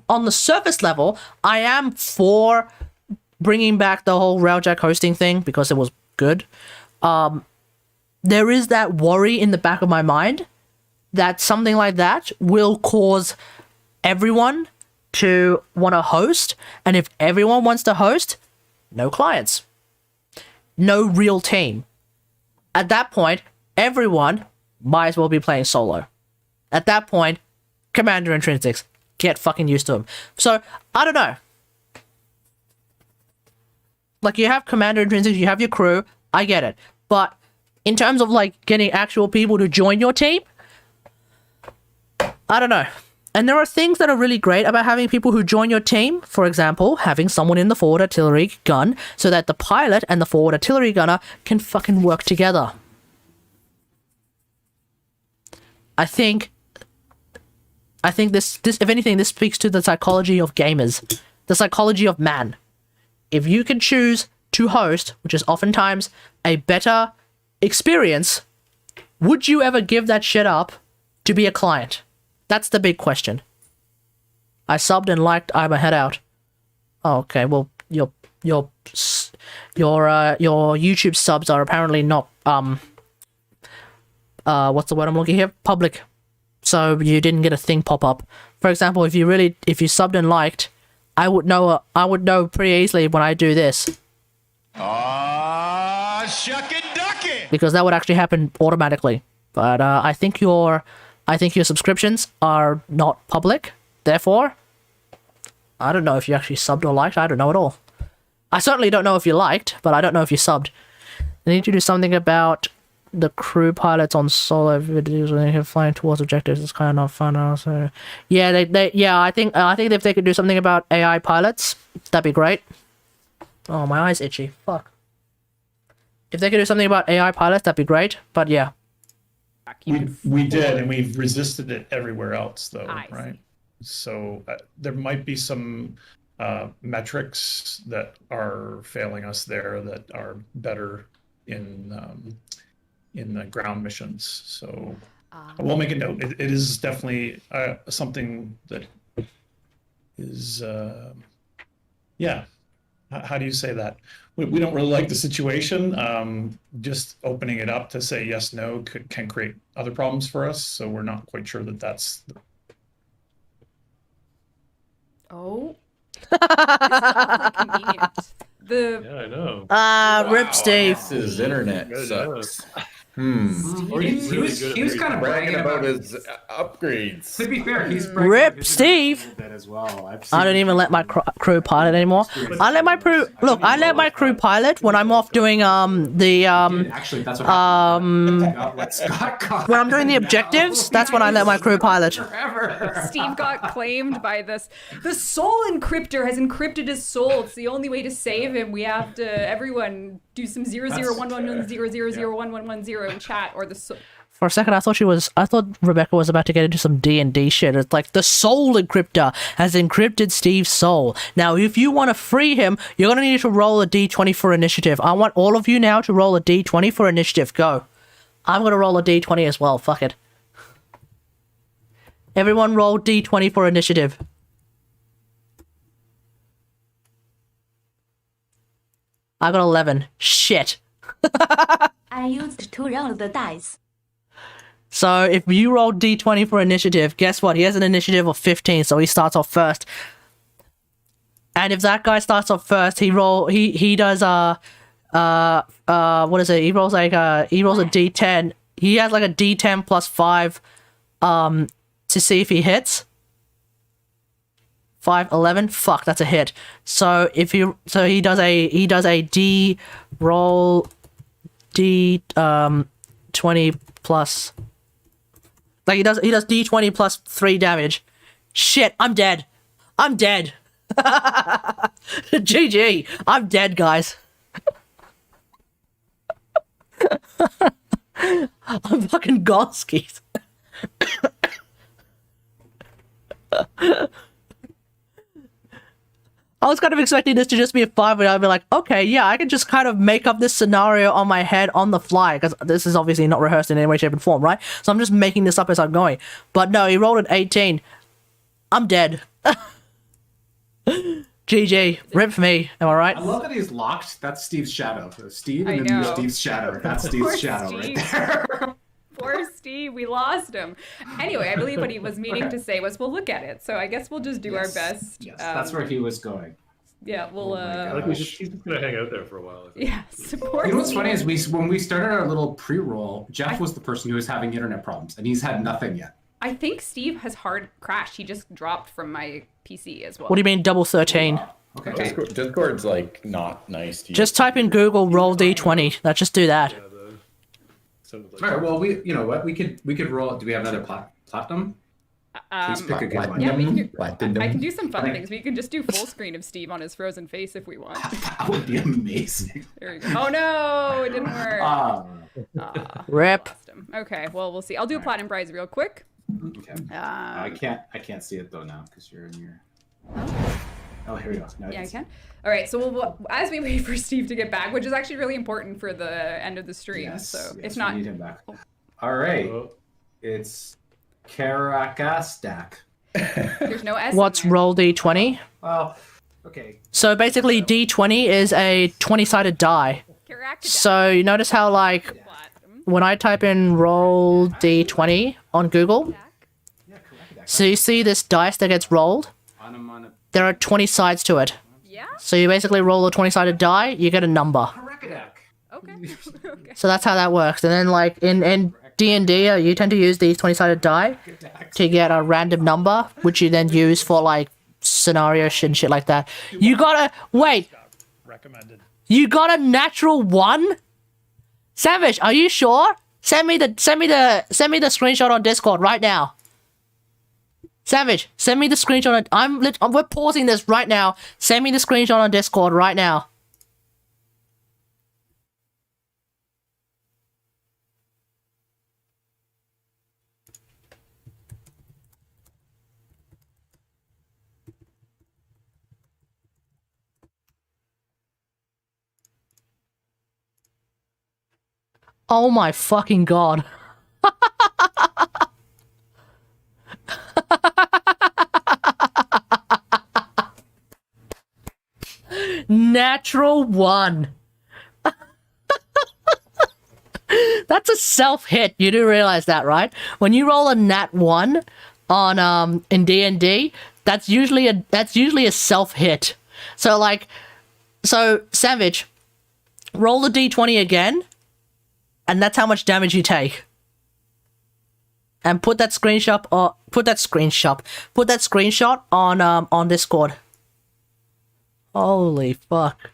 the surface level, I am for bringing back the whole Railjack hosting thing because it was good. There is that worry in the back of my mind that something like that will cause everyone to want to host, and if everyone wants to host, no clients, no real team. At that point, everyone might as well be playing solo. At that point, Commander Intrinsics, get fucking used to them. So, I don't know. Like, you have Commander Intrinsics, you have your crew, I get it. But in terms of, like, getting actual people to join your team, I don't know. And there are things that are really great about having people who join your team. For example, having someone in the forward artillery gun so that the pilot and the forward artillery gunner can fucking work together. I think this if anything, this speaks to the psychology of gamers, the psychology of man. If you can choose to host, which is oftentimes a better experience, would you ever give that shit up to be a client? That's the big question. I subbed and liked. I'm a head out. Oh, okay. Well, your YouTube subs are apparently not what's the word I'm looking here? Public. So you didn't get a thing pop up. For example, if you subbed and liked, I would know pretty easily when I do this. Shuck it, duck it! Because that would actually happen automatically. But I think your subscriptions are not public. Therefore, I don't know if you actually subbed or liked. I don't know at all. I certainly don't know if you liked, but I don't know if you subbed. They need to do something about the crew pilots on solo videos when they're flying towards objectives. It's kind of not fun. Also, yeah, I think if they could do something about AI pilots, that'd be great. Oh, my eye's itchy. Fuck. If they could do something about AI pilots, that'd be great. But yeah. We did, and we've resisted it everywhere else, though, right? So there might be some metrics that are failing us there that are better in the ground missions. So I will make a note. It is definitely something that is, yeah. How do you say that? We don't really like the situation. Just opening it up to say yes, no can create other problems for us. So we're not quite sure that that's. Oh. It's convenient. Yeah, I know. Rip Steve. His internet sucks. He was kind of bragging about his upgrades. To be fair, he's Rip Steve. as well. I don't even let my crew pilot anymore. I let my crew pilot when I'm off doing Actually, that's what when I'm doing the objectives. That's when I let my crew pilot. Steve got claimed by this. The soul encryptor has encrypted his soul. It's the only way to save him. We have to everyone do some 0011100011110 in chat or the soul. For a second, I thought Rebecca was about to get into some D&D shit. It's like the soul encryptor has encrypted Steve's soul. Now, if you want to free him, you're going to need to roll a D20 for initiative. I want all of you now to roll a D20 for initiative. Go. I'm going to roll a D20 as well. Fuck it. Everyone roll D20 for initiative. I got 11. Shit. I used to roll the dice. So if you roll D20 for initiative, guess what? He has an initiative of 15, so he starts off first. And if that guy starts off first, he does what is it? He rolls a D10. He has like a D10 plus 5 to see if he hits. 5, 11. Fuck, that's a hit. So if you, so he does a D roll D 20 plus, like he does D20 plus 3 damage. Shit, I'm dead. I'm dead. GG. I'm dead, guys. I'm fucking Gonskis. I was kind of expecting this to just be a 5, but I'd be like, okay, yeah, I can just kind of make up this scenario on my head on the fly, because this is obviously not rehearsed in any way, shape, and form, right? So I'm just making this up as I'm going. But no, he rolled an 18. I'm dead. GG. Rip for me. Am I right? I love that he's locked. That's Steve's shadow. Steve and I then know. Steve's shadow. That's Steve's Poor shadow Steve. right there. Poor Steve, we lost him. Anyway, I believe what he was meaning to say was, we'll look at it. So I guess we'll just do our best. Yes, that's where he was going. Yeah, we'll. Like he's just gonna hang out there for a while. Yeah, support. You know what's funny is when we started our little pre-roll, Jeff was the person who was having internet problems, and he's had nothing yet. I think Steve has hard crashed. He just dropped from my PC as well. What do you mean double 13? Okay. Discord's like not nice to use. Just type in Google roll D20. Let's just do that. All right. Well, you know what? We could roll. Do we have another platinum? Please pick a good one. Yeah, I can do some fun things. We can just do full screen of Steve on his frozen face if we want. That would be amazing. There we go. Oh no, it didn't work. Rip. Okay, well we'll see. I'll do a platinum prize real quick. Okay. I can't see it though now because you're in your. Oh, here we go. Now Yeah, I can. All right, so we'll, as we wait for Steve to get back, which is actually really important for the end of the stream. Yes, so yes, if not, we need him back. All right, it's Caracasdac. There's no S. What's roll D20? Well, okay. So basically, D20 is a 20-sided die. So you notice how, like, when I type in roll D20 on Google, so you see this dice that gets rolled? There are 20 sides to it. Yeah? So you basically roll a 20-sided die, you get a number. Okay. So that's how that works. And then, like, in D&D, you tend to use these 20-sided die to get a random number, which you then use for, like, scenario shit and shit like that. You gotta... Wait! Recommended. You got a natural 1? Savage, are you sure? Send me the screenshot on Discord right now. Savage, send me the screenshot. We're pausing this right now. Send me the screenshot on Discord right now. Oh my fucking god. Natural 1. That's a self-hit. You do realize that, right? When you roll a nat 1 on in D&D, that's usually a self-hit. So Savage, roll the D20 again, and that's how much damage you take. And put that screenshot on Discord. Holy fuck.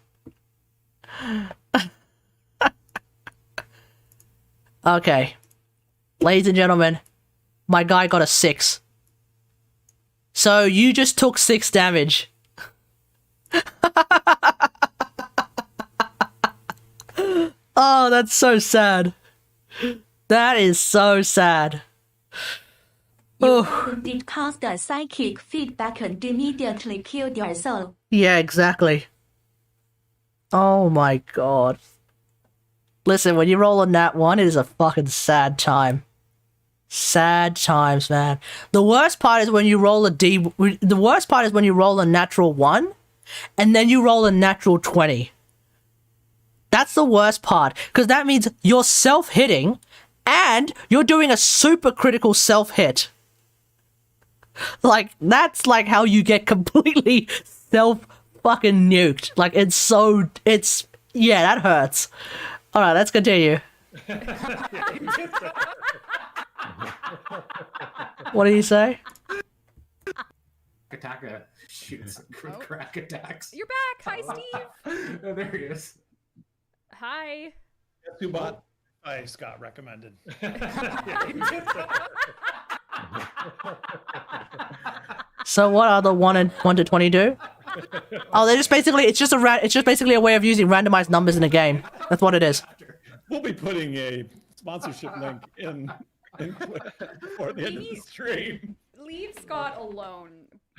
Okay. Ladies and gentlemen, my guy got a 6. So you just took 6 damage. Oh, that's so sad. That is so sad. You did cast a psychic feedback and immediately killed yourself. Yeah, exactly. Oh my god. Listen, when you roll a nat 1, it is a fucking sad time. Sad times, man. The worst part is when you roll a natural 1, and then you roll a natural 20. That's the worst part, because that means you're self-hitting, and you're doing a super critical self-hit. Like, that's like how you get completely self-fucking nuked. Like, yeah, that hurts. Alright, let's continue. What did he say? Attacker shoots crack attacks. You're back. Hi, Steve. Oh, there he is. Hi. Guess who bought? I Scott recommended. So what are the 1 to 20 do? Oh, they're just basically it's just basically a way of using randomized numbers in a game. That's what it is. We'll be putting a sponsorship link in before the end of the stream. Leave Scott alone.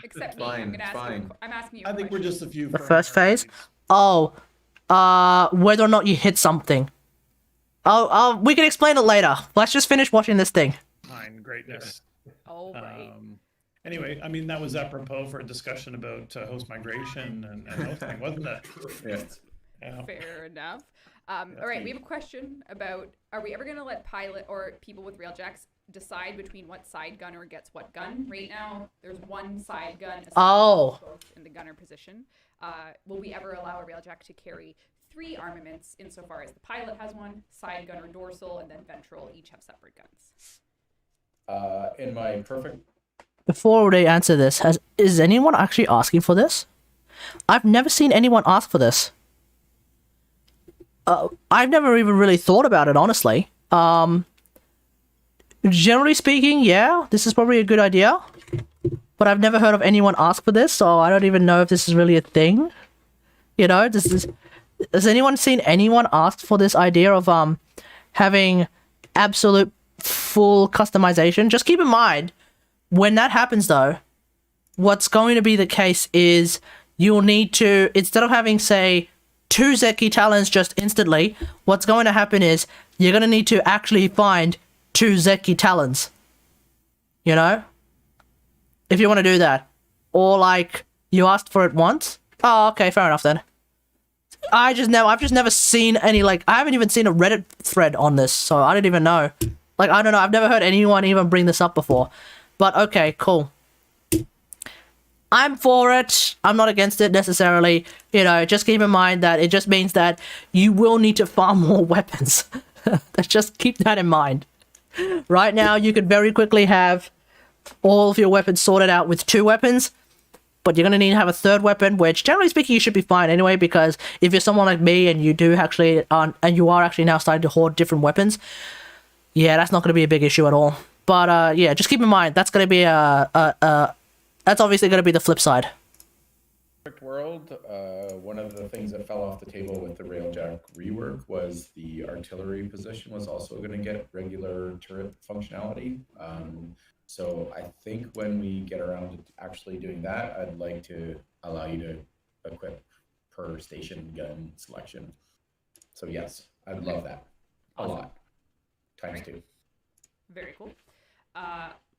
Except me. Fine, I'm gonna ask fine. you. I'm asking you. I think we're just a few. The first phase? Oh, whether or not you hit something. Oh, we can explain it later. Let's just finish watching this thing. Fine, greatness. All right. Anyway, I mean, that was apropos for a discussion about host migration and hosting, wasn't it? Yeah. Fair enough. All right, we have a question about: are we ever going to let pilot or people with Railjacks decide between what side gunner gets what gun? Right now, there's one side gun both in the gunner position. Will we ever allow a Railjack to carry 3 armaments insofar as the pilot has one, side gunner dorsal, and then ventral each have separate guns? In my perfect... Before they answer this, is anyone actually asking for this? I've never seen anyone ask for this. I've never even really thought about it, honestly. Generally speaking, yeah, this is probably a good idea. But I've never heard of anyone ask for this, so I don't even know if this is really a thing. You know, has anyone seen anyone ask for this idea of having absolute full customization? Just keep in mind, when that happens though, what's going to be the case is you'll need to, instead of having, say, 2 Zeki talons just instantly, what's going to happen is you're going to need to actually find 2 Zeki talons. You know? If you want to do that. Or like, you asked for it once? Oh, okay, fair enough then. I've just never seen any, like, I haven't even seen a Reddit thread on this, so I don't even know. Like, I don't know, I've never heard anyone even bring this up before. But okay, cool. I'm for it. I'm not against it necessarily. You know, just keep in mind that it just means that you will need to farm more weapons. Just keep that in mind. Right now, you could very quickly have all of your weapons sorted out with 2 weapons, but you're going to need to have a 3rd weapon, which generally speaking you should be fine anyway, because if you're someone like me and you do actually and you are actually now starting to hoard different weapons, yeah, that's not going to be a big issue at all. But yeah, just keep in mind that's going to be that's obviously going to be the flip side. Perfect world, one of the things that fell off the table with the Railjack rework was the artillery position was also going to get regular turret functionality. So I think when we get around to actually doing that, I'd like to allow you to equip per station gun selection. So yes, I'd love that. Awesome. A lot. Times 2. Very cool.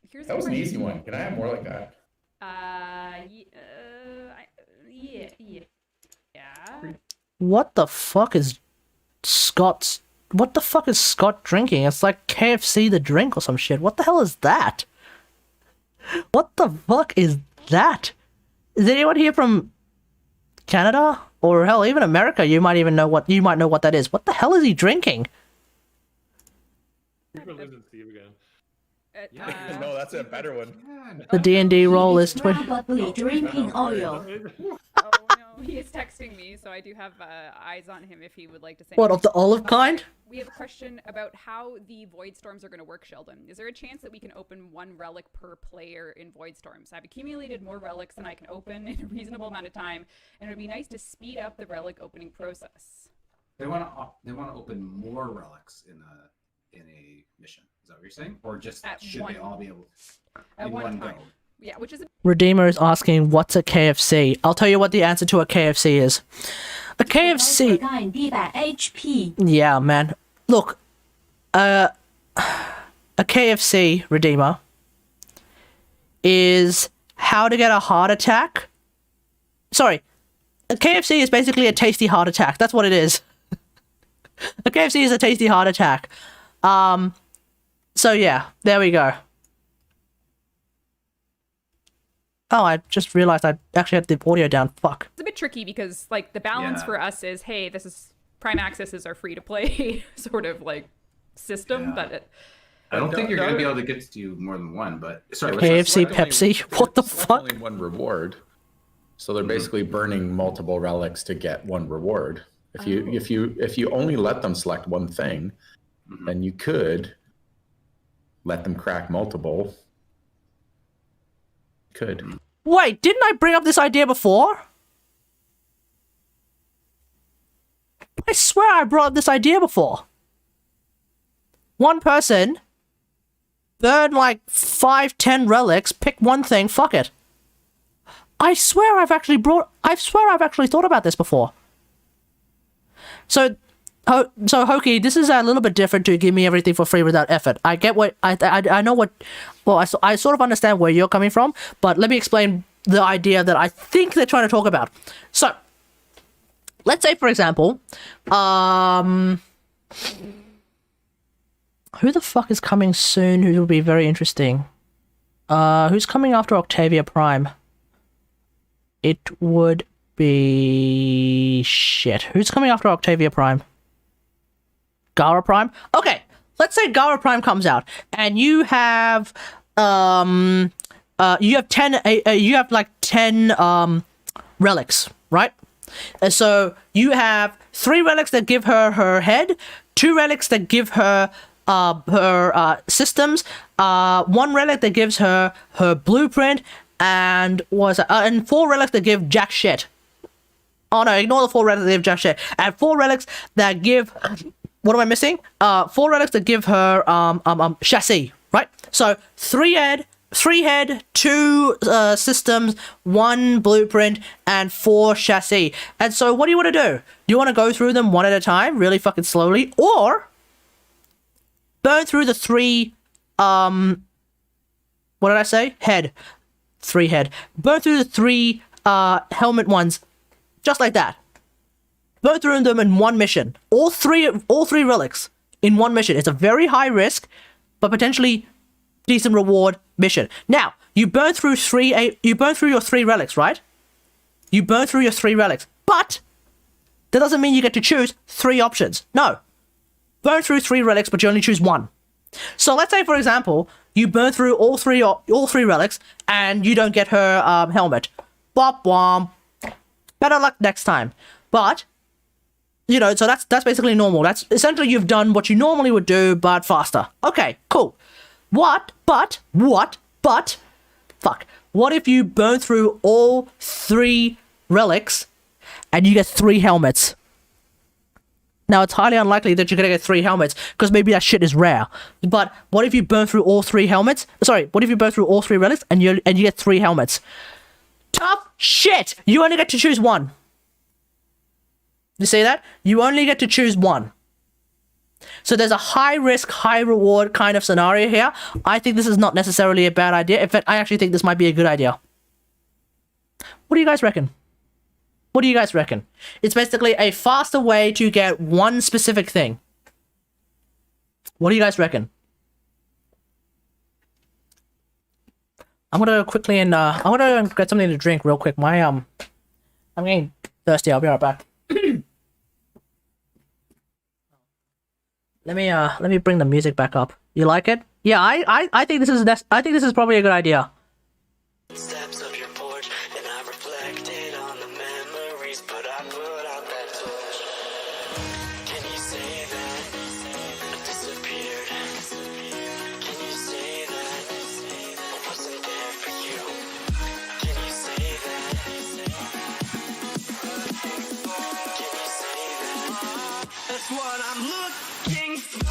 Here's That was an easy one. Can I have more like that? Yeah. What the fuck is Scott drinking? It's like KFC the drink or some shit. What the hell is that? What the fuck is that? Is anyone here from Canada? Or hell, even America? You might know what that is. What the hell is he drinking? Steve again. No, that's a better one. The D&D roll is Probably drinking oil. Oh no, he is texting me, so I do have eyes on him if he would like to say. What, of the olive kind? We have a question about how the Void Storms are going to work, Sheldon. Is there a chance that we can open 1 relic per player in Void Storms? I've accumulated more relics than I can open in a reasonable amount of time, and it would be nice to speed up the relic opening process. They want to open more relics in a mission. Is that what you're saying? Or just should they all be able in one go? Yeah, which is Redeemer is asking, what's a KFC? I'll tell you what the answer to a KFC is. A KFC... HP. Yeah, man. Look, a KFC, Redeemer, is how to get a heart attack. Sorry, a KFC is basically a tasty heart attack. That's what it is. A KFC is a tasty heart attack. So yeah, there we go. Oh, I just realized I actually had the audio down. Fuck. It's a bit tricky because, like, the balance for us is, hey, this is Prime Access is our free-to-play sort of, like, system, but I don't think you're going to be able to get to do more than one, but sorry. KFC, Pepsi. What the fuck? Only one reward. So they're basically burning multiple relics to get one reward. If you only let them select one thing, then you could let them crack multiple. Could. Wait, didn't I bring up this idea before? I swear I brought up this idea before. One person, burn like 5-10 relics, pick one thing, fuck it. I swear I've actually thought about this before. So Hoki, this is a little bit different to give me everything for free without effort. I get what I know what. Well, I sort of understand where you're coming from, but let me explain the idea that I think they're trying to talk about. So, let's say, for example, who the fuck is coming soon? Who will be very interesting? Who's coming after Octavia Prime? It would be shit. Who's coming after Octavia Prime? Gara Prime? Okay, let's say Gara Prime comes out and you have 10 relics, right? And so you have 3 relics that give her head, 2 relics that give her systems, 1 relic that gives her blueprint, and 4 relics that give jack shit. Oh no, ignore the 4 relics that give jack shit. And 4 relics that give... What am I missing? 4 relics that give her chassis, right? So 3 head, 2 systems, 1 blueprint, and 4 chassis. And so what do you want to do? Do you want to go through them one at a time, really fucking slowly, or burn through the 3 what did I say? 3 head. Burn through the 3 helmet ones, just like that. Burn through them in one mission. All three relics in one mission. It's a very high risk, but potentially decent reward mission. Now, you burn through your 3 relics, right? You burn through your 3 relics, but that doesn't mean you get to choose 3 options. No. Burn through 3 relics, but you only choose 1. So let's say, for example, you burn through all three relics and you don't get her helmet. Bop womp. Better luck next time. But you know, so that's basically normal. That's essentially you've done what you normally would do, but faster. Okay, cool. What if you burn through all 3 relics and you get 3 helmets? Now, it's highly unlikely that you're going to get 3 helmets, because maybe that shit is rare. But what if you burn through all 3 helmets? Sorry, what if you burn through all 3 relics and you get 3 helmets? Tough shit! You only get to choose 1. You see that? You only get to choose 1. So there's a high risk, high reward kind of scenario here. I think this is not necessarily a bad idea. In fact, I actually think this might be a good idea. What do you guys reckon? What do you guys reckon? It's basically a faster way to get one specific thing. What do you guys reckon? I'm gonna quickly and I'm gonna get something to drink real quick. I'm getting thirsty. I'll be right back. Let me bring the music back up. You like it? Yeah, I think this is probably a good idea. Steps up your porch, and I reflected on the memories, but I put out that torch. Can you say that I disappeared? Can you say that I wasn't there for you? Can you say that? Can you say that? That's what I'm looking for.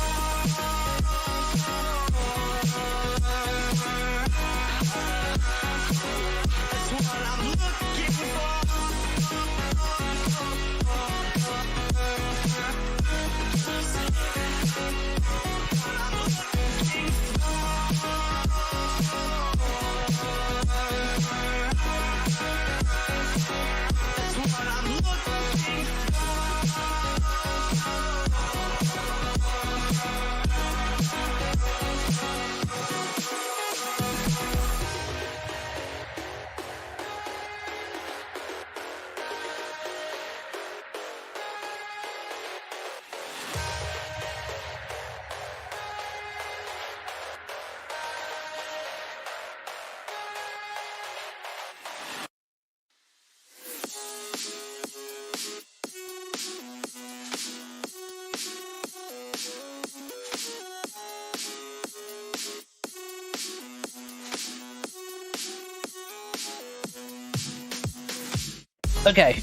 Okay.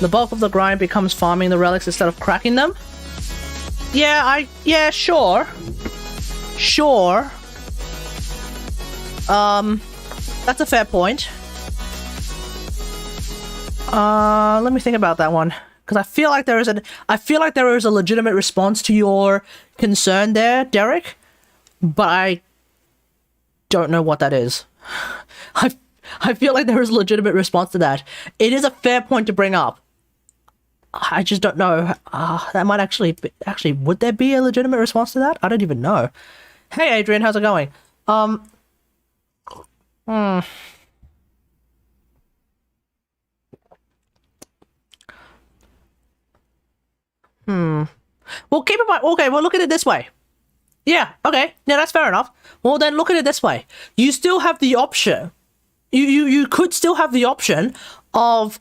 The bulk of the grind becomes farming the relics instead of cracking them? Yeah, sure. Sure. That's a fair point. Let me think about that one. Because I feel like there is a legitimate response to your concern there, Derek. But I don't know what that is. I feel like there is a legitimate response to that. It is a fair point to bring up. I just don't know. That might actually, would there be a legitimate response to that? I don't even know. Hey, Adrian, how's it going? Well, keep in mind. Okay, well, look at it this way. Yeah, okay. Yeah, that's fair enough. Well, then look at it this way. You still have the option. You could still have the option of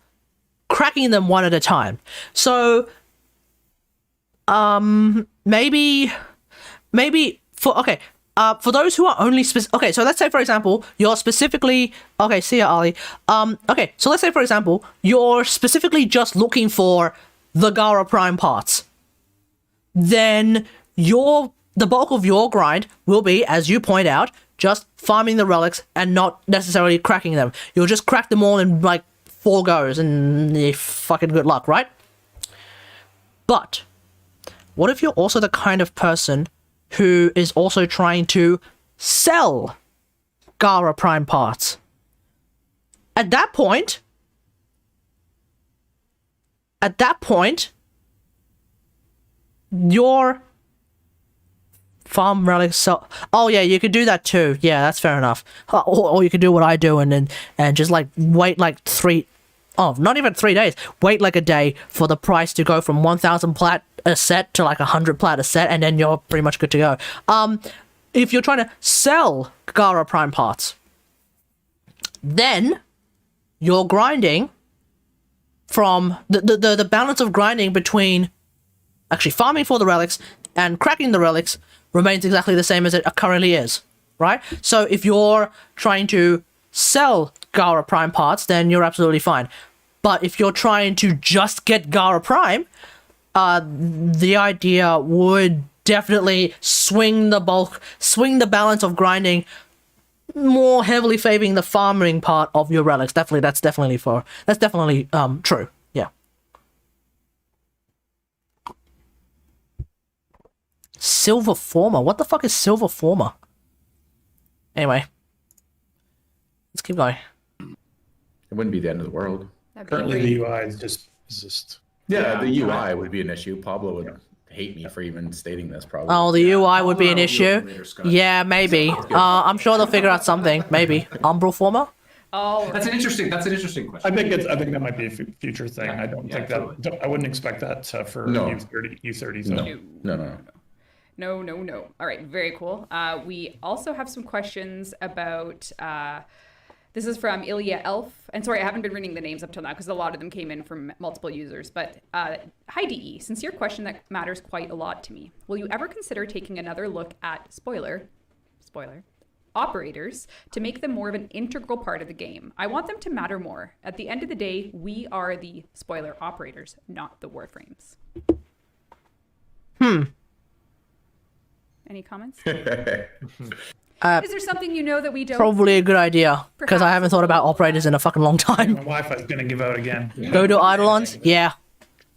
cracking them one at a time. So, maybe for those who are only okay, so let's say for example, you're specifically okay, see ya, Ali. Okay, so let's say for example, you're specifically just looking for the Gara Prime parts. Then the bulk of your grind will be, as you point out, just farming the relics and not necessarily cracking them. You'll just crack them all in like 4 goes and fucking good luck, right? But what if you're also the kind of person who is also trying to sell Gara Prime parts? At that point, your farm relics sell. Oh yeah, you could do that too. Yeah, that's fair enough. Or you could do what I do and just like wait like not even 3 days. Wait like a day for the price to go from 1,000 plat a set to like 100 plat a set, and then you're pretty much good to go. If you're trying to sell Gara Prime parts, then you're grinding from the balance of grinding between actually farming for the relics and cracking the relics remains exactly the same as it currently is, right? So if you're trying to sell Gara Prime parts, then you're absolutely fine. But if you're trying to just get Gara Prime, the idea would definitely swing the balance of grinding more heavily favoring the farming part of your relics. That's definitely true. Yeah. Silver Former? What the fuck is Silver Former? Anyway. Let's keep going. It wouldn't be the end of the world. Currently the UI is just yeah, the UI would be an issue. Pablo would hate me for even stating this, probably. Oh, the UI would be an issue? Yeah, maybe. I'm sure they'll figure out something. Maybe. Umbral Former? Oh, that's an interesting question. I think that might be a future thing. I don't think that. I wouldn't expect that for U30. So. No. All right, very cool. We also have some questions about. This is from Ilya Elf. And sorry, I haven't been reading the names up till now because a lot of them came in from multiple users. But hi, DE. Since your question that matters quite a lot to me, will you ever consider taking another look at spoiler, operators to make them more of an integral part of the game? I want them to matter more. At the end of the day, we are the spoiler operators, not the warframes. Any comments? Is there something you know that we don't? Probably a good idea, because I haven't thought about operators in a fucking long time. My Wi-Fi is gonna give out again. Go to Eidolons? Yeah.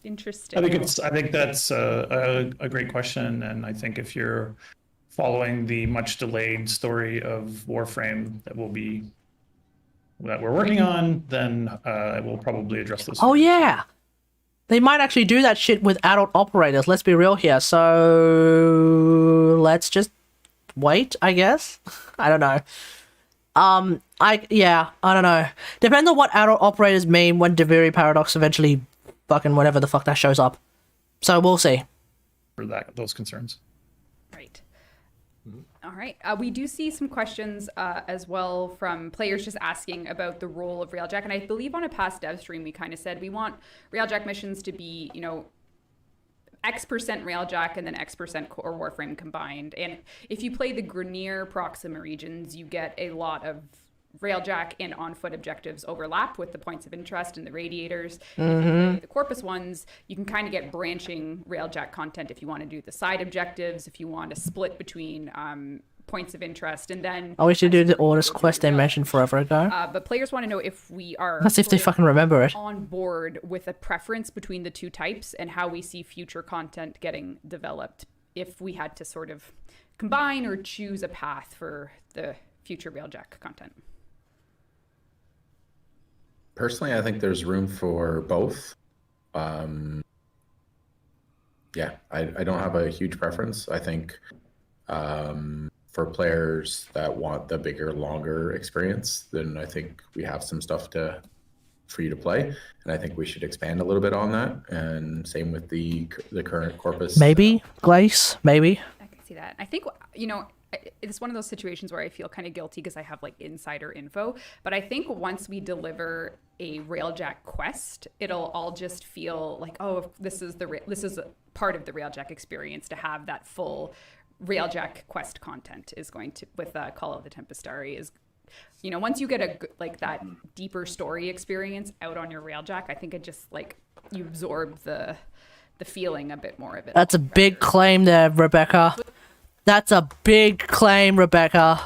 Interesting. I think that's a great question, and I think if you're following the much delayed story of Warframe that we're working on, then we'll probably address this. Oh yeah. They might actually do that shit with adult operators, let's be real here. So let's just wait, I guess. I don't know. I don't know. Depends on what adult operators mean when Deviri Paradox eventually fucking whatever the fuck that shows up. So we'll see. For those concerns. Right. All right. We do see some questions as well from players just asking about the role of Railjack. And I believe on a past dev stream, we kind of said we want Railjack missions to be, X% Railjack and then X% Core Warframe combined. And if you play the Grenier Proxima regions, you get a lot of Railjack and on-foot objectives overlap with the points of interest and the radiators. If you play the Corpus ones, you can kind of get branching Railjack content if you want to do the side objectives, if you want to split between points of interest, and then I wish you do the orders quest they mentioned forever ago. but players want to know if we are That's if they fucking remember it. on board with a preference between the two types and how we see future content getting developed if we had to sort of combine or choose a path for the future Railjack content. Personally, I think there's room for both. Yeah, I don't have a huge preference. I think for players that want the bigger, longer experience, then I think we have some stuff for you to play, and I think we should expand a little bit on that. And same with the current Corpus. Maybe Glace, maybe. I can see that. I think, it's one of those situations where I feel kind of guilty because I have like insider info, but I think once we deliver a Railjack quest, it'll all just feel like, oh, this is a part of the Railjack experience to have that full Railjack quest content is going to, with Call of the Tempestari, is, once you get that deeper story experience out on your Railjack, I think it just like you absorb the feeling a bit more of it. That's a big claim there, Rebecca. That's a big claim, Rebecca.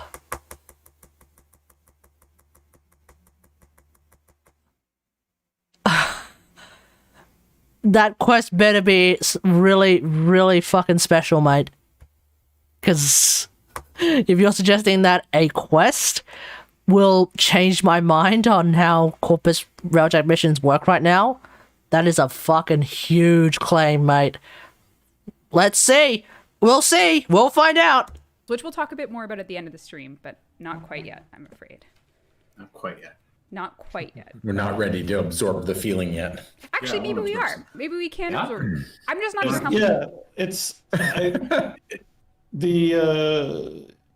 That quest better be really, really fucking special, mate. Because if you're suggesting that a quest will change my mind on how Corpus Railjack missions work right now, that is a fucking huge claim, mate. Let's see. We'll see. We'll find out. Which we'll talk a bit more about at the end of the stream, but not quite yet, I'm afraid. Not quite yet. Not quite yet. We're not ready to absorb the feeling yet. Actually, maybe we are. Maybe we can absorb. I'm just not as comfortable. Yeah, it's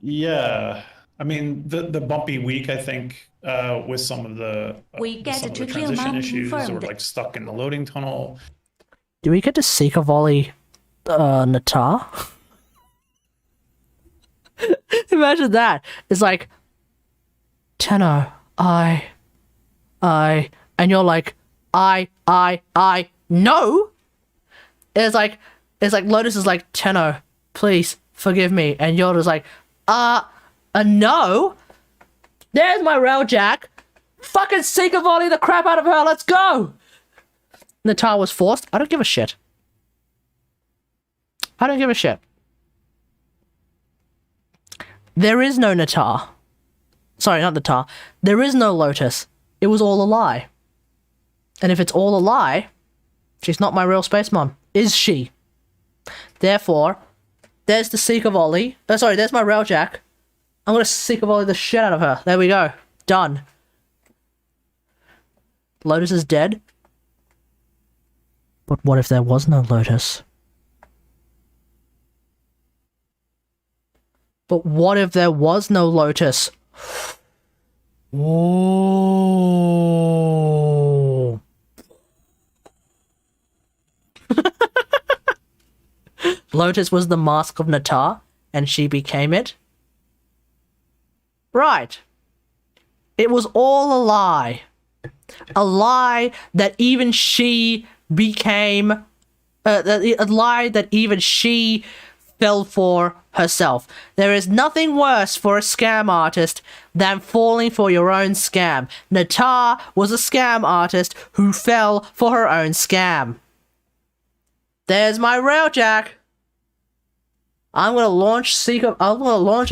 yeah. I mean, the bumpy week, I think, with some of the transition issues, or like stuck in the loading tunnel. Do we get to seek a volley Natar? Imagine that. It's like, Tenno, I, and you're like, I, no. It's like Lotus is like, Tenno, please forgive me, and you're just like, no. There's my Railjack. Fucking seek a volley the crap out of her. Let's go. Natar was forced. I don't give a shit. I don't give a shit. There is no Natar. Sorry, not Natar. There is no Lotus. It was all a lie. And if it's all a lie, she's not my real space mom. Is she? Therefore, there's the Seeker Volley. Sorry, there's my Railjack. I'm gonna Seeker Volley the shit out of her. There we go. Done. Lotus is dead. But what if there was no Lotus? But what if there was no Lotus? Whoa. Lotus was the mask of Natar, and she became it? Right. It was all a lie. A lie that even she became... a lie that even she fell for herself. There is nothing worse for a scam artist than falling for your own scam. Natar was a scam artist who fell for her own scam. There's my Railjack. I'm gonna launch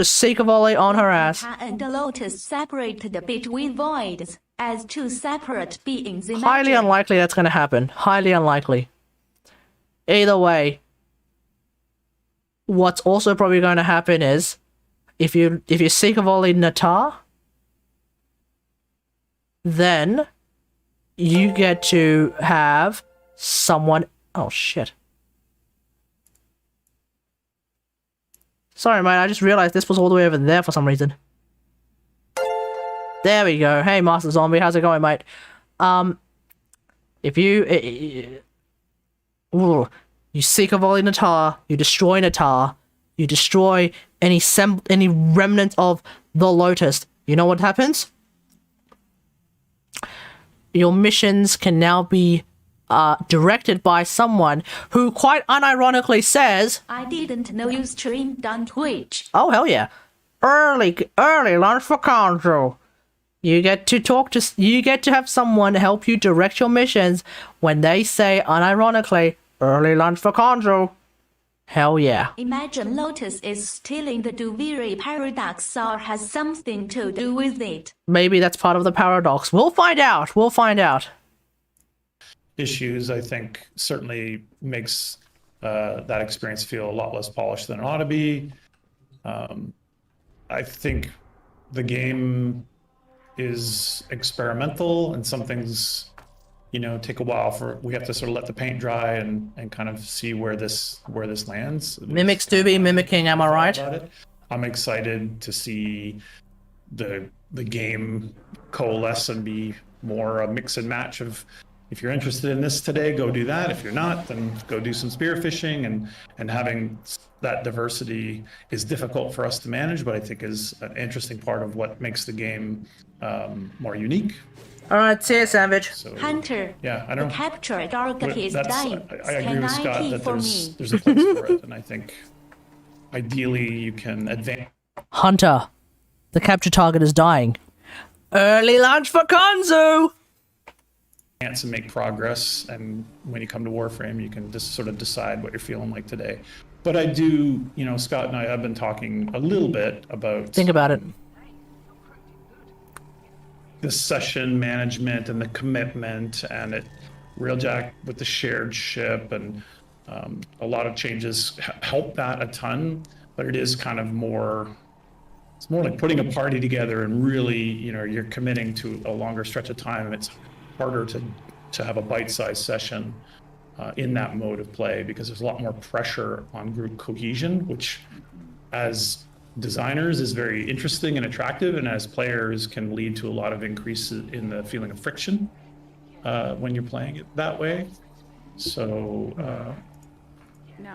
a Seeker Volley on her ass. And the Lotus separated between voids as two separate beings. Highly unlikely that's gonna happen. Highly unlikely. Either way, what's also probably going to happen is if you Seeker Volley Natar, then you get to have someone... Oh, shit. Sorry, mate, I just realized this was all the way over there for some reason. There we go. Hey, Master Zombie, how's it going, mate? If you... you Seeker Volley Natar, you destroy Natar, you destroy any remnant of the Lotus. You know what happens? your missions can now be directed by someone who quite unironically says, I didn't know you streamed on Twitch. oh hell yeah, early lunch for Conjo. You get to have someone help you direct your missions when they say unironically, early lunch for Conjo. Hell yeah. Imagine Lotus is stealing the Duviri paradox or has something to do with it. Maybe that's part of the paradox. We'll find out. Issues, I think, certainly makes that experience feel a lot less polished than it ought to be. I think the game is experimental, and some things, take a while we have to sort of let the paint dry and kind of see where this lands. Mimics do be mimicking, am I right? I'm excited to see the game coalesce and be more a mix and match of, if you're interested in this today, go do that. If you're not, then go do some spearfishing, and having that diversity is difficult for us to manage, but I think is an interesting part of what makes the game more unique. All right, see you, Savage. So, Hunter, yeah, I don't. the capture dog is dying. I agree with Scott that there's a place for it, and I think ideally you can advance. Hunter, the capture target is dying. Early lunch for Konzu! And make progress, and when you come to Warframe, you can just sort of decide what you're feeling like today. But I do, Scott and I have been talking a little bit about. Think about it. The session management and the commitment, and Railjack with the shared ship, and a lot of changes help that a ton. But it is kind of more. It's more like putting a party together, and really, you're committing to a longer stretch of time. It's harder to have a bite-sized session in that mode of play, because there's a lot more pressure on group cohesion, which as designers is very interesting and attractive, and as players can lead to a lot of increases in the feeling of friction when you're playing it that way. So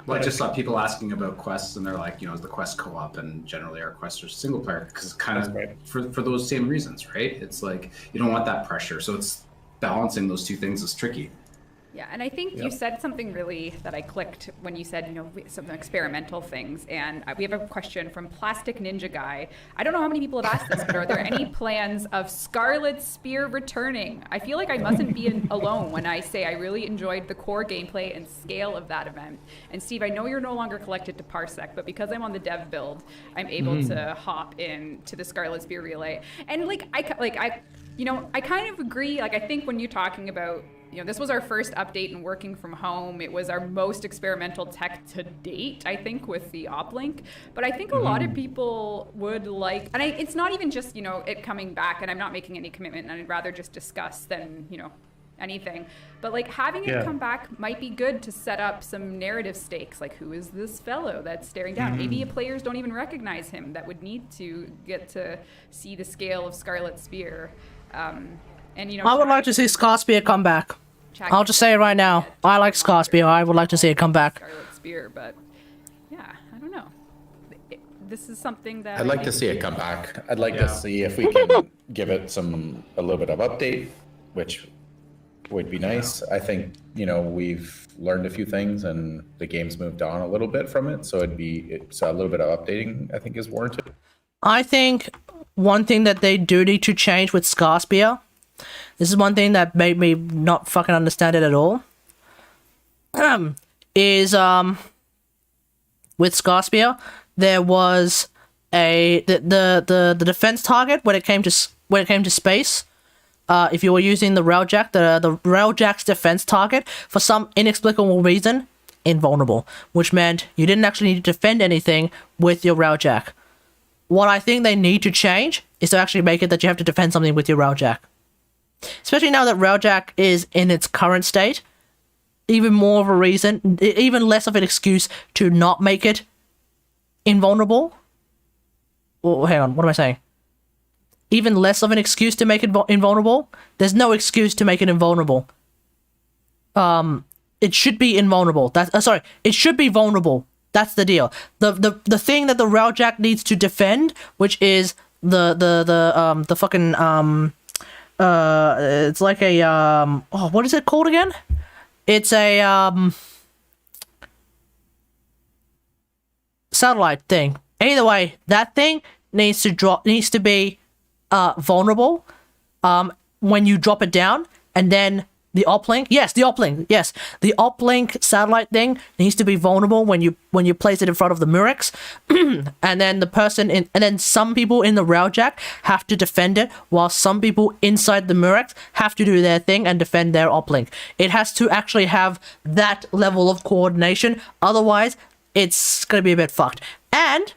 well, I just saw people asking about quests, and they're like, is the quest co-op? And generally our quests are single player, because it's kind of for those same reasons, right? It's like you don't want that pressure, so it's balancing those two things is tricky. Yeah, and I think you said something really that I clicked when you said, some experimental things. And we have a question from Plastic Ninja Guy. I don't know how many people have asked this, but are there any plans of Scarlet Spear returning? I feel like I mustn't be alone when I say I really enjoyed the core gameplay and scale of that event. And Steve, I know you're no longer collected to Parsec, but because I'm on the dev build, I'm able to hop in to the Scarlet Spear relay. And I kind of agree. I think when you're talking about, this was our first update and working from home. It was our most experimental tech to date, I think, with the uplink. But I think a lot of people would like, and it's not even just, it coming back, and I'm not making any commitment, and I'd rather just discuss than, anything. But having it come back might be good to set up some narrative stakes, like who is this fellow that's staring down? Maybe players don't even recognize him that would need to get to see the scale of Scarlet Spear. And I would like to see Scarspear come back. I'll just say it right now. I like Scarspear. I would like to see it come back. Scarlet Spear, but yeah, I don't know. This is something that I'd like to see it come back. I'd like to see if we can give it a little bit of update, which would be nice. I think we've learned a few things, and the game's moved on a little bit from it. So a little bit of updating, I think, is warranted. I think one thing that they do need to change with Scarspear. This is one thing that made me not fucking understand it at all. Is with Scarspear, there was the defense target when it came to space. If you were using the Railjack, the Railjack's defense target, for some inexplicable reason, invulnerable, which meant you didn't actually need to defend anything with your Railjack. What I think they need to change is to actually make it that you have to defend something with your Railjack. Especially now that Railjack is in its current state, even more of a reason, even less of an excuse to not make it invulnerable. Oh, hang on, what am I saying? Even less of an excuse to make it invulnerable? There's no excuse to make it invulnerable. It should be invulnerable. It should be vulnerable. That's the deal. The thing that the Railjack needs to defend, which is the fucking it's like a oh, what is it called again? It's a satellite thing. Either way, that thing needs to be vulnerable when you drop it down, and then the uplink, the uplink satellite thing needs to be vulnerable when you place it in front of the Murex, and then some people in the Railjack have to defend it, while some people inside the Murex have to do their thing and defend their uplink. It has to actually have that level of coordination, otherwise it's gonna be a bit fucked. And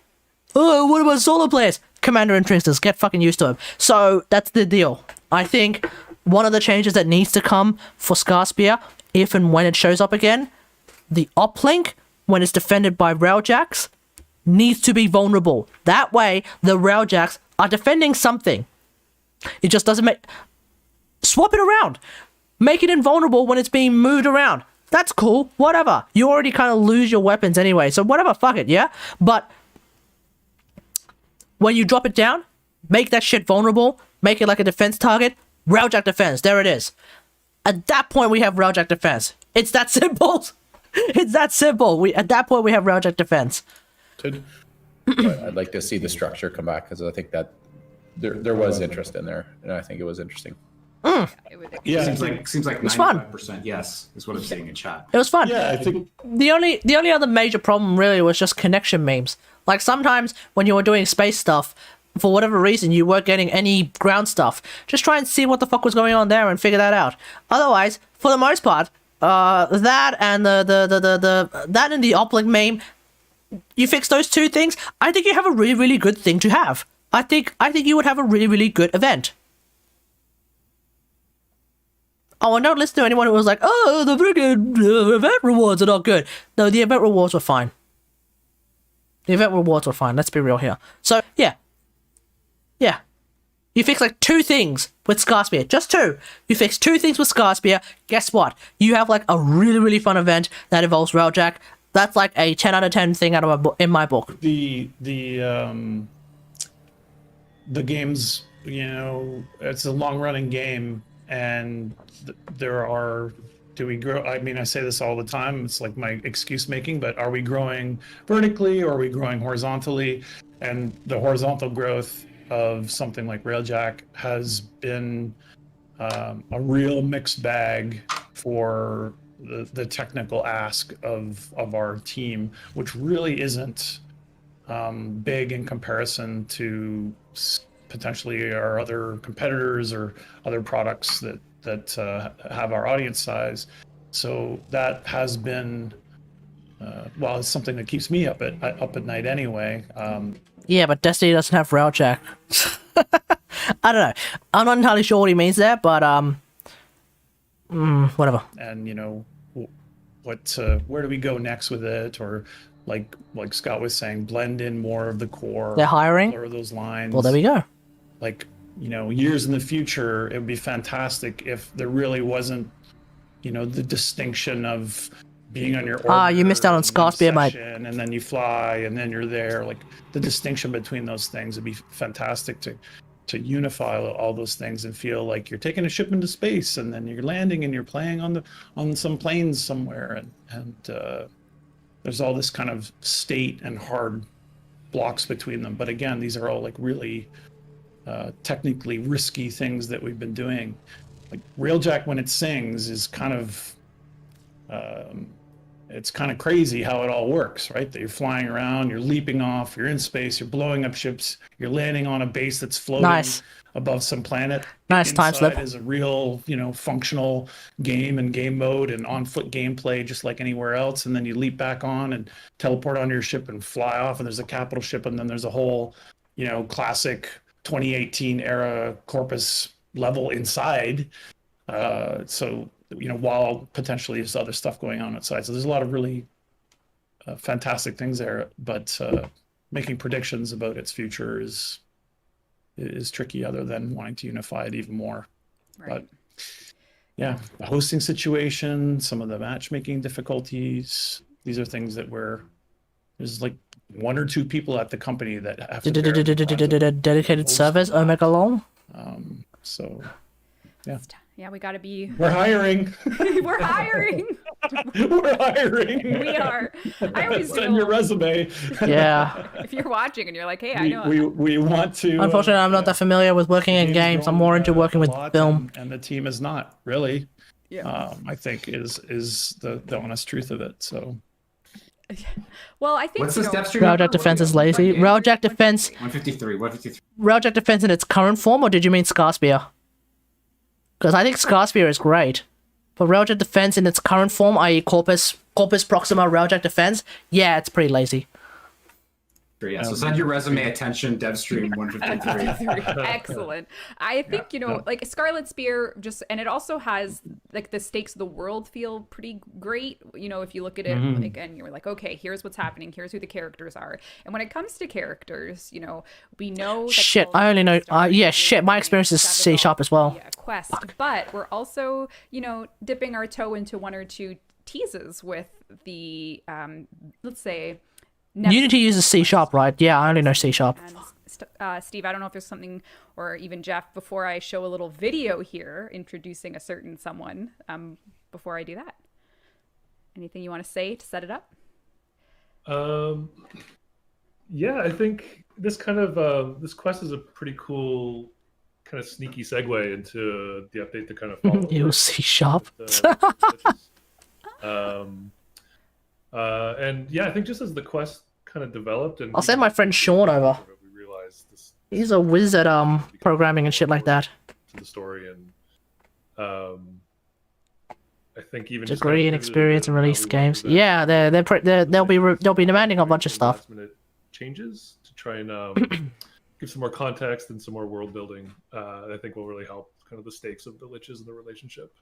what about solo players? Commander and Tricksters, get fucking used to him. So that's the deal. I think one of the changes that needs to come for Scarspear, if and when it shows up again, the uplink, when it's defended by Railjacks, needs to be vulnerable. That way, the Railjacks are defending something. It just doesn't make... Swap it around. Make it invulnerable when it's being moved around. That's cool. Whatever. You already kind of lose your weapons anyway, so whatever, fuck it, yeah? But when you drop it down, make that shit vulnerable, make it like a defense target, Railjack defense, there it is. At that point, we have Railjack defense. It's that simple. It's that simple. At that point, we have Railjack defense. Good. I'd like to see the structure come back, because I think that there was interest in there, and I think it was interesting. Yeah, seems like 95% yes is what I'm seeing in chat. It was fun. Yeah, I think the only other major problem really was just connection memes. Like sometimes when you were doing space stuff, for whatever reason you weren't getting any ground stuff. Just try and see what the fuck was going on there and figure that out. Otherwise, for the most part, that and that and the uplink meme, you fix those two things, I think you have a really, really good thing to have. I think you would have a really, really good event. Oh, and don't listen to anyone who was like, oh, the freaking event rewards are not good. No, the event rewards were fine. The event rewards were fine, let's be real here. So, yeah. Yeah. You fix like 2 things with Scarspear. Just 2. You fix 2 things with Scarspear. Guess what? You have like a really, really fun event that involves Railjack. That's like a 10 out of 10 thing out of in my book. The game's, it's a long-running game, and there are... Do we grow? I mean, I say this all the time. It's like my excuse making, but are we growing vertically or are we growing horizontally? And the horizontal growth of something like Railjack has been a real mixed bag for the technical ask of our team, which really isn't big in comparison to potentially our other competitors or other products that have our audience size. So that has been it's something that keeps me up at night anyway. Yeah, but Destiny doesn't have Railjack. I don't know. I'm not entirely sure what he means there, but whatever. And where do we go next with it? Or like Scott was saying, blend in more of the core. They're hiring. Blur those lines. Well, there we go. Like, years in the future, it would be fantastic if there really wasn't, the distinction of being on your orbiter. You missed out on Scarspear, mate. And then you fly, and then you're there. Like, the distinction between those things would be fantastic to unify all those things and feel like you're taking a ship into space, and then you're landing and you're playing on some planes somewhere, and there's all this kind of state and hard blocks between them. But again, these are all like really technically risky things that we've been doing. Like Railjack, when it sings, is kind of it's kind of crazy how it all works, right? That you're flying around, you're leaping off, you're in space, you're blowing up ships, you're landing on a base that's floating above some planet. Nice time slip. Is a real, functional game and game mode and on-foot gameplay, just like anywhere else. And then you leap back on and teleport onto your ship and fly off. And there's a capital ship, and then there's a whole, classic 2018 era Corpus level inside. While potentially there's other stuff going on outside. So there's a lot of really fantastic things there, but making predictions about its future is tricky, other than wanting to unify it even more. Right. But yeah, the hosting situation, some of the matchmaking difficulties, these are things that there's like 1 or 2 people at the company that have to dedicated servers, Omega Long. So Yeah, we gotta be. We're hiring. We're hiring. We're hiring. We are. I always Send your resume. Yeah. If you're watching and you're like, hey, I know. We want to. Unfortunately, I'm not that familiar with working in games. I'm more into working with film. And the team is not really. Yeah. I think is the honest truth of it. So. Well, I think. What's this DevStream? Railjack defense is lazy. Railjack defense. 153. 153. Railjack defense in its current form, or did you mean Scarspear? Because I think Scarspear is great. But Railjack defense in its current form, i.e. Corpus Proxima Railjack defense, yeah, it's pretty lazy. Yeah, so send your resume attention, DevStream 153. Excellent. I think, like Scarlet Spear and it also has like the stakes of the world feel pretty great. If you look at it like, and you're like, okay, here's what's happening. Here's who the characters are. And when it comes to characters, we know. Shit, I only know. Yeah, shit, my experience is C# as well. Quest, but we're also, dipping our toe into one or two teases with the, let's say, Unity uses C#, right? Yeah, I only know C#. And Steve, I don't know if there's something, or even Jeff, before I show a little video here introducing a certain someone, before I do that. Anything you want to say to set it up? Yeah, I think this kind of this quest is a pretty cool kind of sneaky segue into the update to kind of follow. Ew, C#. And yeah, I think just as the quest kind of developed, and I'll send my friend Sean over. We realized this. He's a whiz at programming and shit like that. To the story, and I think even degree and experience and release games. Yeah, they'll be demanding a bunch of stuff. Last-minute changes to try and give some more context and some more world building. I think will really help kind of the stakes of the liches and the relationship.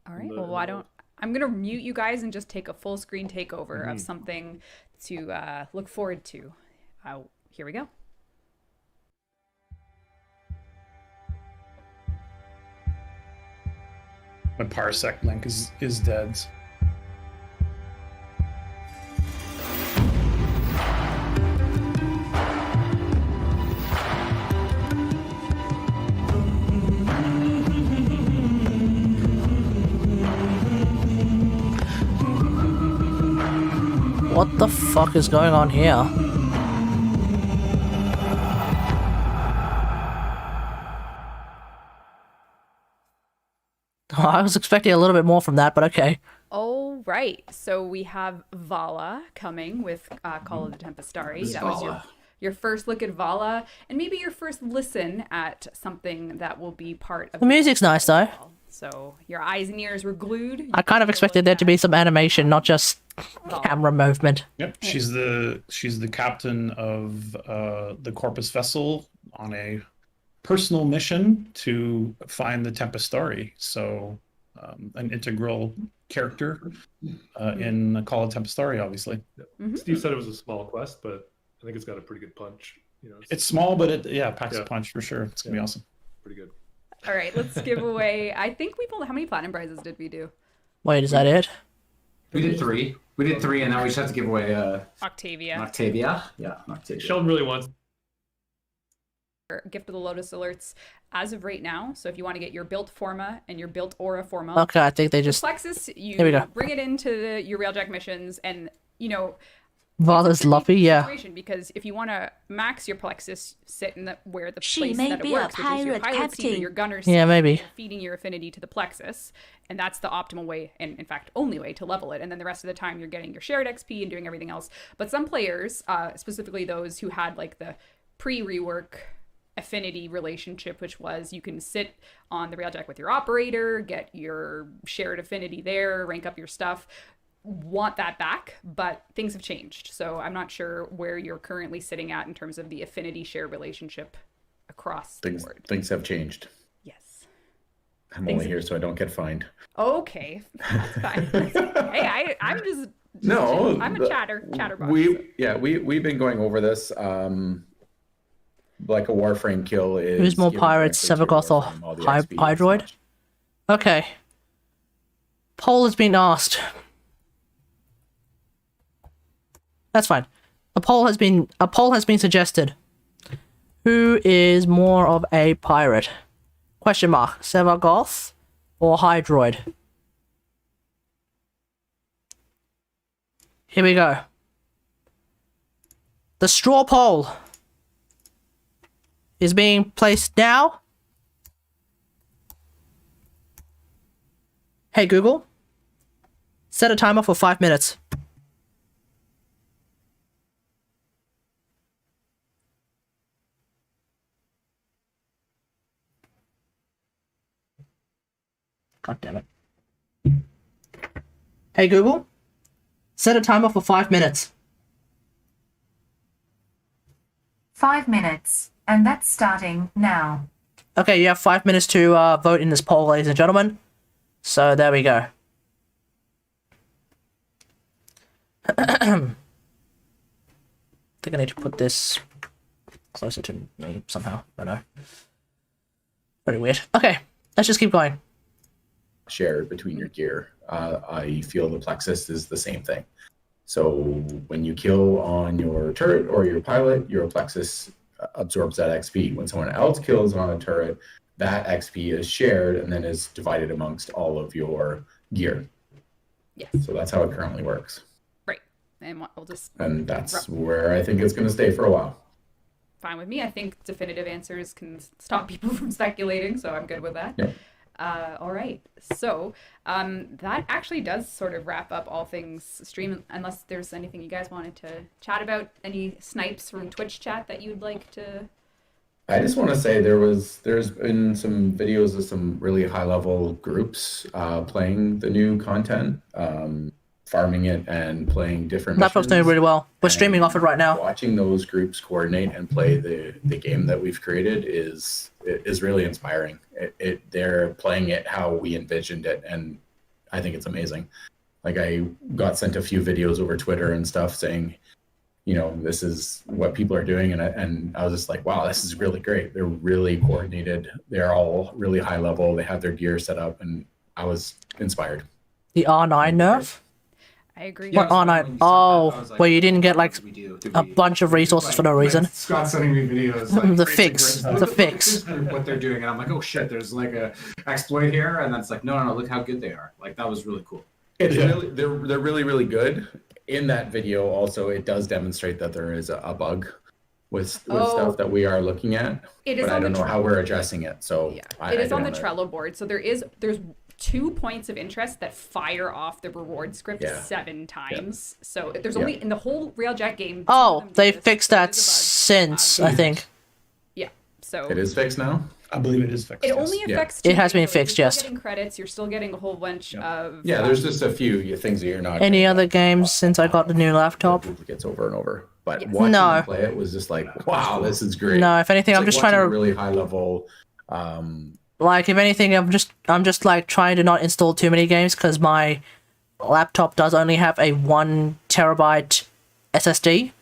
All right. I'm going to mute you guys and just take a full screen takeover of something to look forward to. Here we go. My parsec link is dead. What the fuck is going on here? I was expecting a little bit more from that, but okay. All right. So we have Vala coming with Call of the Tempestari. That was your first look at Vala, and maybe your first listen at something that will be part of the music's nice though. So your eyes and ears were glued. I kind of expected there to be some animation, not just camera movement. Yep, she's the captain of the Corpus vessel on a personal mission to find the Tempestari. So an integral character in Call of Tempestari, obviously. Yep. Steve said it was a small quest, but I think it's got a pretty good punch. It's small, but it packs a punch for sure. It's gonna be awesome. Pretty good. All right, let's give away. I think how many platinum prizes did we do? Wait, is that it? We did 3. We did 3, and now we just have to give away Octavia. Octavia. Yeah, Octavia. Sheldon really wants Gift of the Lotus alerts as of right now. So if you want to get your built forma and your built aura forma. Okay, I think they just Plexus, you Here we go. bring it into your Railjack missions, and Vala's Luffy, yeah. Because if you want to max your Plexus, sit in where the She place may that it be works, a which is your pirate pilot seat or captain. your gunner seat, Yeah, maybe. feeding your affinity to the Plexus, and that's the optimal way, and in fact, only way to level it. And then the rest of the time, you're getting your shared XP and doing everything else. But some players, specifically those who had like the pre-rework affinity relationship, which was you can sit on the Railjack with your operator, get your shared affinity there, rank up your stuff, want that back, but things have changed. So I'm not sure where you're currently sitting at in terms of the affinity share relationship across the board. Things have changed. Yes. I'm only here so I don't get fined. Okay, that's fine. Hey, I'm just no. I'm a chatterbox. We've been going over this. Like a Warframe kill is. Who's more pirates, Sevagoth or Hydroid? Okay. Poll has been asked. That's fine. A poll has been suggested. Who is more of a pirate? Question mark. Sevagoth or Hydroid? Here we go. The straw poll is being placed now. Hey Google, set a timer for 5 minutes. God damn it. Hey Google, set a timer for 5 minutes. 5 minutes, and that's starting now. Okay, you have 5 minutes to vote in this poll, ladies and gentlemen. So there we go. I think I need to put this closer to me somehow. I don't know. Very weird. Okay, let's just keep going. Shared between your gear. I feel the Plexus is the same thing. So when you kill on your turret or your pilot, your Plexus absorbs that XP. When someone else kills on a turret, that XP is shared and then is divided amongst all of your gear. Yes. So that's how it currently works. Right. And we'll just... And that's where I think it's going to stay for a while. Fine with me. I think definitive answers can stop people from speculating, so I'm good with that. Yeah. All right. So that actually does sort of wrap up all things stream, unless there's anything you guys wanted to chat about. Any snipes from Twitch chat that you'd like to... I just want to say there's been some videos of some really high level groups playing the new content, farming it and playing different Laptop's doing really well. We're streaming off it right now. Watching those groups coordinate and play the game that we've created is really inspiring. They're playing it how we envisioned it, and I think it's amazing. Like, I got sent a few videos over Twitter and stuff saying, you know, this is what people are doing, and I was just like, wow, this is really great. They're really coordinated. They're all really high level. They have their gear set up, and I was inspired. The R9 nerf? I agree. What R9? Oh, where you didn't get like a bunch of resources for no reason. Scott's sending me videos. Like, The fix. The fix. What they're doing, and I'm like, oh shit, there's like a exploit here, and then it's like, no, look how good they are. Like, that was really cool. It's really, they're really, really good. In that video, also, it does demonstrate that there is a bug with stuff that we are looking at. It is but I don't know how we're addressing it. So yeah, it is on the Trello board. So there's 2 points of interest that fire off the reward script 7 times. So there's only in the whole Railjack game. Oh, they fixed that since, I think. Yeah. So it is fixed now. I believe it is fixed. It only affects. It has been fixed, you're yes. still getting credits. You're still getting a whole bunch of. Yeah, there's just a few things that you're not. Any other games since I got the new laptop? Duplicates over and over, but watching them play it was just like, wow, this is great. No, if anything, I'm just trying to really high level. Like, if anything, I'm just like trying to not install too many games because my laptop does only have a 1 terabyte SSD,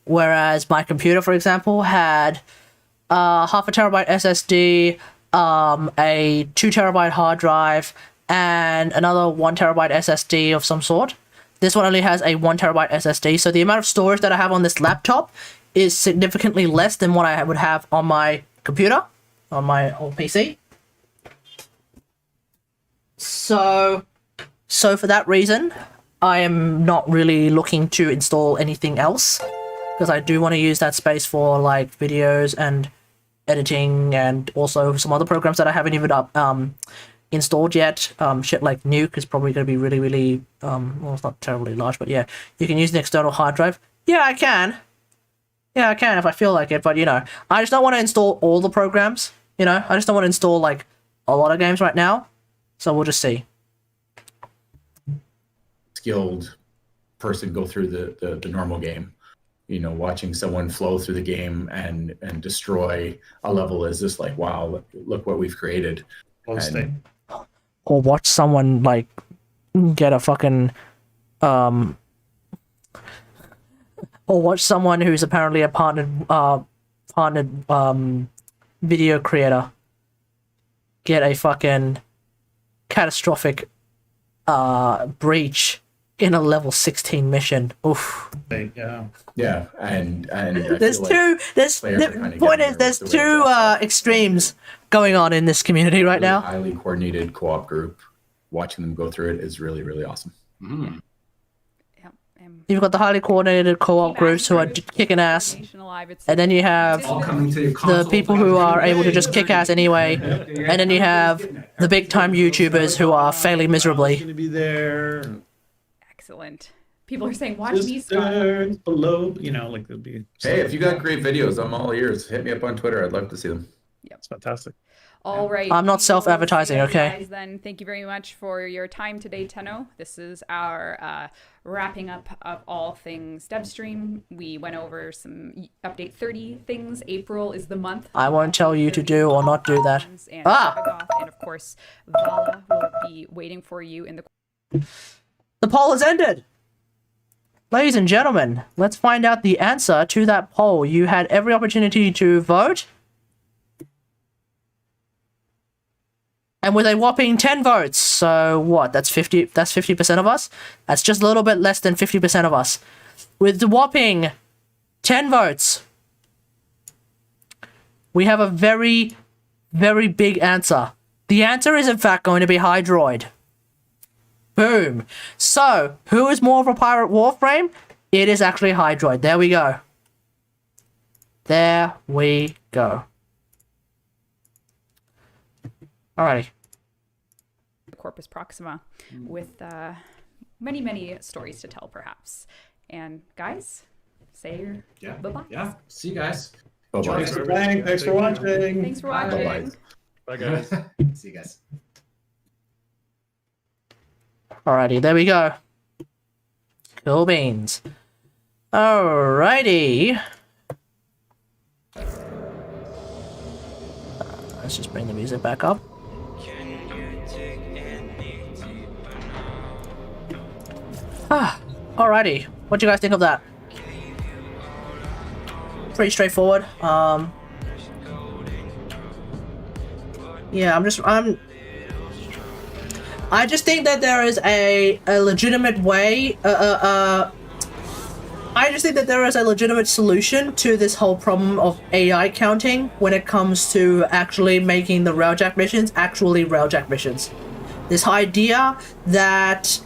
whereas my computer, for example, had half a terabyte SSD, a 2 terabyte hard drive, and another 1 terabyte SSD of some sort. This one only has a 1 terabyte SSD, so the amount of storage that I have on this laptop is significantly less than what I would have on my computer, on my old PC. So for that reason, I am not really looking to install anything else, because I do want to use that space for like videos and editing, and also some other programs that I haven't even installed yet. Shit like Nuke is probably going to be really, really well, it's not terribly large, but yeah, you can use an external hard drive. Yeah, I can if I feel like it, but you know, I just don't want to install all the programs. You know, I just don't want to install like a lot of games right now. So we'll just see. Skilled person go through the normal game. You know, watching someone flow through the game and destroy a level is just like, wow, look what we've created. Or watch someone like get a fucking or watch someone who's apparently a partnered video creator get a fucking catastrophic breach in a level 16 mission. Oof. Yeah, and I there's feel two. There's players are the kinda point getting is there's the two extremes going on in this community right now. Highly coordinated co-op group. Watching them go through it is really, really awesome. You've got the highly coordinated co-op groups who are kicking ass, and then you have the people who are able to just kick ass anyway, and then you have the big-time YouTubers who are failing miserably. Going to be there. Excellent. People are saying, watch me Sisters below, you know, like there'll be. Hey, if you got great videos, I'm all ears. Hit me up on Twitter. I'd love to see them. Yep. It's fantastic. All right. I'm not self-advertising, okay? Guys, then thank you very much for your time today, Tenno. This is our wrapping up of all things DevStream. We went over some update 30 things. April is the month. I won't tell you to do or not do that. And and of course, Vala will be waiting for you in the... The poll has ended! Ladies and gentlemen, let's find out the answer to that poll. You had every opportunity to vote. And with a whopping 10 votes, so what? That's 50% of us? That's just a little bit less than 50% of us. With the whopping 10 votes, we have a very, very big answer. The answer is in fact going to be Hydroid. Boom. So, who is more of a pirate warframe? It is actually Hydroid. There we go. There we go. Alrighty. Corpus Proxima with many, many stories to tell, perhaps. And guys, say your bye-bye. Yeah. See you guys. Thanks for playing. Thanks for watching. Thanks for watching. Bye, guys. See you guys. Alrighty, there we go. Cool beans. Alrighty. Let's just bring the music back up. Alrighty. What do you guys think of that? Pretty straightforward. Yeah, I just think that there is a legitimate way, I just think that there is a legitimate solution to this whole problem of AI counting when it comes to actually making the Railjack missions actually Railjack missions. This idea that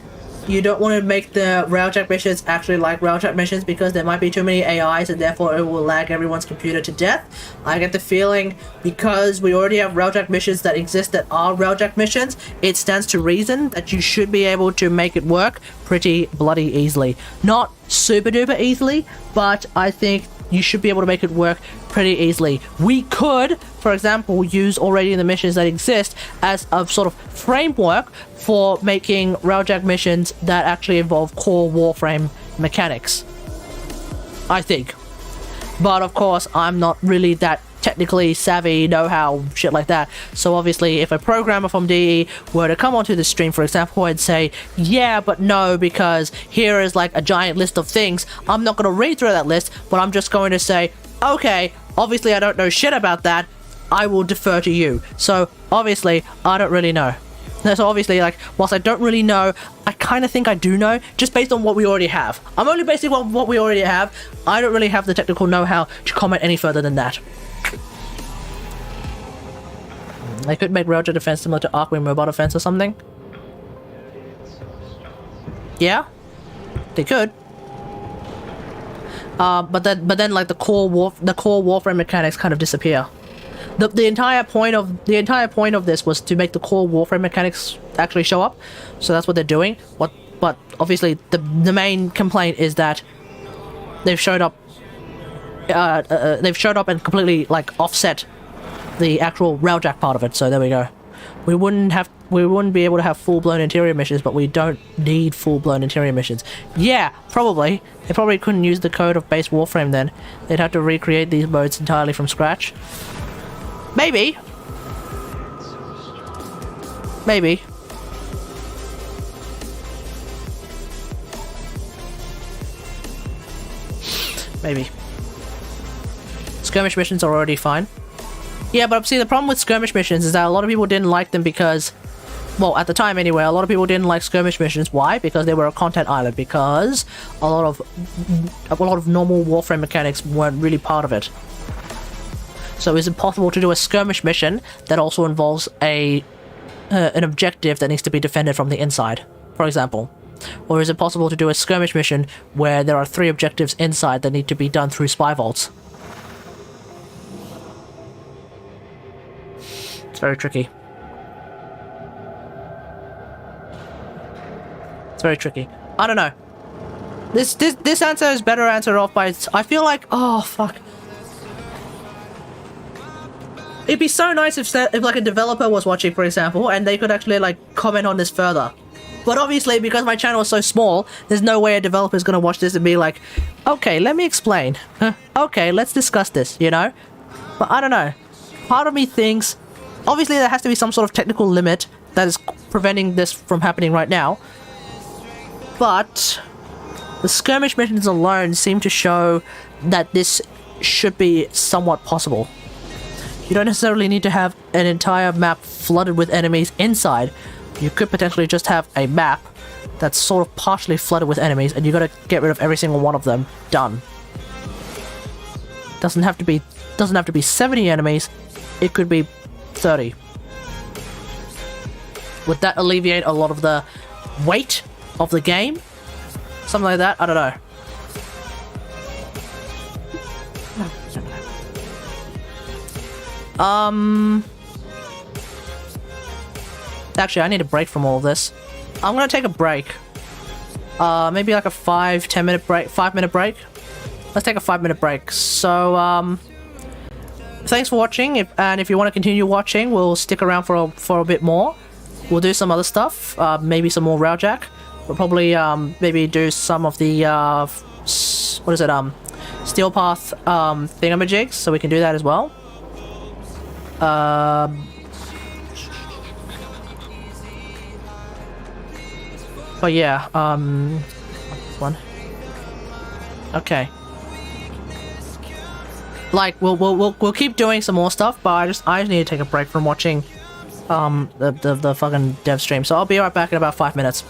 you don't want to make the Railjack missions actually like Railjack missions because there might be too many AIs and therefore it will lag everyone's computer to death. I get the feeling because we already have Railjack missions that exist that are Railjack missions, it stands to reason that you should be able to make it work pretty bloody easily. Not super duper easily, but I think you should be able to make it work pretty easily. We could, for example, use already the missions that exist as a sort of framework for making Railjack missions that actually involve core Warframe mechanics. I think. But of course, I'm not really that technically savvy, know-how, shit like that. So obviously, if a programmer from DE were to come onto the stream, for example, and say, yeah, but no, because here is like a giant list of things, I'm not going to read through that list, but I'm just going to say, okay, obviously I don't know shit about that, I will defer to you. So obviously, I don't really know. So obviously, like, whilst I don't really know, I kind of think I do know, just based on what we already have. I'm only basing on what we already have. I don't really have the technical know-how to comment any further than that. They could make Railjack defense similar to Arkwing Mobile Defense or something. Yeah, they could. But then like the core Warframe mechanics kind of disappear. The entire point of this was to make the core Warframe mechanics actually show up. So that's what they're doing. But obviously the main complaint is that they've showed up. They've showed up and completely like offset the actual Railjack part of it. So there we go. We wouldn't be able to have full-blown interior missions, but we don't need full-blown interior missions. Yeah, probably. They probably couldn't use the code of base Warframe then. They'd have to recreate these modes entirely from scratch. Maybe. Maybe. Maybe. Skirmish missions are already fine. Yeah, but see, the problem with skirmish missions is that a lot of people didn't like them because well, at the time anyway, a lot of people didn't like skirmish missions. Why? Because they were a content island. Because a lot of normal Warframe mechanics weren't really part of it. So is it possible to do a skirmish mission that also involves an objective that needs to be defended from the inside, for example? Or is it possible to do a skirmish mission where there are 3 objectives inside that need to be done through spy vaults? It's very tricky. It's very tricky. I don't know. This answer is better answered off by... I feel like... Oh, fuck. It'd be so nice if like a developer was watching, for example, and they could actually like comment on this further. But obviously, because my channel is so small, there's no way a developer is going to watch this and be like, okay, let me explain. Okay, let's discuss this, you know? But I don't know. Part of me thinks... Obviously, there has to be some sort of technical limit that is preventing this from happening right now. But the skirmish missions alone seem to show that this should be somewhat possible. You don't necessarily need to have an entire map flooded with enemies inside. You could potentially just have a map that's sort of partially flooded with enemies, and you gotta get rid of every single one of them. Done. Doesn't have to be 70 enemies. It could be 30. Would that alleviate a lot of the weight of the game? Something like that? I don't know. Actually, I need a break from all of this. I'm gonna take a break. Maybe like a 5-10 minute break. 5-minute break. Let's take a 5-minute break. So, thanks for watching. And if you want to continue watching, we'll stick around for a bit more. We'll do some other stuff. Maybe some more Railjack. We'll probably maybe do some of the what is it? Steel Path thingamajigs, so we can do that as well. But yeah, one. Okay. Like we'll keep doing some more stuff, but I just need to take a break from watching the fucking dev stream. So I'll be right back in about 5 minutes.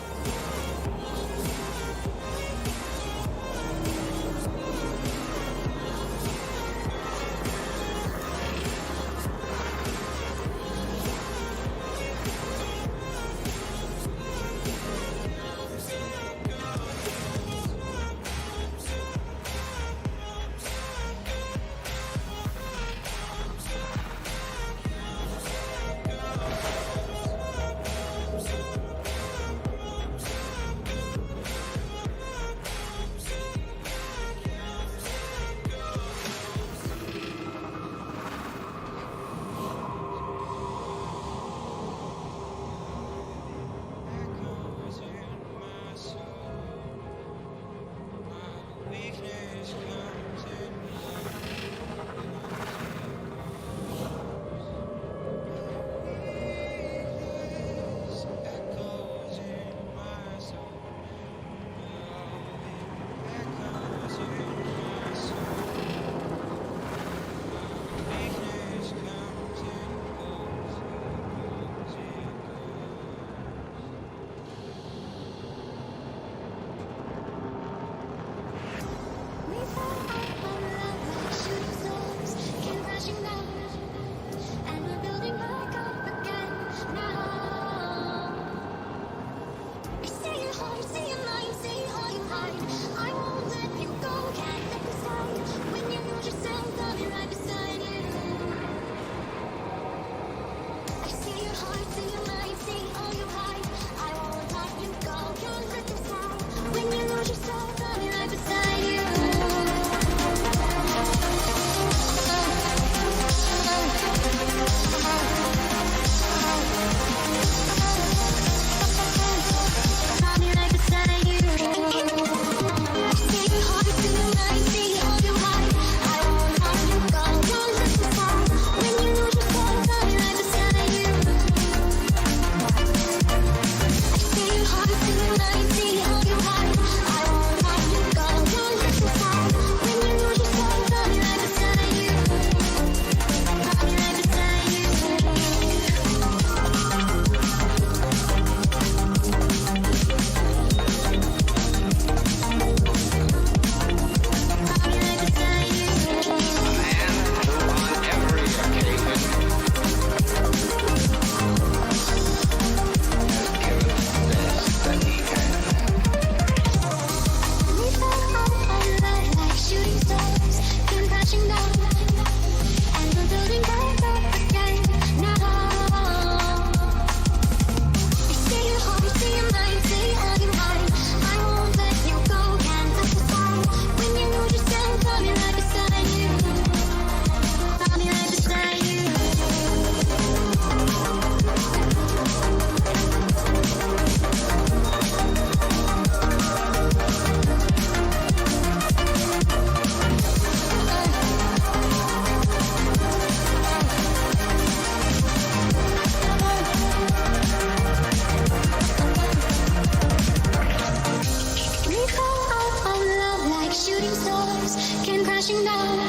crashing down,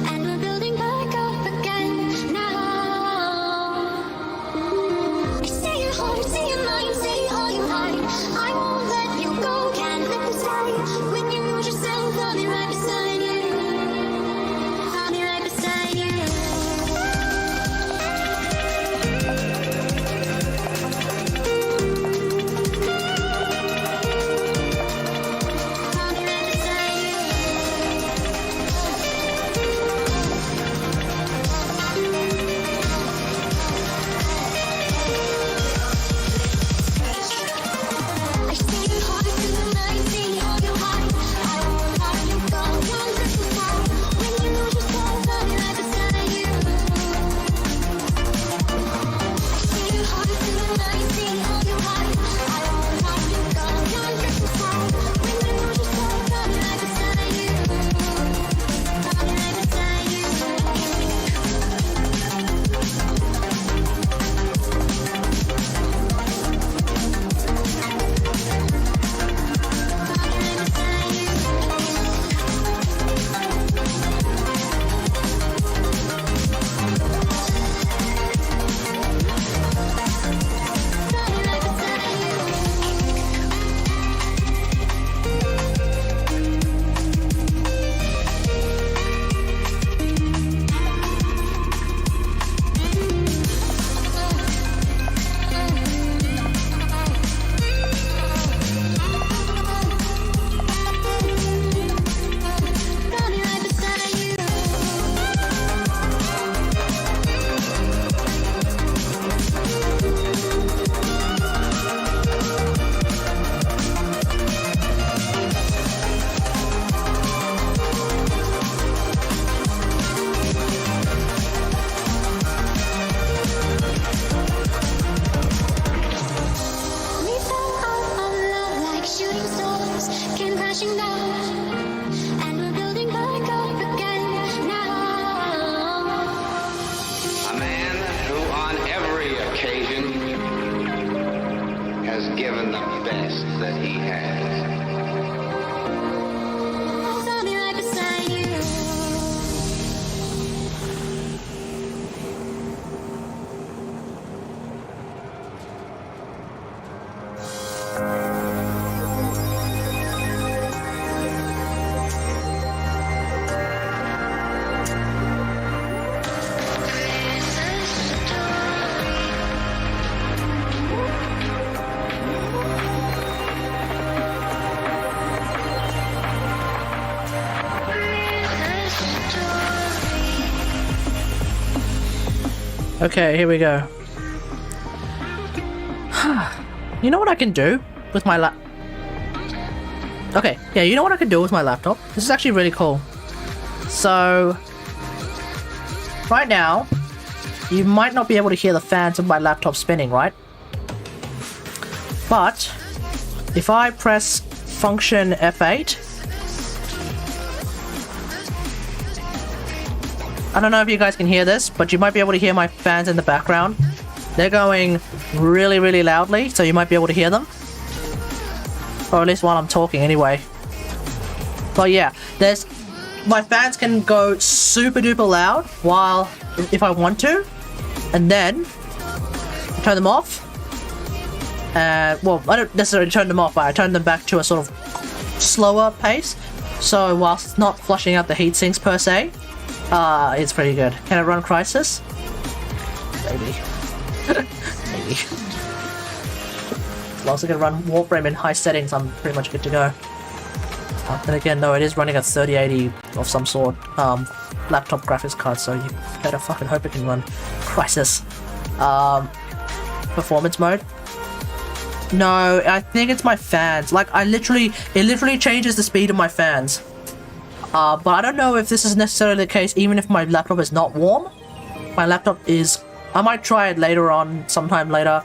and we're building back up again now. Say your heart, say your mind, say all you hide. I won't let you go, can't let this die. When you lose yourself, I'll be right beside you. I'll be right beside you. Given the best that he has. I'll be right beside you. Okay, here we go. You know what I can do with my Okay, yeah, you know what I can do with my laptop? This is actually really cool. So, right now, you might not be able to hear the fans of my laptop spinning, right? But, if I press function F8, I don't know if you guys can hear this, but you might be able to hear my fans in the background. They're going really, really loudly, so you might be able to hear them. Or at least while I'm talking, anyway. But yeah, my fans can go super duper loud while, if I want to, and then turn them off. Well, I don't necessarily turn them off, but I turn them back to a sort of slower pace. So whilst not flushing out the heat sinks per se, it's pretty good. Can I run Crisis? Maybe. Maybe. As long as I can run Warframe in high settings, I'm pretty much good to go. Then again, though, it is running a 3080 of some sort, laptop graphics card, so you better fucking hope it can run Crisis. Performance mode? No, I think it's my fans. Like, it literally changes the speed of my fans. But I don't know if this is necessarily the case even if my laptop is not warm. My laptop is... I might try it later on, sometime later,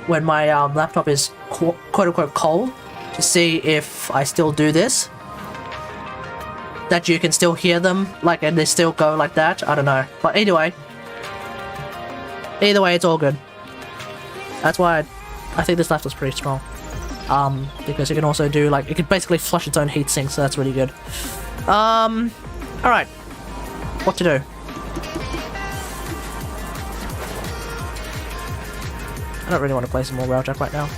when my laptop is quote-unquote cold, to see if I still do this. That you can still hear them, like, and they still go like that. I don't know. But either way, it's all good. That's why I think this laptop's pretty strong. Because it can also do, like, it can basically flush its own heatsink, so that's really good. Alright. What to do? I don't really want to play some more Railjack right now.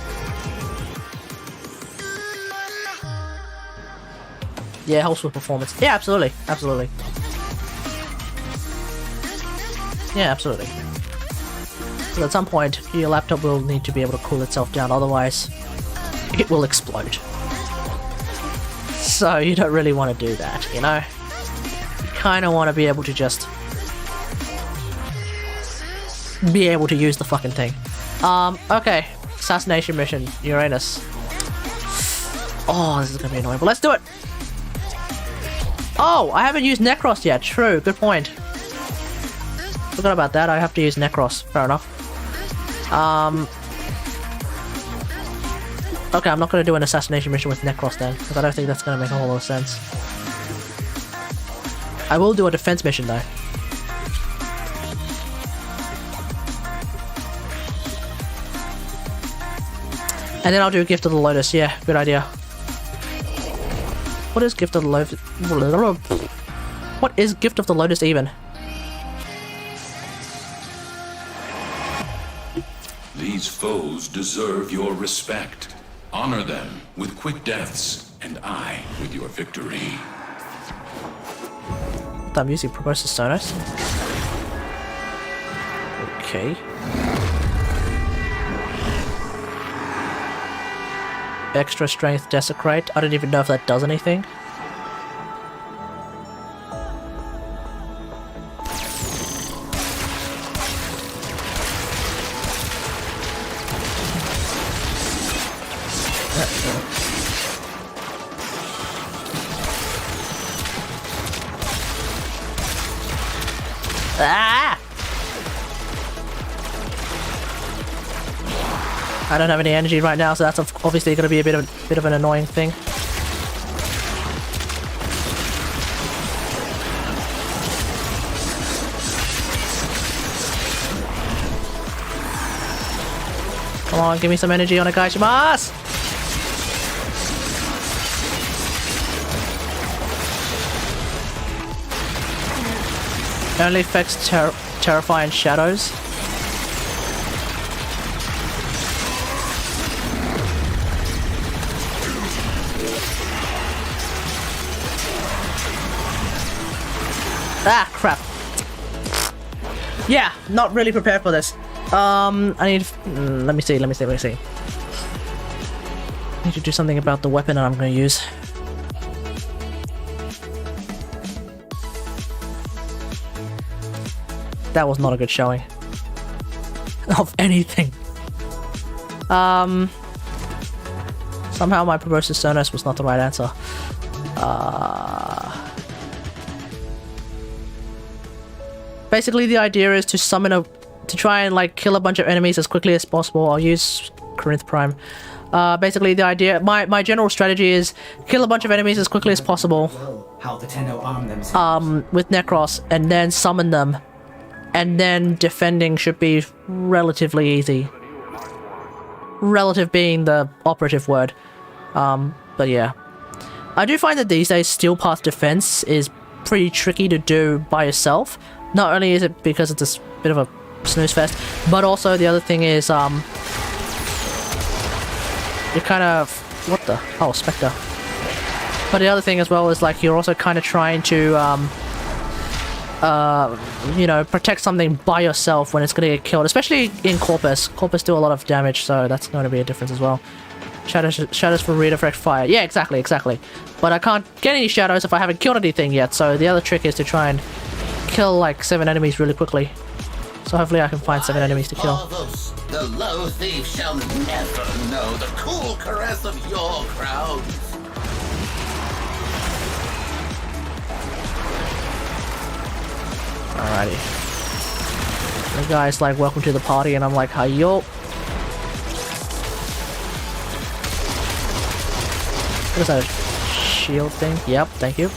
Yeah, helps with performance. Yeah, absolutely. Absolutely. Yeah, absolutely. But at some point, your laptop will need to be able to cool itself down, otherwise it will explode. So you don't really want to do that, you know? You kind of want to be able to just be able to use the fucking thing. Okay. Assassination mission, Uranus. Oh, this is gonna be annoying, but let's do it! Oh, I haven't used Necros yet. True, good point. Forgot about that. I have to use Necros. Fair enough. Okay, I'm not going to do an assassination mission with Necros then, because I don't think that's going to make a whole lot of sense. I will do a defense mission though. And then I'll do Gift of the Lotus. Yeah, good idea. What is Gift of the Lotus? What is Gift of the Lotus even? These foes deserve your respect. Honor them with quick deaths, and I with your victory. I'm using Proboscis Sonos. Okay. Extra strength desecrate. I don't even know if that does anything. Ah! I don't have any energy right now, so that's obviously going to be a bit of an annoying thing. Come on, give me some energy on a Gaishimasu! Only affects terrifying shadows. Ah, crap. Yeah, not really prepared for this. I need... let me see. I need to do something about the weapon that I'm going to use. That was not a good showing. Of anything. Somehow my Proboscis Sonos was not the right answer. Basically the idea is to to try and like kill a bunch of enemies as quickly as possible. I'll use Corinth Prime. Basically the idea, my general strategy is kill a bunch of enemies as quickly as possible. How the Tenno arm themselves. With Necros, and then summon them. And then defending should be relatively easy. Relative being the operative word. But yeah. I do find that these days steel path defense is pretty tricky to do by yourself. Not only is it because it's a bit of a snooze fest, but also the other thing is, you're kind of... What the? Oh, Spectre. But the other thing as well is, like, you're also kind of trying to, you know, protect something by yourself when it's going to get killed. Especially in Corpus. Corpus do a lot of damage, so that's going to be a difference as well. Shadows for redirect fire. Yeah, exactly. But I can't get any shadows if I haven't killed anything yet, so the other trick is to try and kill like 7 enemies really quickly. So hopefully I can find 7 enemies to kill. The low thief shall never know the cool caress of your crowd. Alrighty. The guy's like, welcome to the party, and I'm like, hi yo. What is that, a shield thing? Yep, thank you.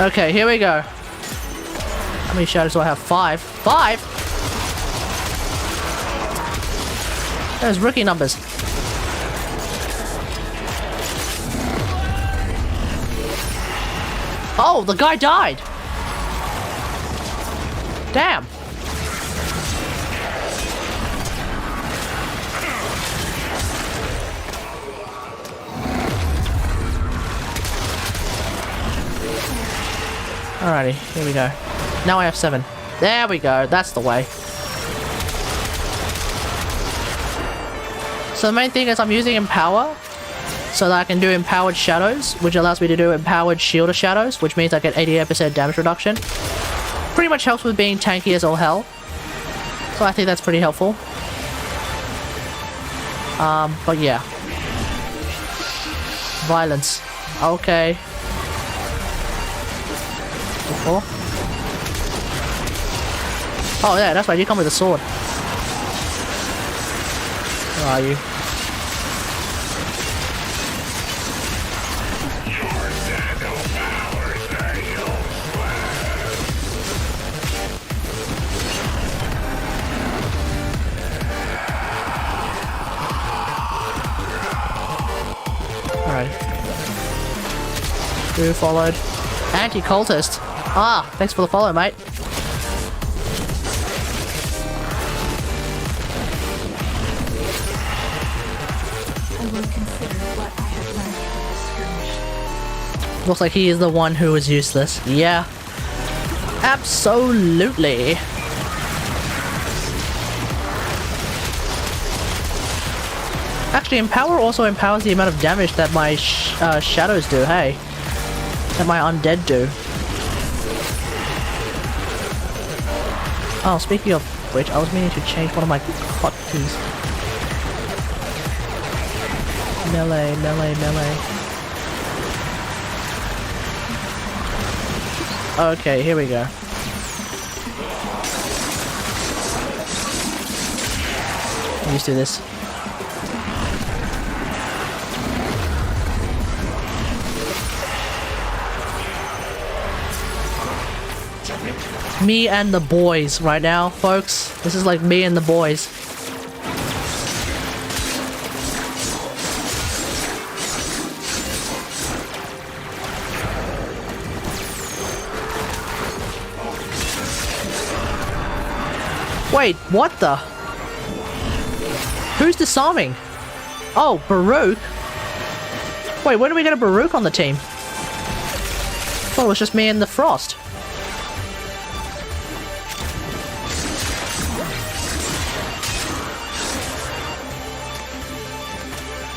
Okay, here we go. How many shadows do I have? 5? 5? There's rookie numbers. Oh, the guy died. Damn. Alrighty, here we go. Now I have 7. There we go, that's the way. So the main thing is I'm using Empower so that I can do Empowered Shadows, which allows me to do Empowered Shield of Shadows, which means I get 88% damage reduction. Pretty much helps with being tanky as all hell. So I think that's pretty helpful. But yeah. Violence. Okay. Before. Oh yeah, that's right, you come with a sword. Where are you? Alright. Who followed? Anti-cultist. Ah, thanks for the follow, mate. Looks like he is the one who was useless. Yeah. Absolutely. Actually, Empower also empowers the amount of damage that my shadows do, hey? That my undead do. Oh, speaking of which, I was meaning to change one of my hotkeys. Melee, melee, melee. Okay, here we go. I'm used to this. Me and the boys right now, folks. This is like me and the boys. Wait, what the? Who's disarming? Oh, Baruch? Wait, when did we get a Baruch on the team? Thought it was just me and the Frost.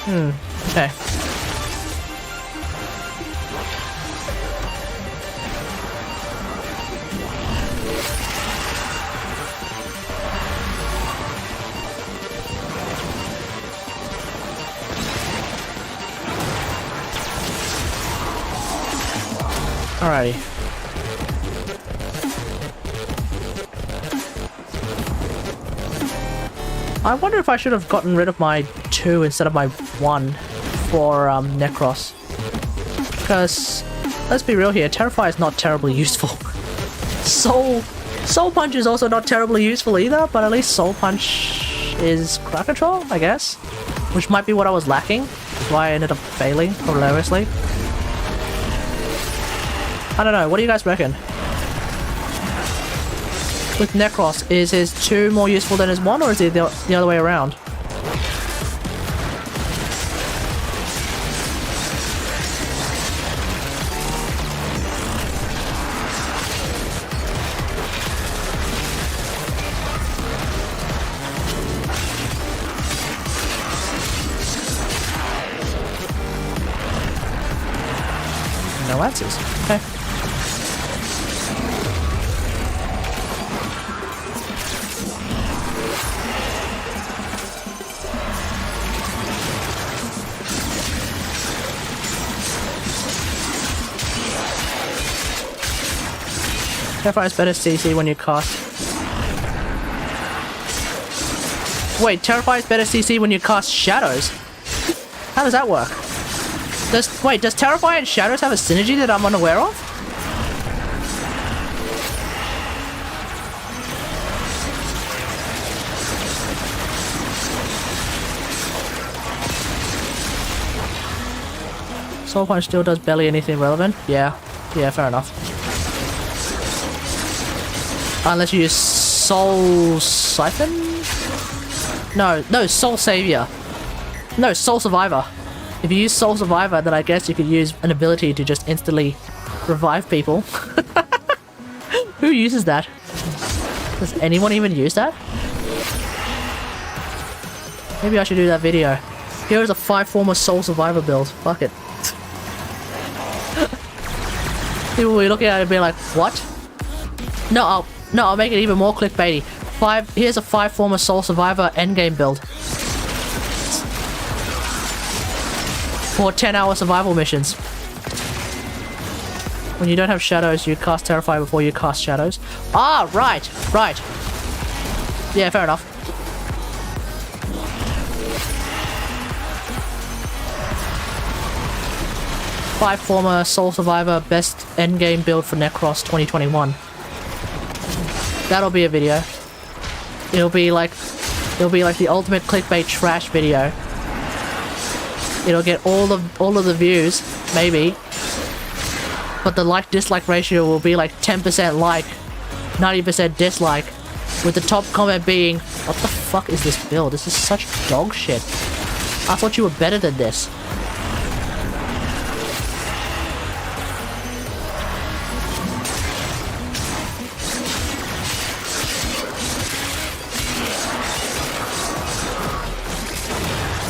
Okay. Alrighty. I wonder if I should have gotten rid of my 2 instead of my 1 for Necros. Because, let's be real here, Terrify is not terribly useful. Soul Punch is also not terribly useful either, but at least Soul Punch is crowd control, I guess. Which might be what I was lacking. That's why I ended up failing hilariously. I don't know, what do you guys reckon? With Necros, is his 2 more useful than his 1, or is it the other way around? No answers. Okay. Terrify is better CC when you cast. Wait, Terrify is better CC when you cast Shadows? How does that work? Does Terrify and Shadows have a synergy that I'm unaware of? Soul Punch still does barely anything relevant. Yeah, fair enough. Unless you use Soul Siphon? No, Soul Savior. No, Soul Survivor. If you use Soul Survivor, then I guess you could use an ability to just instantly revive people. Who uses that? Does anyone even use that? Maybe I should do that video. Here is a 5-former Soul Survivor build. Fuck it. People will be looking at it and be like, what? No, I'll make it even more clickbaity. Here's a 5-former Soul Survivor endgame build. For 10-hour survival missions. When you don't have shadows, you cast Terrify before you cast shadows. Ah, right. Yeah, fair enough. Five former Soul Survivor best endgame build for Necros 2021. That'll be a video. It'll be like the ultimate clickbait trash video. It'll get all of the views, maybe. But the like-dislike ratio will be like 10% like, 90% dislike, with the top comment being, what the fuck is this build? This is such dog shit. I thought you were better than this.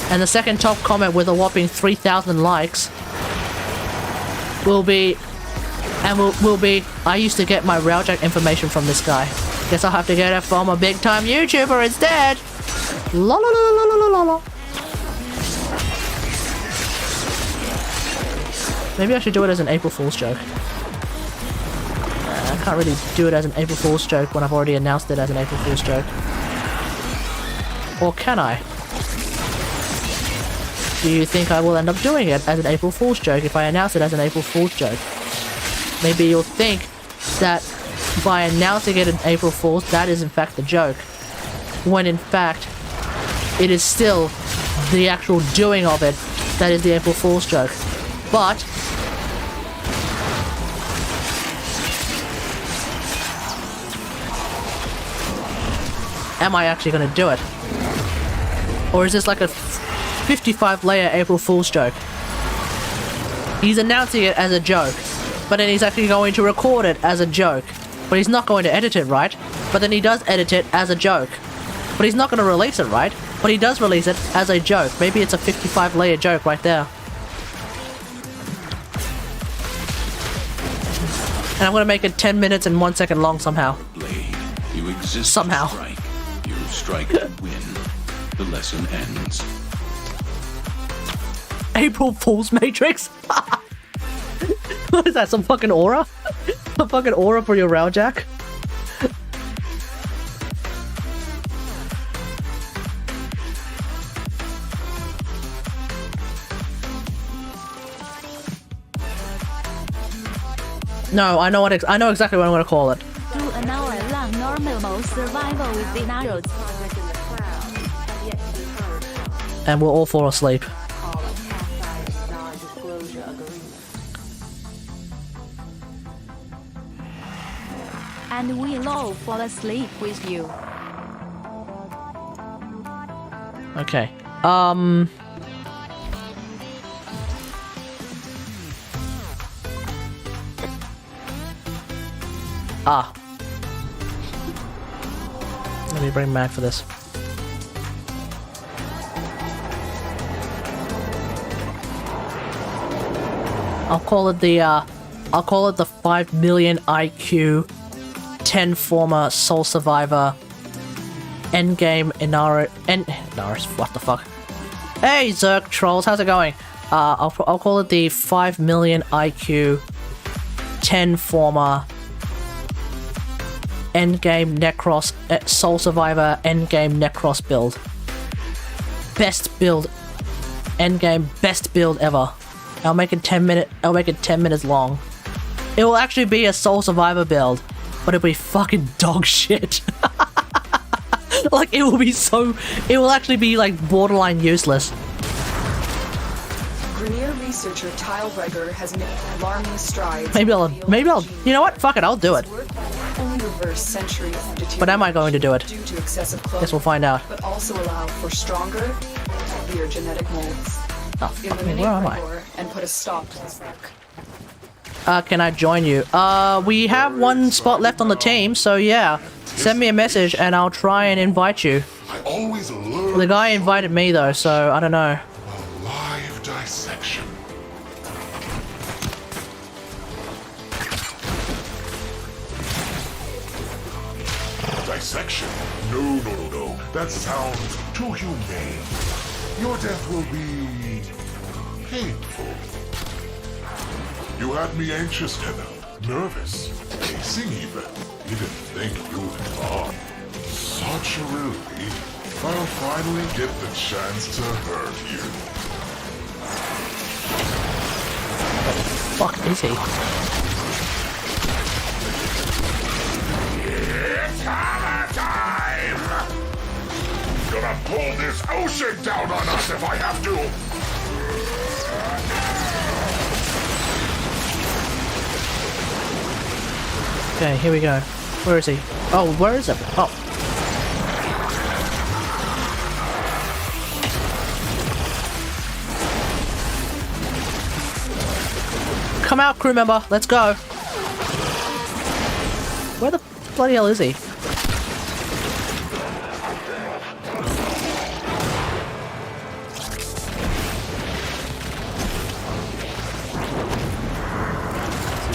And the second top comment with a whopping 3,000 likes will be, I used to get my Railjack information from this guy. Guess I'll have to get it from a big time YouTuber instead. La la la la la la la. Maybe I should do it as an April Fool's joke. I can't really do it as an April Fool's joke when I've already announced it as an April Fool's joke. Or can I? Do you think I will end up doing it as an April Fool's joke if I announce it as an April Fool's joke? Maybe you'll think that by announcing it in April Fool's, that is in fact the joke. When in fact, it is still the actual doing of it that is the April Fool's joke. But am I actually going to do it? Or is this like a 55-layer April Fool's joke? He's announcing it as a joke, but then he's actually going to record it as a joke. But he's not going to edit it, right? But then he does edit it as a joke. But he's not going to release it, right? But he does release it as a joke. Maybe it's a 55-layer joke right there. And I'm going to make it 10 minutes and 1 second long somehow. You exist somehow. To strike. You strike to win. The lesson ends. April Fool's Matrix? What is that, some fucking aura? A fucking aura for your Railjack? No, I know exactly what I'm gonna call it. Do an hour-long normal mode survival with Inaros. And we'll all fall asleep. And we'll all fall asleep with you. Okay. Let me bring Mac for this. I'll call it the 5 million IQ 10 former Soul Survivor endgame Inaros, what the fuck? Hey Zerk trolls, how's it going? I'll call it the 5 million IQ 10 former endgame Necros Soul Survivor endgame Necros build. Best build, endgame best build ever. I'll make it 10 minutes long. It will actually be a Soul Survivor build, but it'll be fucking dog shit. Like it will actually be like borderline useless. Rear researcher Tile Reger has made alarming strides. Maybe I'll, you know what? Fuck it, I'll do it. Only reverse centuries of deterioration. But am I going to do it? Due to excessive cloning, Guess we'll find out. But also allow for stronger, heavier genetic molds. Oh, fuck me, where am I? And put a stop to this work. Can I join you? We have one spot left on the team, so yeah. Send me a message and I'll try and invite you. I always learn. The guy invited me though, so I don't know. Live dissection. Dissection? No. That sounds too humane. Your death will be painful. You had me anxious, Tenno. Nervous. Pacing even. Didn't think you'd come. Such a relief. I'll finally get the chance to hurt you. Fuck is he? It's hammer time! Gonna pull this ocean down on us if I have to! Okay, here we go. Where is he? Oh, where is it? Oh. Come out, crew member. Let's go. Where the bloody hell is he? Is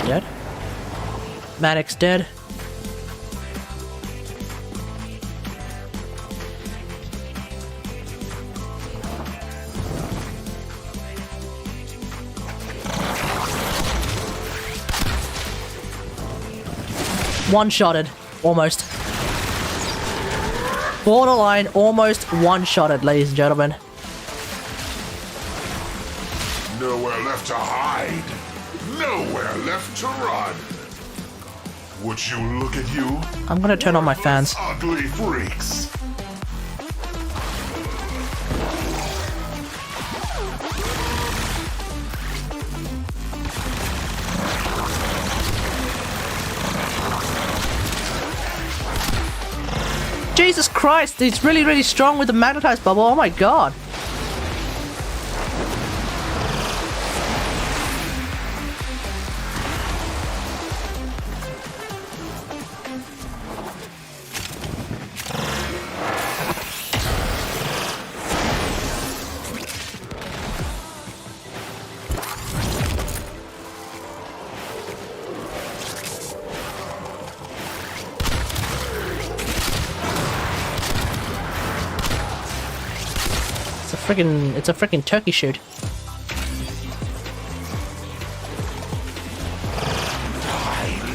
he dead? Maddox dead. One-shotted. Almost. Borderline almost one-shotted, ladies and gentlemen. Nowhere left to hide. Nowhere left to run. Would you look at you? I'm gonna turn on my fans. Ugly freaks. Jesus Christ, he's really, really strong with the magnetized bubble. Oh my god. It's a freaking turkey shoot.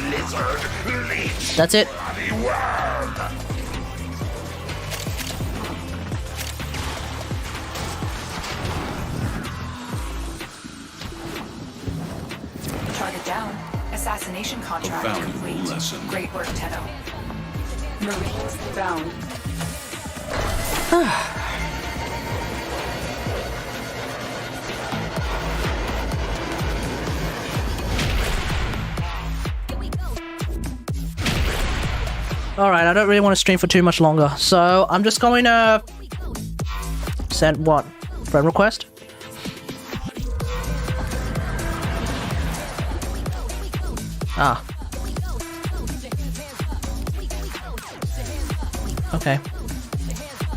Lizard, leech, that's it. bloody worm. Target down. Assassination contract Valuable complete. lesson. Great work, Tenno. Marines found. Alright, I don't really want to stream for too much longer, so I'm just going to send what? Friend request? Ah. Okay.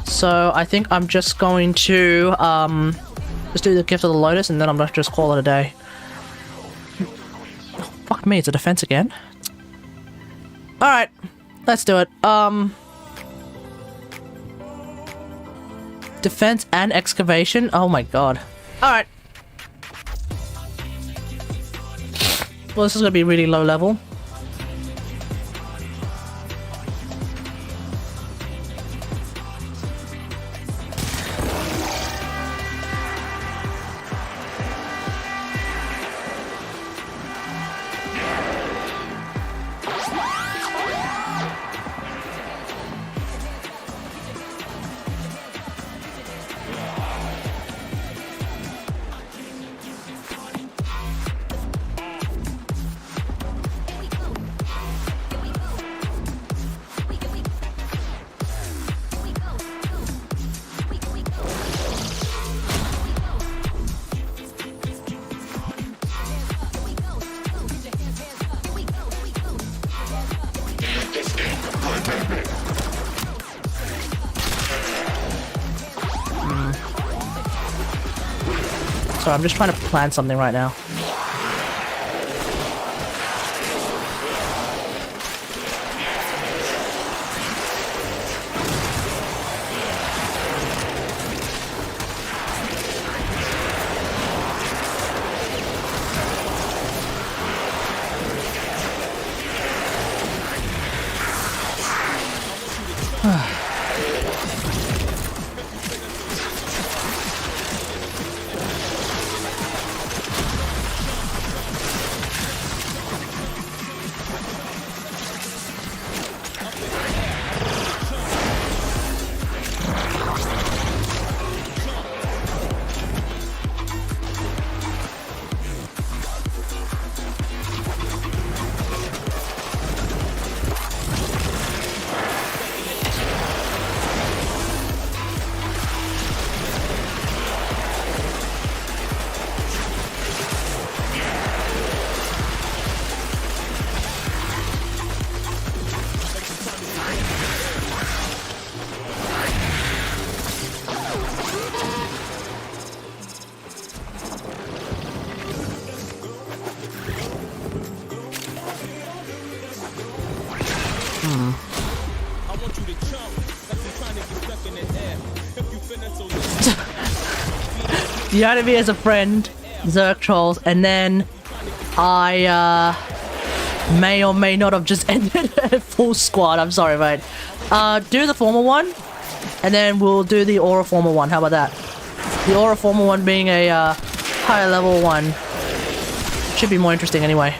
So I think I'm just going to just do the Gift of the Lotus and then I'm gonna just call it a day. Oh, fuck me, it's a defense again. Alright. Let's do it. Defense and excavation? Oh my god. Alright. Well, this is gonna be really low level. So I'm just trying to plan something right now. You added me as a friend, Zerk Trolls, and then I may or may not have just ended a full squad. I'm sorry, mate. Do the former one, and then we'll do the aura former one. How about that? The aura former one being a higher level one. Should be more interesting anyway.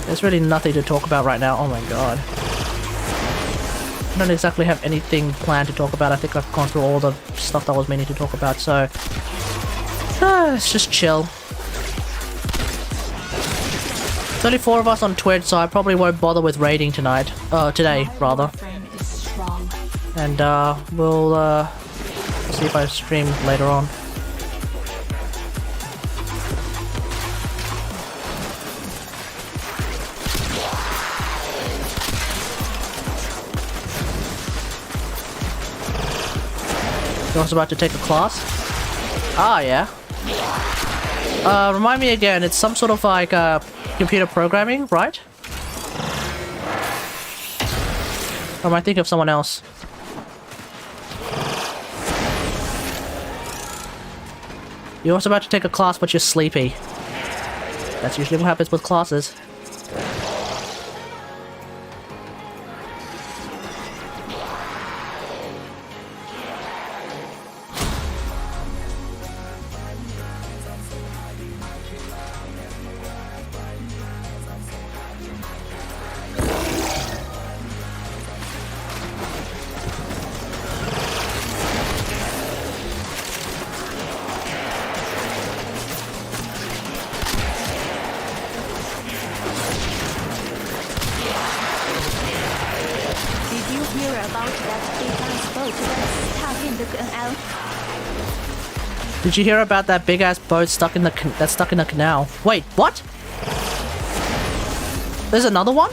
There's really nothing to talk about right now. Oh my god. I don't exactly have anything planned to talk about. I think I've gone through all the stuff that I was meaning to talk about, so let's just chill. There's only 4 of us on Twitch, so I probably won't bother with raiding tonight. Today, rather. And we'll see if I stream later on. I was about to take a class. Ah, yeah. Remind me again, it's some sort of like computer programming, right? Or am I thinking of someone else? You're also about to take a class, but you're sleepy. That's usually what happens with classes. Did you hear about that big ass boat stuck in the canal? Wait, what? There's another one?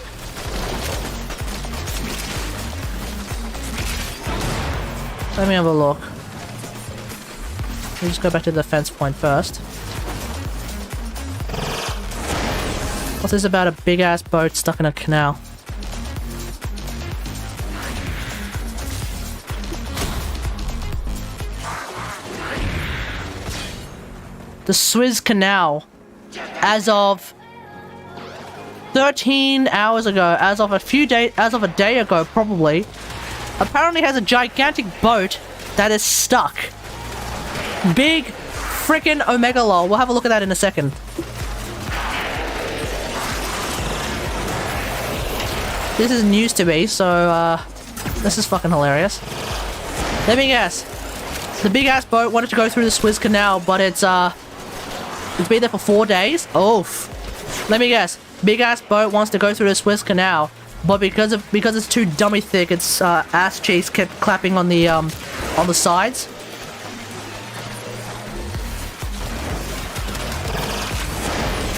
Let me have a look. Let me just go back to the defense point first. What's this about a big ass boat stuck in a canal? The Suez Canal, as of 13 hours ago, as of a day ago probably, apparently has a gigantic boat that is stuck. Big freaking Omega lol. We'll have a look at that in a second. This is news to me, so this is fucking hilarious. Let me guess. The big ass boat wanted to go through the Suez Canal, but it's been there for 4 days. Oh, let me guess. Big ass boat wants to go through the Suez Canal, but because it's too dummy thick, its ass cheeks kept clapping on the sides.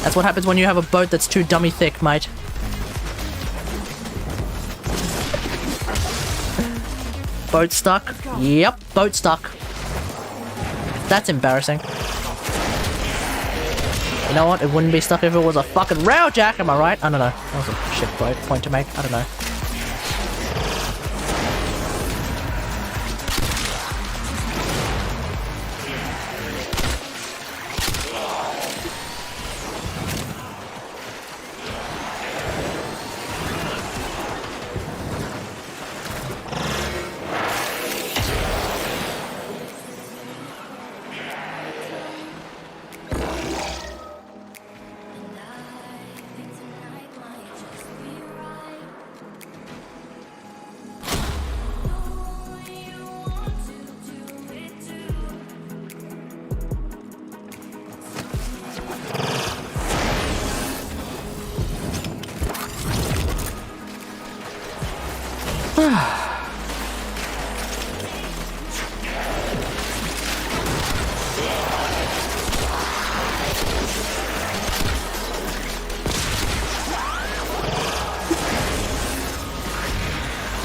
That's what happens when you have a boat that's too dummy thick, mate. Boat stuck? Yep, boat stuck. That's embarrassing. You know what? It wouldn't be stuck if it was a fucking railjack, am I right? I don't know. That was a shit point to make. I don't know.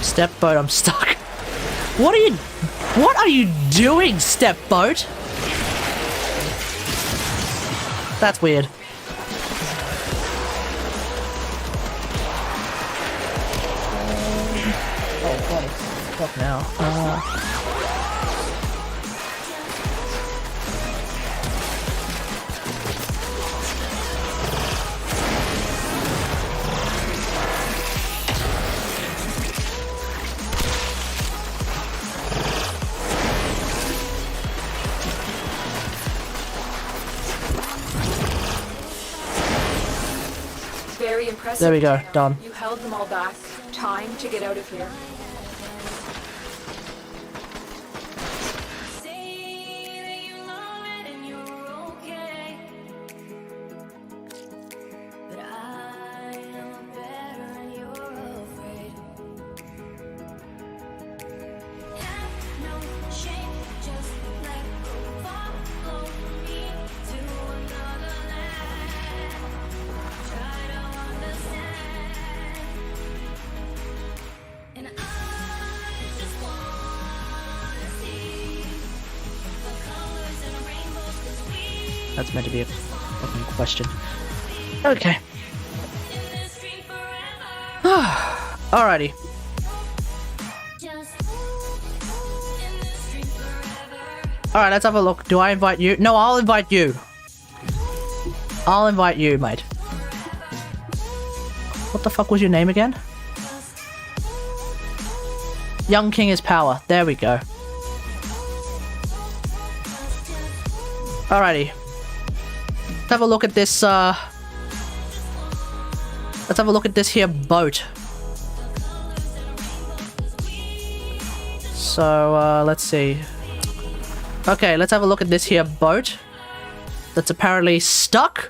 Step boat, I'm stuck. What are you doing, step boat? That's weird. Oh god, it's stuck now. Very impressive. There we go, done. You held them all back. Time to get out of here. That's meant to be a fucking question. Okay. Alrighty. Alright, let's have a look. Do I invite you? No, I'll invite you. I'll invite you, mate. What the fuck was your name again? Young King is power. There we go. Alrighty. Let's have a look at this, let's have a look at this here boat. So, let's see. Okay, let's have a look at this here boat. That's apparently stuck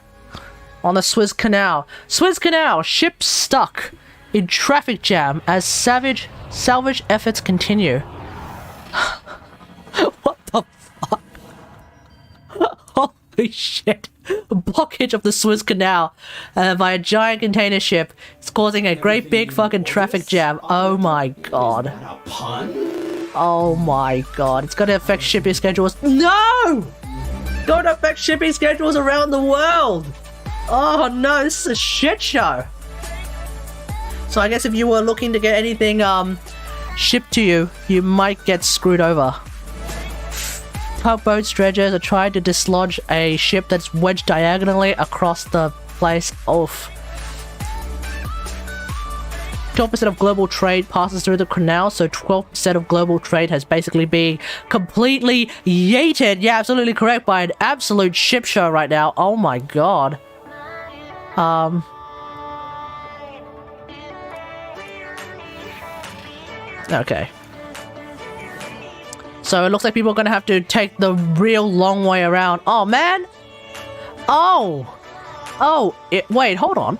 on the Suez Canal. Suez Canal, ship stuck in traffic jam as salvage efforts continue. What the fuck? Holy shit. Blockage of the Suez Canal by a giant container ship. It's causing a great big fucking traffic jam. Oh my god. Oh my god. It's gonna affect shipping schedules. No! Gonna affect shipping schedules around the world! Oh no, this is a shit show. So I guess if you were looking to get anything shipped to you, you might get screwed over. Tugboats dredgers are trying to dislodge a ship that's wedged diagonally across the place. Oof. 12% of global trade passes through the canal, so 12% of global trade has basically been completely yeeted. Yeah, absolutely correct, by an absolute ship show right now. Oh my god. Okay. So it looks like people are gonna have to take the real long way around. Oh man! Oh! Wait, hold on.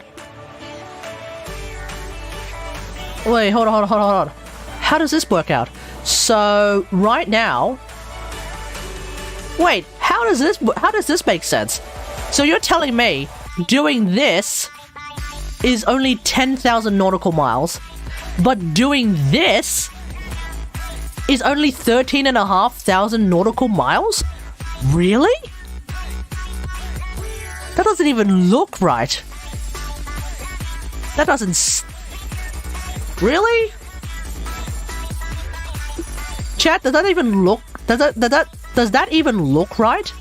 Wait, hold on. How does this work out? So, right now... Wait, how does this make sense? So you're telling me doing this is only 10,000 nautical miles, but doing this is only 13,500 nautical miles? Really? That doesn't even look right. That doesn't... Really? Chat, does that even look... Does that even look right?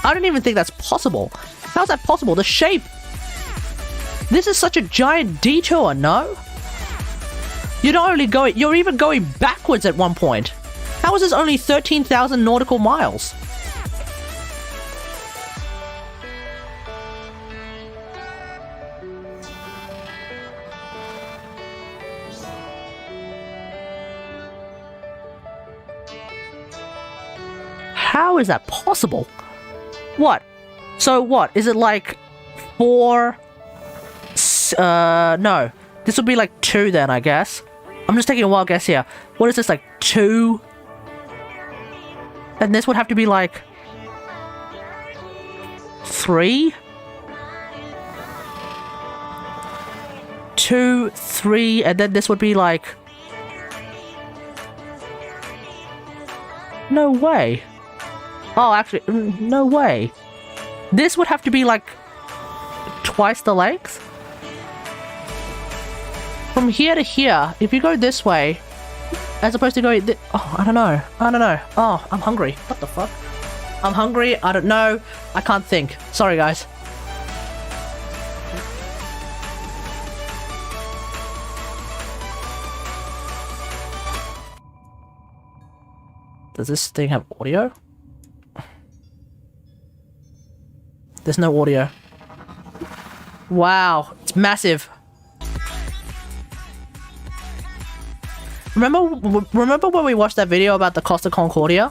I don't even think that's possible. How's that possible? The shape... This is such a giant detour, no? You're not only going... You're even going backwards at one point. How is this only 13,000 nautical miles? How is that possible? What? So what? Is it like 4... no. This would be like 2 then, I guess. I'm just taking a wild guess here. What is this, like 2? And this would have to be like 3? 2, 3, and then this would be like... No way. Oh, actually, no way. This would have to be like twice the length? From here to here, if you go this way, as opposed to going oh, I don't know. Oh, I'm hungry. What the fuck? I'm hungry. I don't know. I can't think. Sorry, guys. Does this thing have audio? There's no audio. Wow, it's massive. Remember when we watched that video about the Costa Concordia?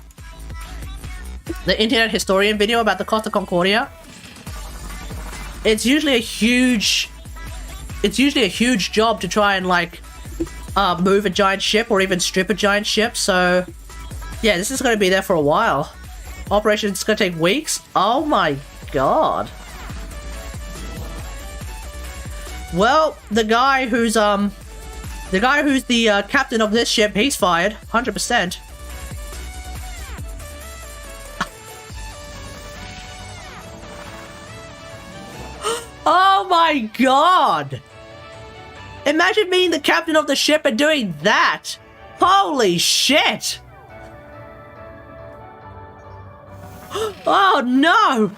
The Internet Historian video about the Costa Concordia? It's usually a huge job to try and like move a giant ship or even strip a giant ship, so yeah, this is going to be there for a while. Operation's going to take weeks. Oh my god. Well, the guy who's the captain of this ship, he's fired 100%. Oh my god! Imagine being the captain of the ship and doing that! Holy shit! Oh no!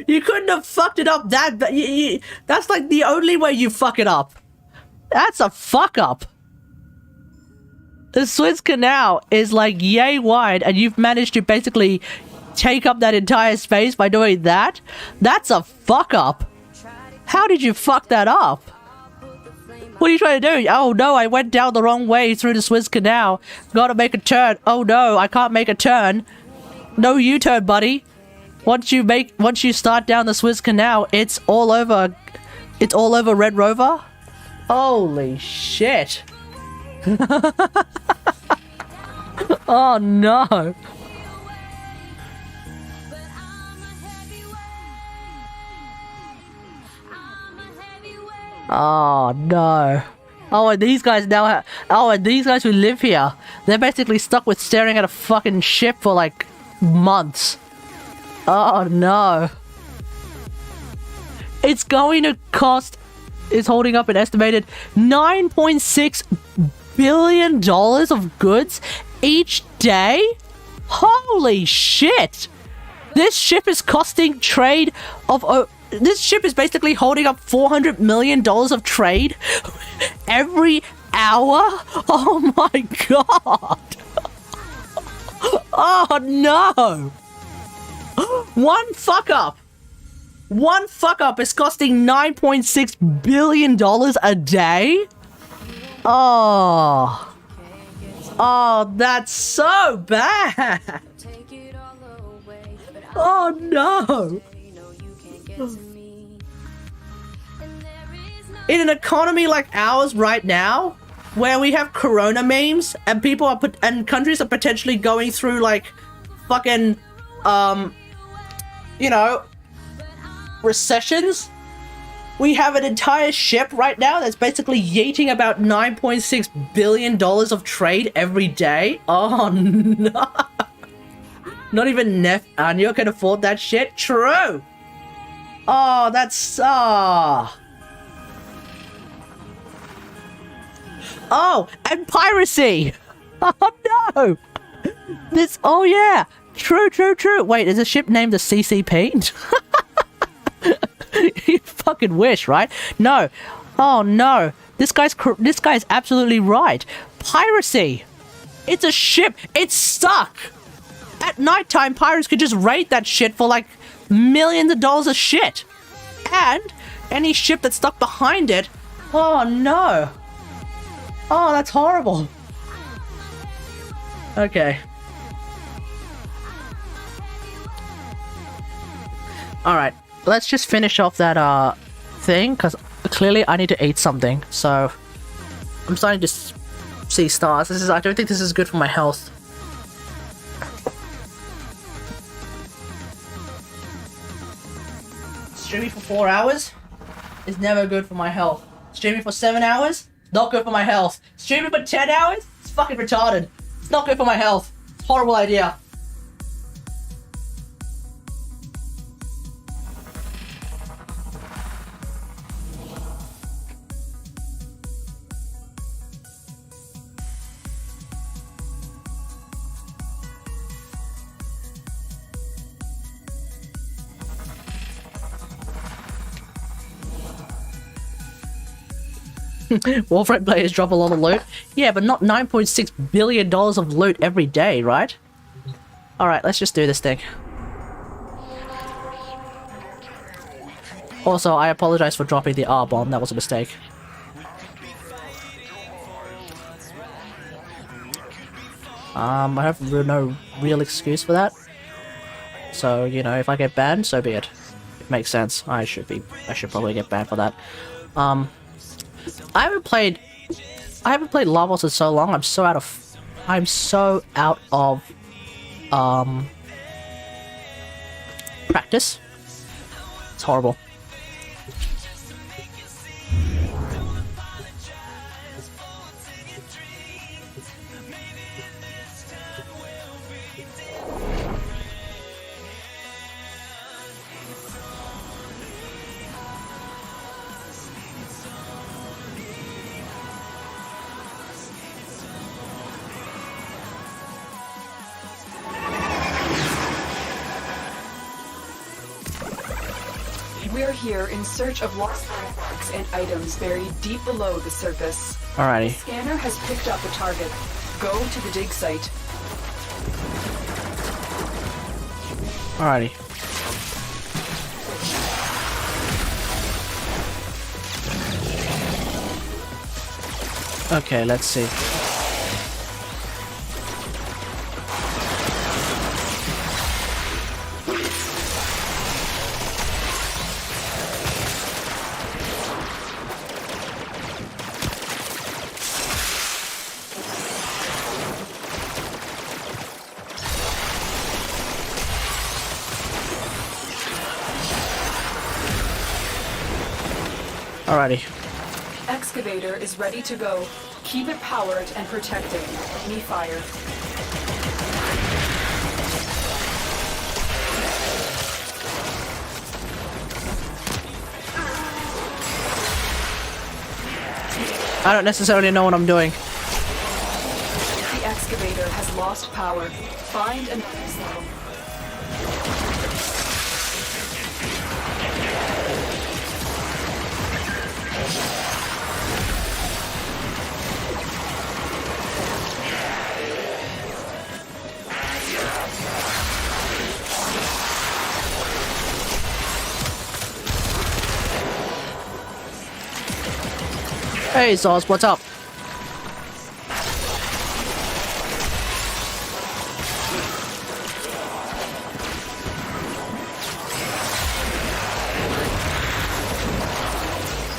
You couldn't have fucked it up that bad. That's like the only way you fuck it up. That's a fuck up. The Suez Canal is like yay wide and you've managed to basically take up that entire space by doing that? That's a fuck up. How did you fuck that up? What are you trying to do? Oh no, I went down the wrong way through the Suez Canal. Gotta make a turn. Oh no, I can't make a turn. No U-turn, buddy. Once you start down the Suez Canal, it's all over Red Rover. Holy shit. Oh no. Oh no. Oh, and these guys now and these guys who live here, they're basically stuck with staring at a fucking ship for like months. Oh no. It's going to cost, it's holding up an estimated $9.6 billion of goods each day? Holy shit! This ship is costing trade of... this ship is basically holding up $400 million of trade every hour? Oh my god! Oh no! One fuck up is costing $9.6 billion a day? Oh, that's so bad. Oh no. In an economy like ours right now, where we have corona memes and people are and countries are potentially going through like fucking you know, recessions, We have an entire ship right now that's basically yeeting about $9.6 billion of trade every day. Oh no. Not even Nef Anya can afford that shit. True. Oh, that's Oh, and piracy. Oh no. Oh yeah. True. Wait, is a ship named the CCP? You fucking wish, right? No. Oh no. This guy's absolutely right. Piracy. It's a ship. It's stuck. At nighttime, pirates could just raid that shit for like millions of dollars of shit. And any ship that's stuck behind it. Oh no. Oh, that's horrible. Okay. Alright, let's just finish off that thing, because clearly I need to eat something, so I'm starting to see stars. I don't think this is good for my health. Streaming for 4 hours is never good for my health. Streaming for 7 hours, not good for my health. Streaming for 10 hours, it's fucking retarded. It's not good for my health. It's a horrible idea. Warframe players drop a lot of loot. Yeah, but not $9.6 billion of loot every day, right? Alright, let's just do this thing. Also, I apologize for dropping the R-bomb. That was a mistake. I have no real excuse for that. So, you know, if I get banned, so be it. It makes sense. I should probably get banned for that. I haven't played Lavos in so long. I'm so out of practice. It's horrible. We're here in search of lost artifacts and items buried deep below the surface. Alrighty. The scanner has picked up a target. Go to the dig site. Alrighty. Okay, let's see. Alrighty. Excavator is ready to go. Keep it powered and protected. Enemy fire. I don't necessarily know what I'm doing. The excavator has lost power. Find and fix them. Hey Zoz, what's up?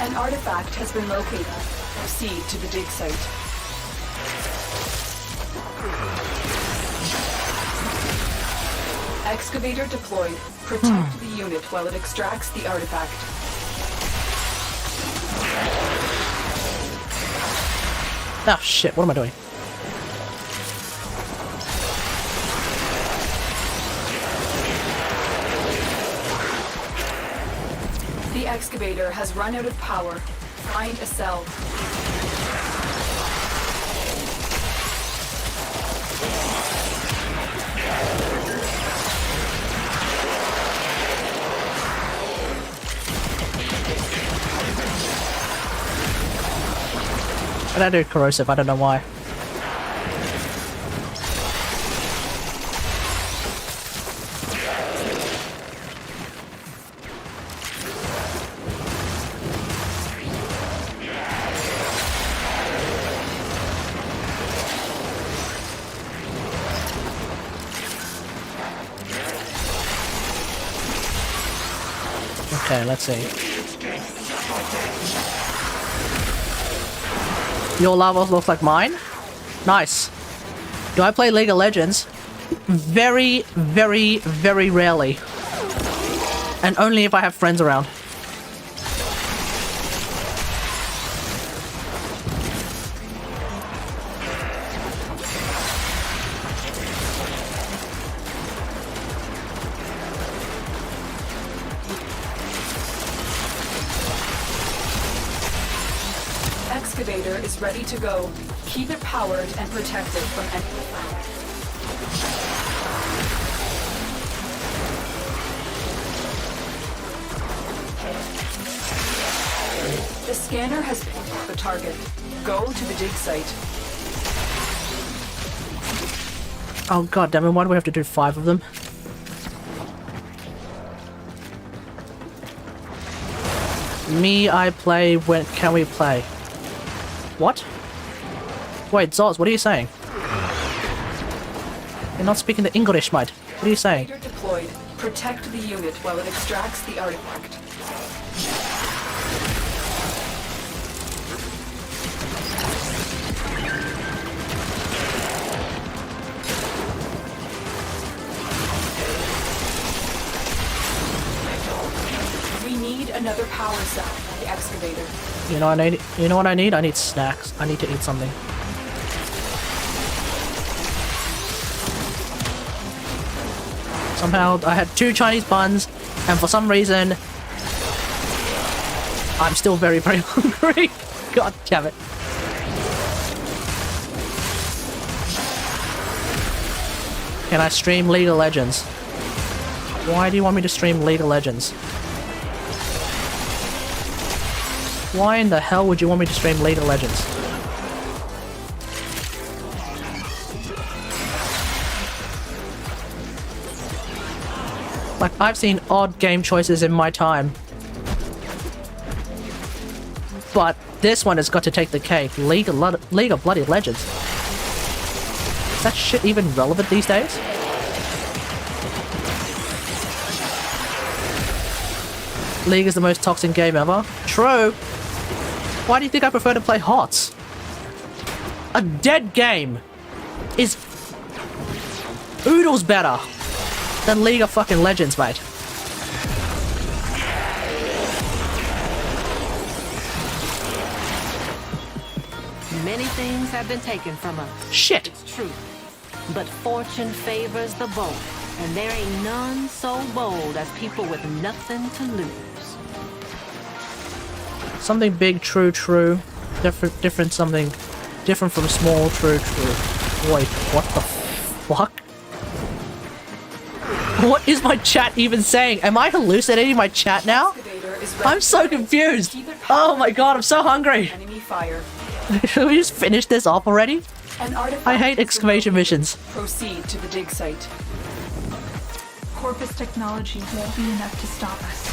An artifact has been located. Proceed to the dig site. Excavator deployed. Protect the unit while it extracts the artifact. Oh shit, what am I doing? The excavator has run out of power. Find a cell. And I do corrosive, I don't know why. Okay, let's see. Your lava looks like mine? Nice. Do I play League of Legends? Very, very, very rarely. And only if I have friends around. Excavator is ready to go. Keep it powered and protected from any. The scanner has picked the target. Go to the dig site. Oh god damn it, why do we have to do 5 of them? Me, I play when can we play? What? Wait, Zoz, what are you saying? You're not speaking the English, mate. What are you saying? Deployed. Protect the unit while it extracts the artifact. We need another power cell for the excavator. You know what I need? You know what I need? I need snacks. I need to eat something. Somehow I had 2 Chinese buns, and for some reason I'm still very, very hungry. God damn it. Can I stream League of Legends? Why do you want me to stream League of Legends? Why in the hell would you want me to stream League of Legends? Like, I've seen odd game choices in my time. But this one has got to take the cake. League of Bloody Legends. Is that shit even relevant these days? League is the most toxic game ever. True. Why do you think I prefer to play HOTS? A dead game is oodles better than League of fucking Legends, mate. Many things have been taken from us. Shit. It's true. But fortune favors the bold, and there ain't none so bold as people with nothing to lose. Something big, true, true. Different, something different from small, true, true. Wait, what the fuck? What is my chat even saying? Am I hallucinating my chat now? I'm so confused. Oh my god, I'm so hungry. Enemy fire. Should we just finish this off already? I hate excavation missions. Proceed to the dig site. Corpus technology won't be enough to stop us.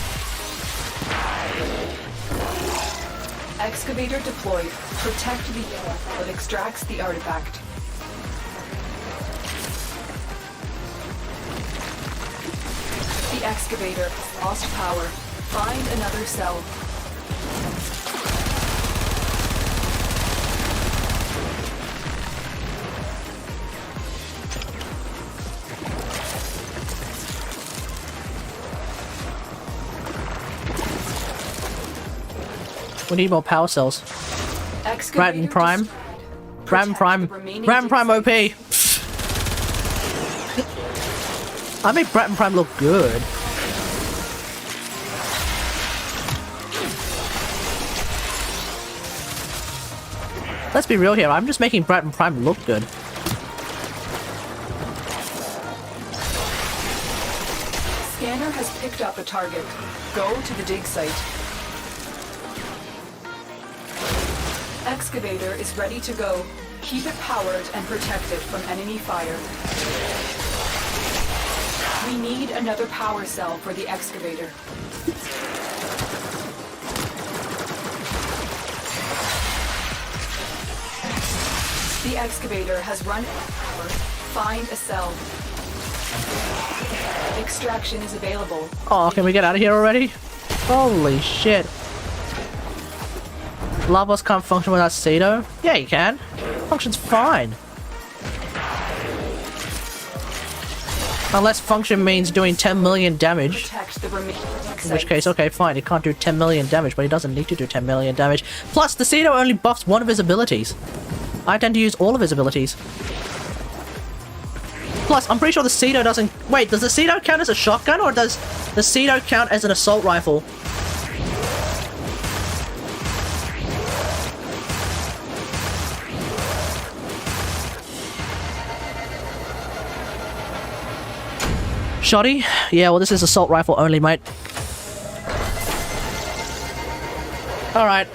Excavator deployed. Protect the unit that extracts the artifact. The excavator lost power. Find another cell. We need more power cells. Right in Prime. Ram Prime OP. I make Bratton Prime look good. Let's be real here, I'm just making Bratton Prime look good. Scanner has picked up a target. Go to the dig site. Excavator is ready to go. Keep it powered and protected from enemy fire. We need another power cell for the excavator. The excavator has run out of power. Find a cell. Extraction is available. Oh, can we get out of here already? Holy shit. Lavos can't function without Cedo? Yeah, you can. Function's fine. Unless function means doing 10 million damage. In which case, okay, fine, he can't do 10 million damage, but he doesn't need to do 10 million damage. Plus, the Cedo only buffs one of his abilities. I tend to use all of his abilities. Plus, I'm pretty sure the Cedo doesn't... Wait, does the Cedo count as a shotgun, or does the Cedo count as an assault rifle? Shoddy? Yeah, well, this is assault rifle only, mate. Alright.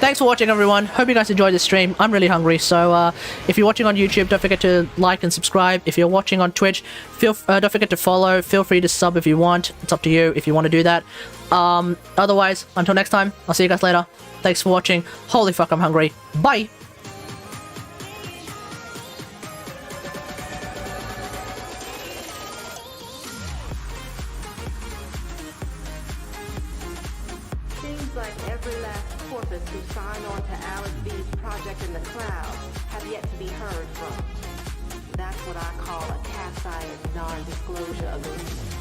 Thanks for watching, everyone. Hope you guys enjoyed this stream. I'm really hungry, so if you're watching on YouTube, don't forget to like and subscribe. If you're watching on Twitch, don't forget to follow. Feel free to sub if you want. It's up to you if you want to do that. Otherwise, until next time, I'll see you guys later. Thanks for watching. Holy fuck, I'm hungry. Bye! Seems like every last corpus who signed on to Alice B's project in the cloud have yet to be heard from. That's what I call a capsized non-disclosure agreement.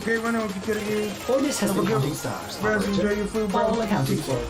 Okay, run over if you could again. Bonus has been counting stars. Bros, enjoy your food, bro. All accounted for.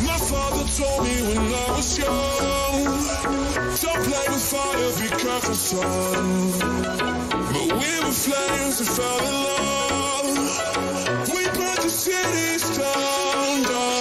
My father told me when I was young, don't play with fire, be careful, son. But we were flames and fell in love. We burned the cities down, down.